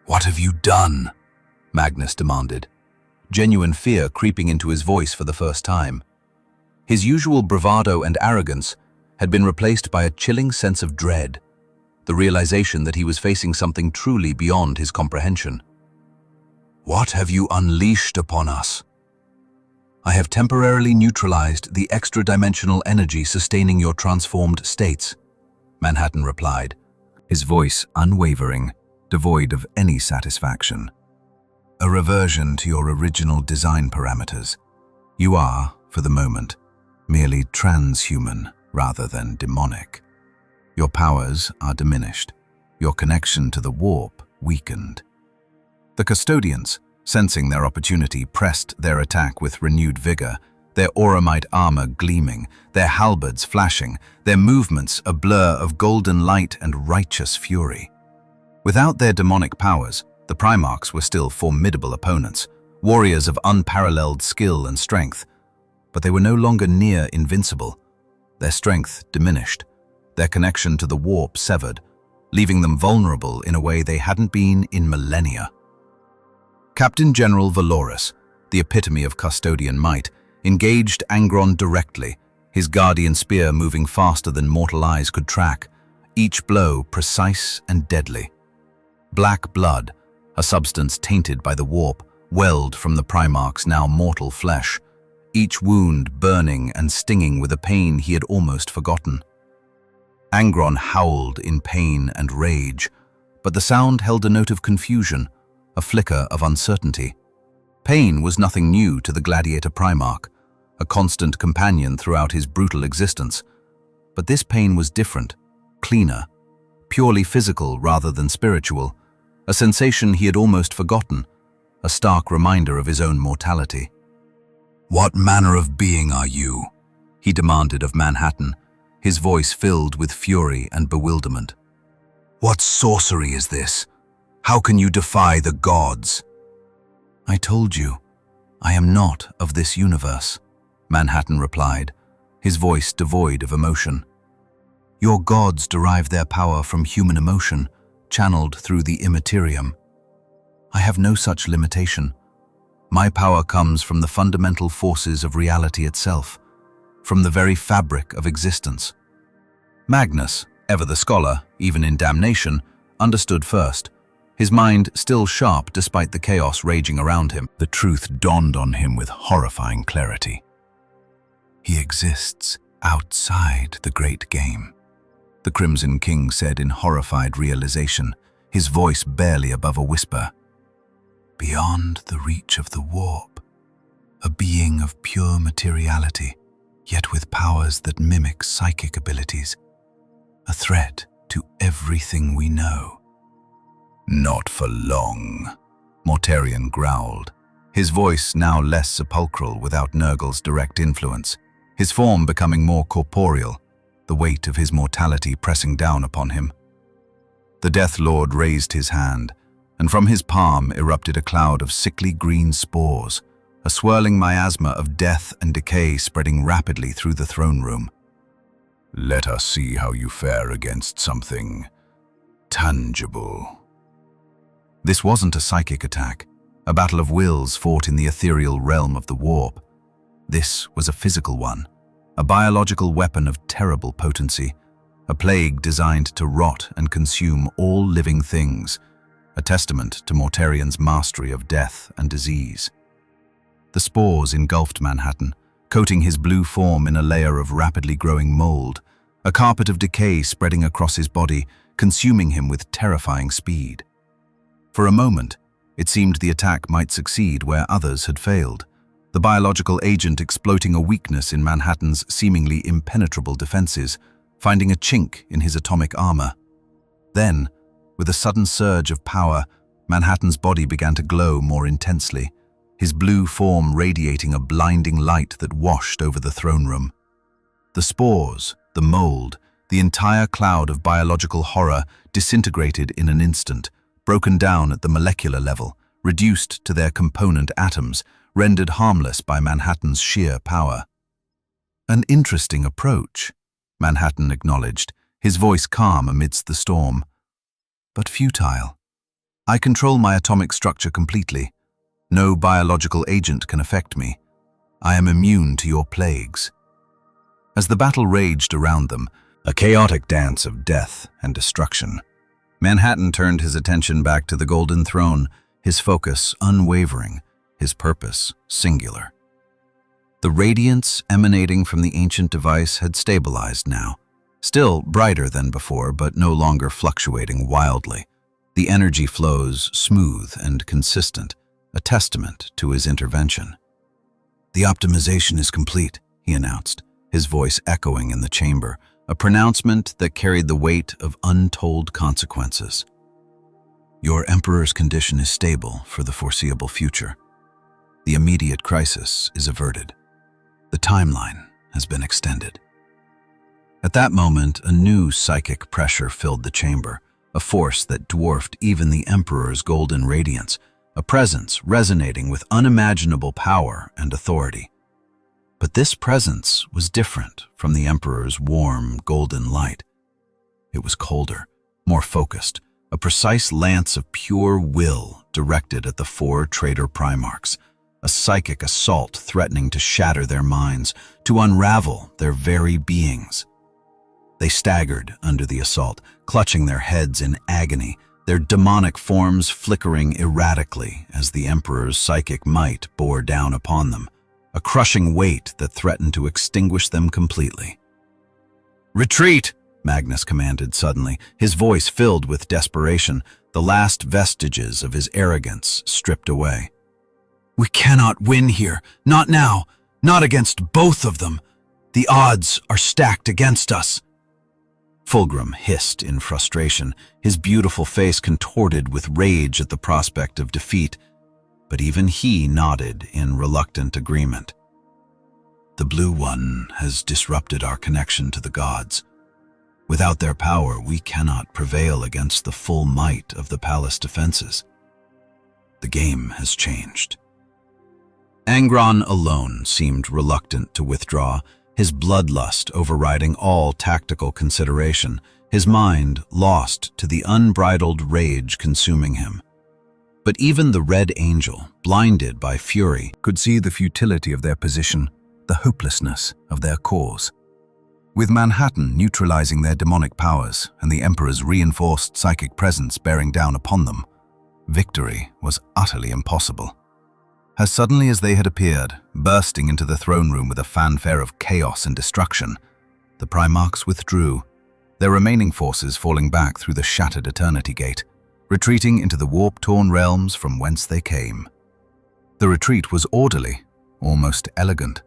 "What have you done?" Magnus demanded, genuine fear creeping into his voice for the first time. His usual bravado and arrogance had been replaced by a chilling sense of dread, the realization that he was facing something truly beyond his comprehension. "What have you unleashed upon us?" "I have temporarily neutralized the extra-dimensional energy sustaining your transformed states," Manhattan replied, his voice unwavering, devoid of any satisfaction. "A reversion to your original design parameters. You are, for the moment, merely transhuman rather than demonic. Your powers are diminished, your connection to the warp weakened." The custodians, sensing their opportunity, pressed their attack with renewed vigor, their auramite armor gleaming, their halberds flashing, their movements a blur of golden light and righteous fury. Without their demonic powers, the Primarchs were still formidable opponents, warriors of unparalleled skill and strength, but they were no longer near invincible. Their strength diminished, their connection to the warp severed, leaving them vulnerable in a way they hadn't been in millennia. Captain General Valoris, the epitome of custodian might, engaged Angron directly, his guardian spear moving faster than mortal eyes could track, each blow precise and deadly. Black blood, a substance tainted by the warp, welled from the Primarch's now mortal flesh, each wound burning and stinging with a pain he had almost forgotten. Angron howled in pain and rage, but the sound held a note of confusion, a flicker of uncertainty. Pain was nothing new to the gladiator Primarch, a constant companion throughout his brutal existence. But this pain was different, cleaner, purely physical rather than spiritual, a sensation he had almost forgotten, a stark reminder of his own mortality. "What manner of being are you?" he demanded of Manhattan, his voice filled with fury and bewilderment. "What sorcery is this? How can you defy the gods?" "I told you, I am not of this universe," Manhattan replied, his voice devoid of emotion. "Your gods derive their power from human emotion, channeled through the Imperium. I have no such limitation. My power comes from the fundamental forces of reality itself, from the very fabric of existence. Magnus, ever the scholar, even in damnation, understood first. His mind still sharp despite the chaos raging around him. The truth dawned on him with horrifying clarity. He exists outside the great game, the Crimson King said in horrified realization, his voice barely above a whisper. Beyond the reach of the warp, a being of pure materiality, yet with powers that mimic psychic abilities, a threat to everything we know. Not for long, Mortarion growled, his voice now less sepulchral without Nurgle's direct influence, his form becoming more corporeal, the weight of his mortality pressing down upon him. The Death Lord raised his hand, and from his palm erupted a cloud of sickly green spores, a swirling miasma of death and decay spreading rapidly through the throne room. Let us see how you fare against something tangible. This wasn't a psychic attack, a battle of wills fought in the ethereal realm of the warp. This was a physical one, a biological weapon of terrible potency, a plague designed to rot and consume all living things, a testament to Mortarion's mastery of death and disease. The spores engulfed Manhattan, coating his blue form in a layer of rapidly growing mold, a carpet of decay spreading across his body, consuming him with terrifying speed. For a moment, it seemed the attack might succeed where others had failed, the biological agent exploiting a weakness in Manhattan's seemingly impenetrable defenses, finding a chink in his atomic armor. Then, with a sudden surge of power, Manhattan's body began to glow more intensely, his blue form radiating a blinding light that washed over the throne room. The spores, the mold, the entire cloud of biological horror disintegrated in an instant, broken down at the molecular level, reduced to their component atoms, rendered harmless by Manhattan's sheer power. An interesting approach, Manhattan acknowledged, his voice calm amidst the storm. But futile. I control my atomic structure completely. No biological agent can affect me. I am immune to your plagues. As the battle raged around them, a chaotic dance of death and destruction, Manhattan turned his attention back to the Golden Throne, his focus unwavering, his purpose singular. The radiance emanating from the ancient device had stabilized now, still brighter than before, but no longer fluctuating wildly. The energy flows smooth and consistent, a testament to his intervention. The optimization is complete, he announced, his voice echoing in the chamber, a pronouncement that carried the weight of untold consequences. Your Emperor's condition is stable for the foreseeable future. The immediate crisis is averted. The timeline has been extended. At that moment, a new psychic pressure filled the chamber, a force that dwarfed even the Emperor's golden radiance, a presence resonating with unimaginable power and authority. But this presence was different from the Emperor's warm, golden light. It was colder, more focused, a precise lance of pure will directed at the 4 traitor Primarchs, a psychic assault threatening to shatter their minds, to unravel their very beings. They staggered under the assault, clutching their heads in agony, their demonic forms flickering erratically as the Emperor's psychic might bore down upon them, a crushing weight that threatened to extinguish them completely. "Retreat!" Magnus commanded suddenly, his voice filled with desperation, the last vestiges of his arrogance stripped away. "We cannot win here, not now, not against both of them. The odds are stacked against us." Fulgrim hissed in frustration, his beautiful face contorted with rage at the prospect of defeat, but even he nodded in reluctant agreement. "The Blue One has disrupted our connection to the gods. Without their power, we cannot prevail against the full might of the palace defenses. The game has changed." Angron alone seemed reluctant to withdraw, his bloodlust overriding all tactical consideration, his mind lost to the unbridled rage consuming him. But even the Red Angel, blinded by fury, could see the futility of their position, the hopelessness of their cause. With Manhattan neutralizing their demonic powers and the Emperor's reinforced psychic presence bearing down upon them, victory was utterly impossible. As suddenly as they had appeared, bursting into the throne room with a fanfare of chaos and destruction, the Primarchs withdrew, their remaining forces falling back through the shattered Eternity Gate, retreating into the warp-torn realms from whence they came. The retreat was orderly, almost elegant.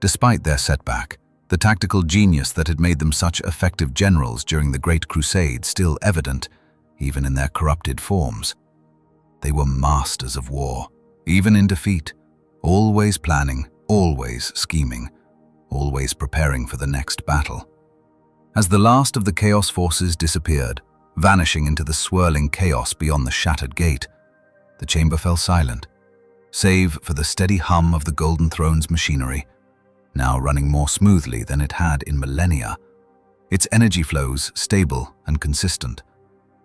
Despite their setback, the tactical genius that had made them such effective generals during the Great Crusade still evident, even in their corrupted forms. They were masters of war, even in defeat, always planning, always scheming, always preparing for the next battle. As the last of the Chaos forces disappeared, vanishing into the swirling chaos beyond the shattered gate, the chamber fell silent, save for the steady hum of the Golden Throne's machinery, now running more smoothly than it had in millennia, its energy flows stable and consistent,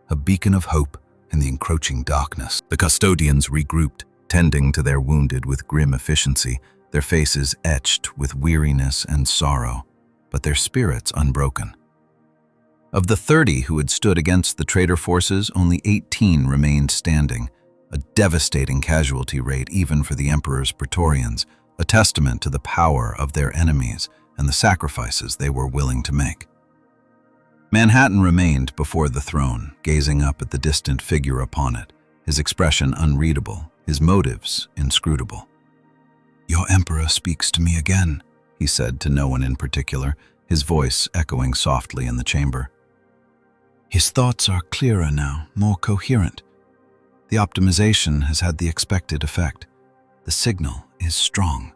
a beacon of hope in the encroaching darkness. The custodians regrouped, tending to their wounded with grim efficiency, their faces etched with weariness and sorrow, but their spirits unbroken. Of the 30 who had stood against the traitor forces, only 18 remained standing, a devastating casualty rate even for the Emperor's Praetorians, a testament to the power of their enemies and the sacrifices they were willing to make. Manhattan remained before the throne, gazing up at the distant figure upon it, his expression unreadable, his motives inscrutable. "Your Emperor speaks to me again," he said to no one in particular, his voice echoing softly in the chamber. "His thoughts are clearer now, more coherent. The optimization has had the expected effect. The signal is strong."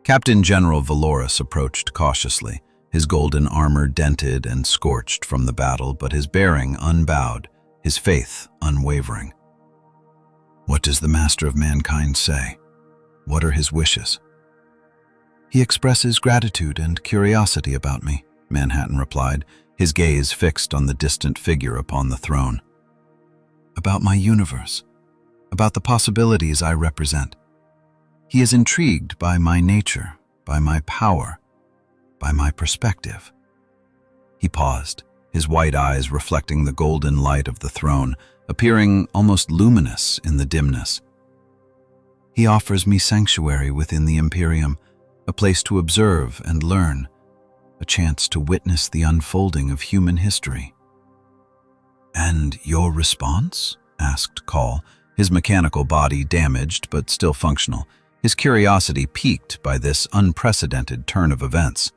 Captain General Valoris approached cautiously, his golden armor dented and scorched from the battle, but his bearing unbowed, his faith unwavering. "What does the Master of Mankind say? What are his wishes?" "He expresses gratitude and curiosity about me," Manhattan replied, his gaze fixed on the distant figure upon the throne. "About my universe, about the possibilities I represent. He is intrigued by my nature, by my power, by my perspective." He paused, his white eyes reflecting the golden light of the throne, appearing almost luminous in the dimness. "He offers me sanctuary within the Imperium, a place to observe and learn, a chance to witness the unfolding of human history." "And your response?" asked Call, his mechanical body damaged but still functional, his curiosity piqued by this unprecedented turn of events.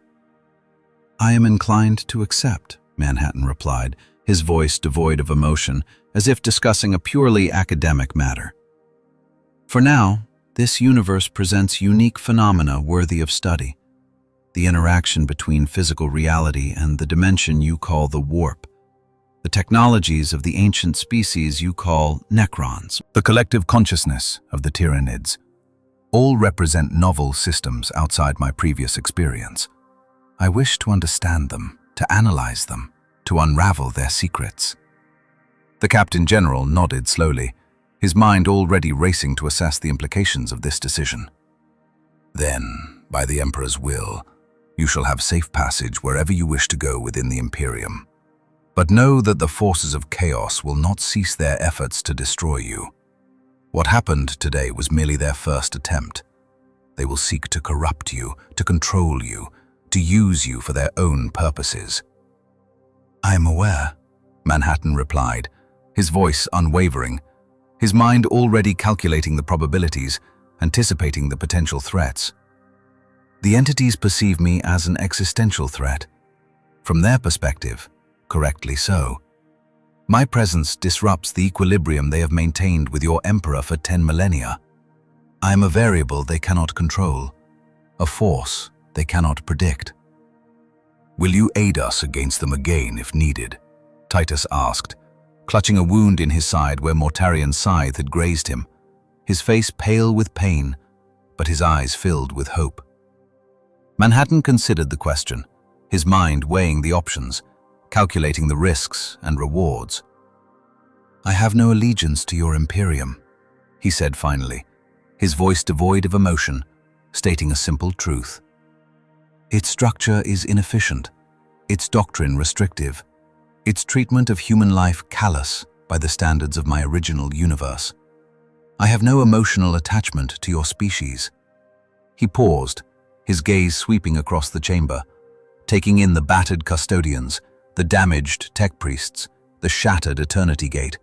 "I am inclined to accept," Manhattan replied, his voice devoid of emotion, as if discussing a purely academic matter. "For now, this universe presents unique phenomena worthy of study. The interaction between physical reality and the dimension you call the warp. The technologies of the ancient species you call necrons. The collective consciousness of the Tyranids. All represent novel systems outside my previous experience. I wish to understand them, to analyze them, to unravel their secrets." The Captain General nodded slowly, his mind already racing to assess the implications of this decision. "Then, by the Emperor's will, you shall have safe passage wherever you wish to go within the Imperium. But know that the forces of chaos will not cease their efforts to destroy you. What happened today was merely their first attempt. They will seek to corrupt you, to control you, to use you for their own purposes." "I am aware," Manhattan replied, his voice unwavering, his mind already calculating the probabilities, anticipating the potential threats. "The entities perceive me as an existential threat. From their perspective, correctly so. My presence disrupts the equilibrium they have maintained with your Emperor for 10 millennia. I am a variable they cannot control, a force they cannot predict." "Will you aid us against them again if needed?" Titus asked, clutching a wound in his side where Mortarian's scythe had grazed him, his face pale with pain, but his eyes filled with hope. Manhattan considered the question, his mind weighing the options, calculating the risks and rewards. "I have no allegiance to your Imperium," he said finally, his voice devoid of emotion, stating a simple truth. Its structure is inefficient, its doctrine restrictive, its treatment of human life callous by the standards of my original universe. I have no emotional attachment to your species. He paused, his gaze sweeping across the chamber, taking in the battered custodians, the damaged tech priests, the shattered eternity gate,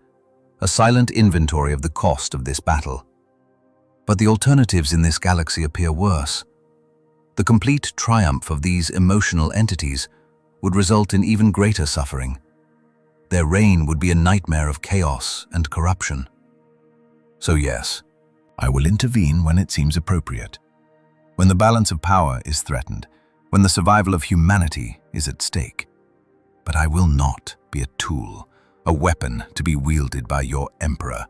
a silent inventory of the cost of this battle. But the alternatives in this galaxy appear worse. The complete triumph of these emotional entities would result in even greater suffering. Their reign would be a nightmare of chaos and corruption. So yes, I will intervene when it seems appropriate. When the balance of power is threatened, when the survival of humanity is at stake. But I will not be a tool, a weapon to be wielded by your emperor.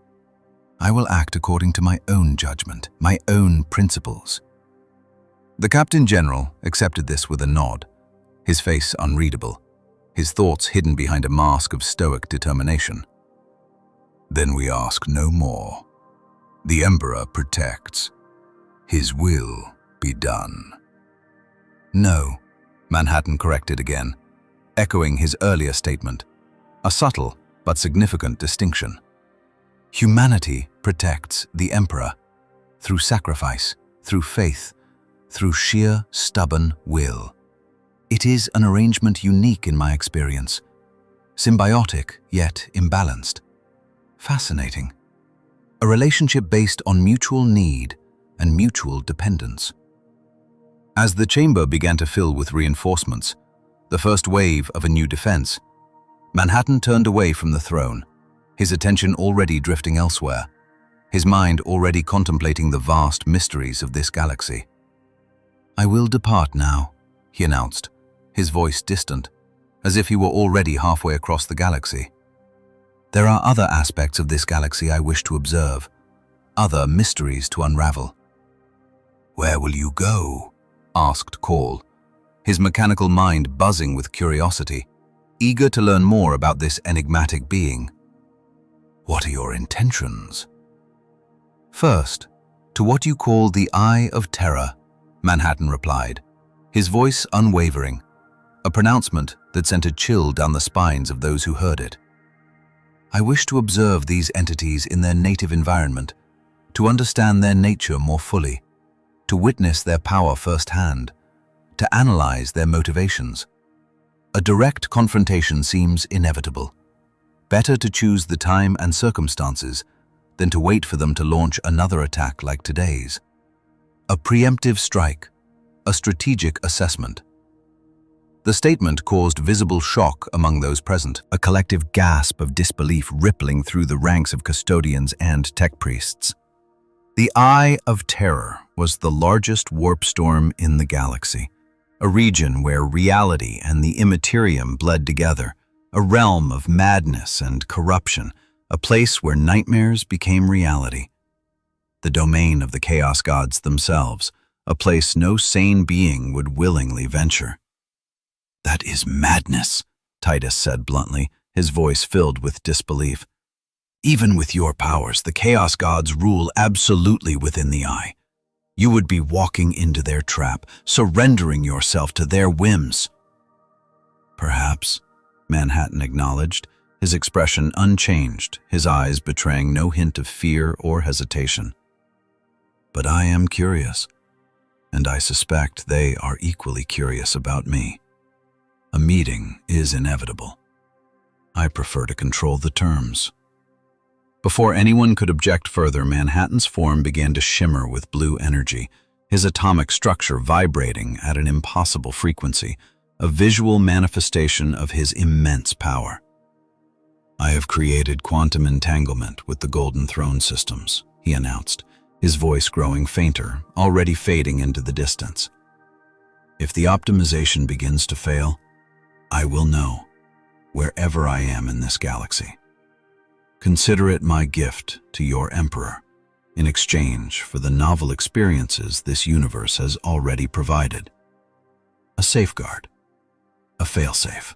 I will act according to my own judgment, my own principles. The Captain General accepted this with a nod, his face unreadable, his thoughts hidden behind a mask of stoic determination. Then we ask no more. The Emperor protects. His will be done. No, Manhattan corrected again, echoing his earlier statement, a subtle but significant distinction. Humanity protects the Emperor through sacrifice, through faith, through sheer stubborn will. It is an arrangement unique in my experience, symbiotic yet imbalanced. Fascinating. A relationship based on mutual need and mutual dependence. As the chamber began to fill with reinforcements, the first wave of a new defense, Manhattan turned away from the throne, his attention already drifting elsewhere, his mind already contemplating the vast mysteries of this galaxy. I will depart now, he announced, his voice distant, as if he were already halfway across the galaxy. There are other aspects of this galaxy I wish to observe, other mysteries to unravel. Where will you go? Asked Call, his mechanical mind buzzing with curiosity, eager to learn more about this enigmatic being. What are your intentions? First, to what you call the Eye of Terra, Manhattan replied, his voice unwavering, a pronouncement that sent a chill down the spines of those who heard it. I wish to observe these entities in their native environment, to understand their nature more fully, to witness their power firsthand, to analyze their motivations. A direct confrontation seems inevitable. Better to choose the time and circumstances than to wait for them to launch another attack like today's. A preemptive strike, a strategic assessment. The statement caused visible shock among those present, a collective gasp of disbelief rippling through the ranks of custodians and tech priests. The Eye of Terror was the largest warp storm in the galaxy, a region where reality and the Imperium bled together, a realm of madness and corruption, a place where nightmares became reality. The domain of the Chaos Gods themselves, a place no sane being would willingly venture. That is madness, Titus said bluntly, his voice filled with disbelief. Even with your powers, the Chaos Gods rule absolutely within the Eye. You would be walking into their trap, surrendering yourself to their whims. Perhaps, Manhattan acknowledged, his expression unchanged, his eyes betraying no hint of fear or hesitation. But I am curious, and I suspect they are equally curious about me. A meeting is inevitable. I prefer to control the terms. Before anyone could object further, Manhattan's form began to shimmer with blue energy, his atomic structure vibrating at an impossible frequency, a visual manifestation of his immense power. I have created quantum entanglement with the Golden Throne systems, he announced, his voice growing fainter, already fading into the distance. If the optimization begins to fail, I will know, wherever I am in this galaxy. Consider it my gift to your Emperor, in exchange for the novel experiences this universe has already provided. A safeguard, a failsafe.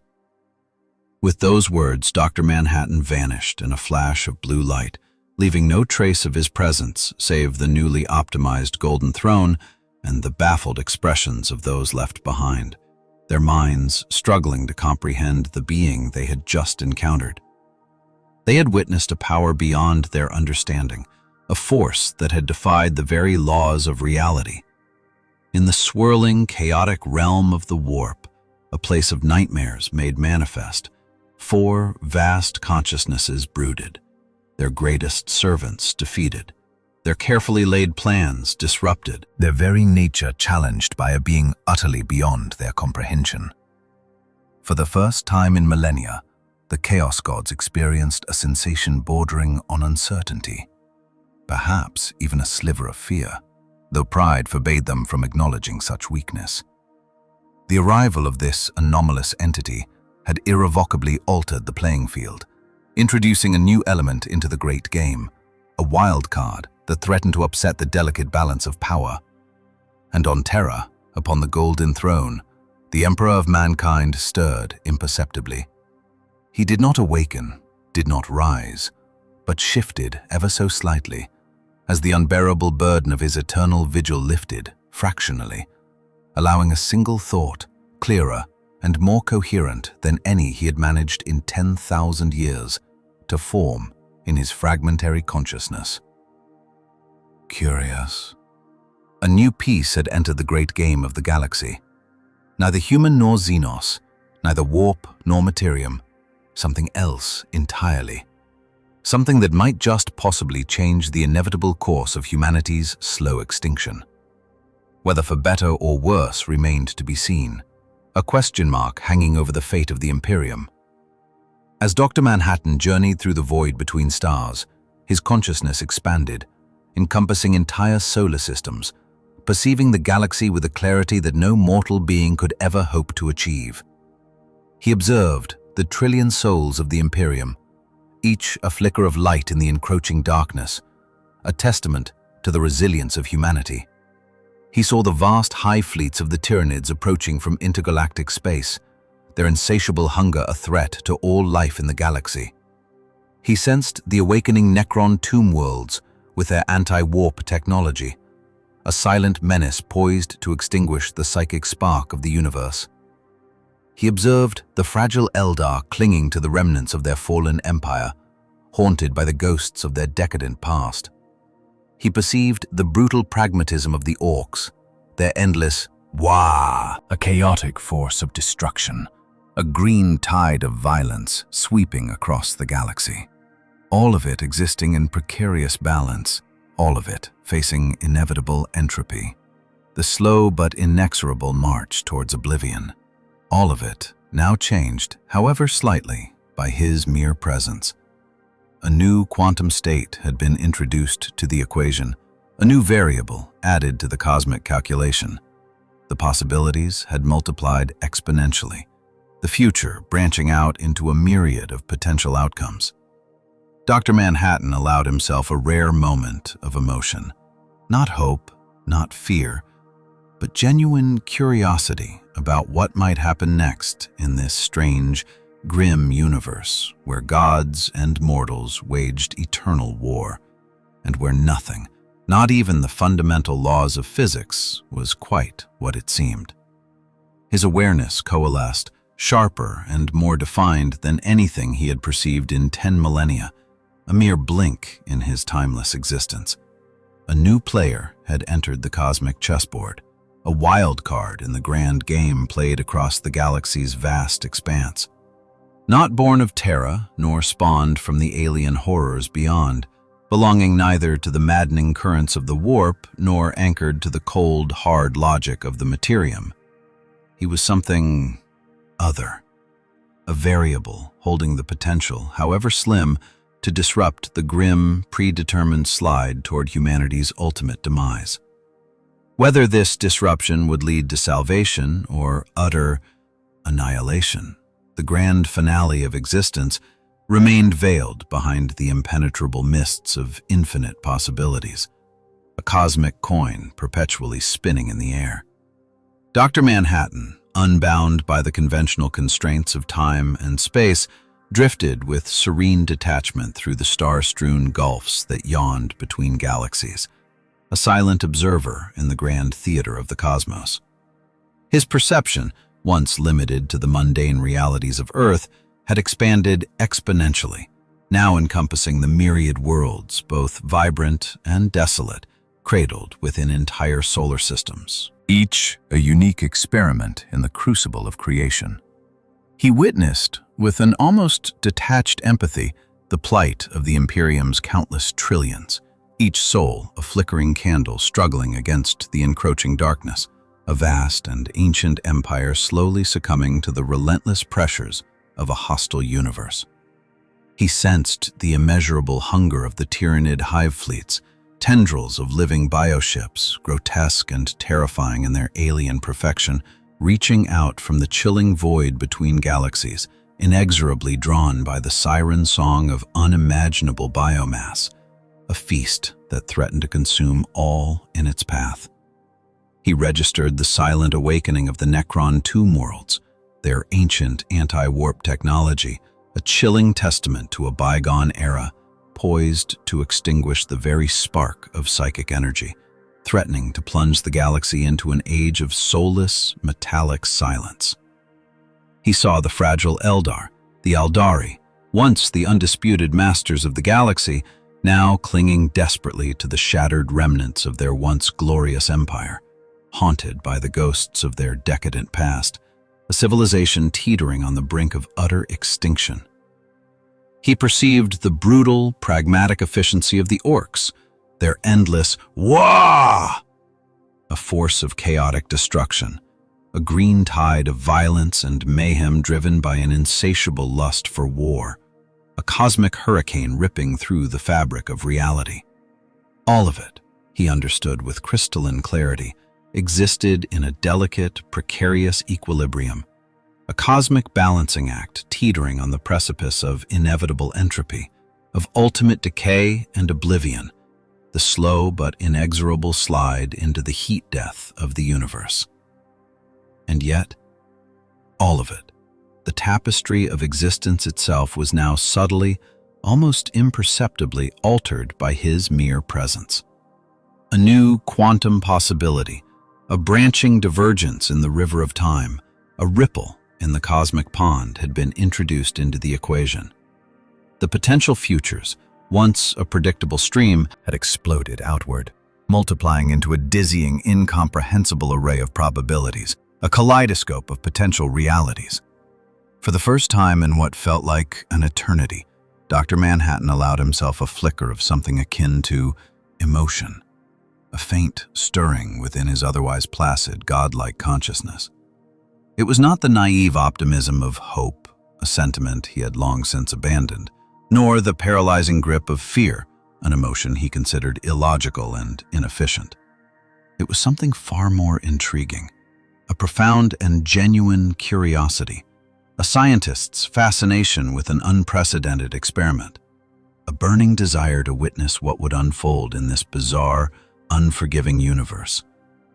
With those words, Dr. Manhattan vanished in a flash of blue light, leaving no trace of his presence save the newly optimized Golden Throne and the baffled expressions of those left behind, their minds struggling to comprehend the being they had just encountered. They had witnessed a power beyond their understanding, a force that had defied the very laws of reality. In the swirling, chaotic realm of the warp, a place of nightmares made manifest, 4 vast consciousnesses brooded, their greatest servants defeated, their carefully laid plans disrupted, their very nature challenged by a being utterly beyond their comprehension. For the first time in millennia, the Chaos Gods experienced a sensation bordering on uncertainty, perhaps even a sliver of fear, though pride forbade them from acknowledging such weakness. The arrival of this anomalous entity had irrevocably altered the playing field, introducing a new element into the great game, a wild card that threatened to upset the delicate balance of power. And on Terra, upon the golden throne, the Emperor of mankind stirred imperceptibly. He did not awaken, did not rise, but shifted ever so slightly, as the unbearable burden of his eternal vigil lifted, fractionally, allowing a single thought, clearer and more coherent than any he had managed in 10,000 years, to form in his fragmentary consciousness. Curious. A new piece had entered the great game of the galaxy. Neither human nor Xenos, neither warp nor Imperium, something else entirely. Something that might just possibly change the inevitable course of humanity's slow extinction. Whether for better or worse remained to be seen, a question mark hanging over the fate of the Imperium. As Dr. Manhattan journeyed through the void between stars, his consciousness expanded, encompassing entire solar systems, perceiving the galaxy with a clarity that no mortal being could ever hope to achieve. He observed the trillion souls of the Imperium, each a flicker of light in the encroaching darkness, a testament to the resilience of humanity. He saw the vast hive fleets of the Tyranids approaching from intergalactic space, their insatiable hunger a threat to all life in the galaxy. He sensed the awakening Necron tomb worlds with their anti-warp technology, a silent menace poised to extinguish the psychic spark of the universe. He observed the fragile Eldar clinging to the remnants of their fallen empire, haunted by the ghosts of their decadent past. He perceived the brutal pragmatism of the Orcs, their endless wah, A chaotic force of destruction, a green tide of violence sweeping across the galaxy. All of it existing in precarious balance, all of it facing inevitable entropy. The slow but inexorable march towards oblivion. All of it now changed, however slightly, by his mere presence. A new quantum state had been introduced to the equation, a new variable added to the cosmic calculation. The possibilities had multiplied exponentially, the future branching out into a myriad of potential outcomes. Dr. Manhattan allowed himself a rare moment of emotion. Not hope, not fear, but genuine curiosity about what might happen next in this strange, grim universe where gods and mortals waged eternal war, and where nothing, not even the fundamental laws of physics, was quite what it seemed. His awareness coalesced, sharper and more defined than anything he had perceived in 10 millennia, a mere blink in his timeless existence. A new player had entered the cosmic chessboard, a wild card in the grand game played across the galaxy's vast expanse. Not born of Terra, nor spawned from the alien horrors beyond, belonging neither to the maddening currents of the warp nor anchored to the cold, hard logic of the Imperium. He was something other, a variable holding the potential, however slim, to disrupt the grim, predetermined slide toward humanity's ultimate demise. Whether this disruption would lead to salvation or utter annihilation, the grand finale of existence remained veiled behind the impenetrable mists of infinite possibilities, a cosmic coin perpetually spinning in the air. Dr. Manhattan, unbound by the conventional constraints of time and space, drifted with serene detachment through the star-strewn gulfs that yawned between galaxies. a silent observer in the grand theater of the cosmos. His perception, once limited to the mundane realities of Earth, had expanded exponentially, now encompassing the myriad worlds, both vibrant and desolate, cradled within entire solar systems. Each a unique experiment in the crucible of creation. He witnessed, with an almost detached empathy, the plight of the Imperium's countless trillions, each soul a flickering candle struggling against the encroaching darkness, a vast and ancient empire slowly succumbing to the relentless pressures of a hostile universe. He sensed the immeasurable hunger of the tyrannid hive fleets, tendrils of living bioships, grotesque and terrifying in their alien perfection, reaching out from the chilling void between galaxies, inexorably drawn by the siren song of unimaginable biomass, a feast that threatened to consume all in its path. He registered the silent awakening of the Necron tomb worlds, their ancient anti-warp technology, a chilling testament to a bygone era, poised to extinguish the very spark of psychic energy, threatening to plunge the galaxy into an age of soulless, metallic silence. He saw the fragile Eldar, the Aldari, once the undisputed masters of the galaxy, now clinging desperately to the shattered remnants of their once glorious empire, haunted by the ghosts of their decadent past, a civilization teetering on the brink of utter extinction. He perceived the brutal, pragmatic efficiency of the orcs, their endless "Wah!", a force of chaotic destruction, a green tide of violence and mayhem driven by an insatiable lust for war, a cosmic hurricane ripping through the fabric of reality. All of it, he understood with crystalline clarity, existed in a delicate, precarious equilibrium, a cosmic balancing act teetering on the precipice of inevitable entropy, of ultimate decay and oblivion, the slow but inexorable slide into the heat death of the universe. And yet, all of it, the tapestry of existence itself, was now subtly, almost imperceptibly altered by his mere presence. A new quantum possibility, a branching divergence in the river of time, a ripple in the cosmic pond had been introduced into the equation. The potential futures, once a predictable stream, had exploded outward, multiplying into a dizzying, incomprehensible array of probabilities, a kaleidoscope of potential realities. For the first time in what felt like an eternity, Dr. Manhattan allowed himself a flicker of something akin to emotion, a faint stirring within his otherwise placid, godlike consciousness. It was not the naive optimism of hope, a sentiment he had long since abandoned, nor the paralyzing grip of fear, an emotion he considered illogical and inefficient. It was something far more intriguing, a profound and genuine curiosity, a scientist's fascination with an unprecedented experiment, a burning desire to witness what would unfold in this bizarre, unforgiving universe,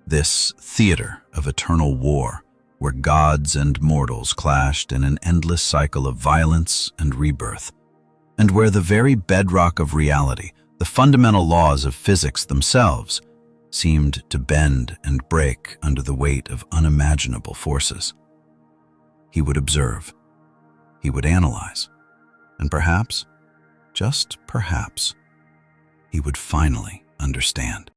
this theater of eternal war, where gods and mortals clashed in an endless cycle of violence and rebirth, and where the very bedrock of reality, the fundamental laws of physics themselves, seemed to bend and break under the weight of unimaginable forces. He would observe, he would analyze, and perhaps, just perhaps, he would finally understand.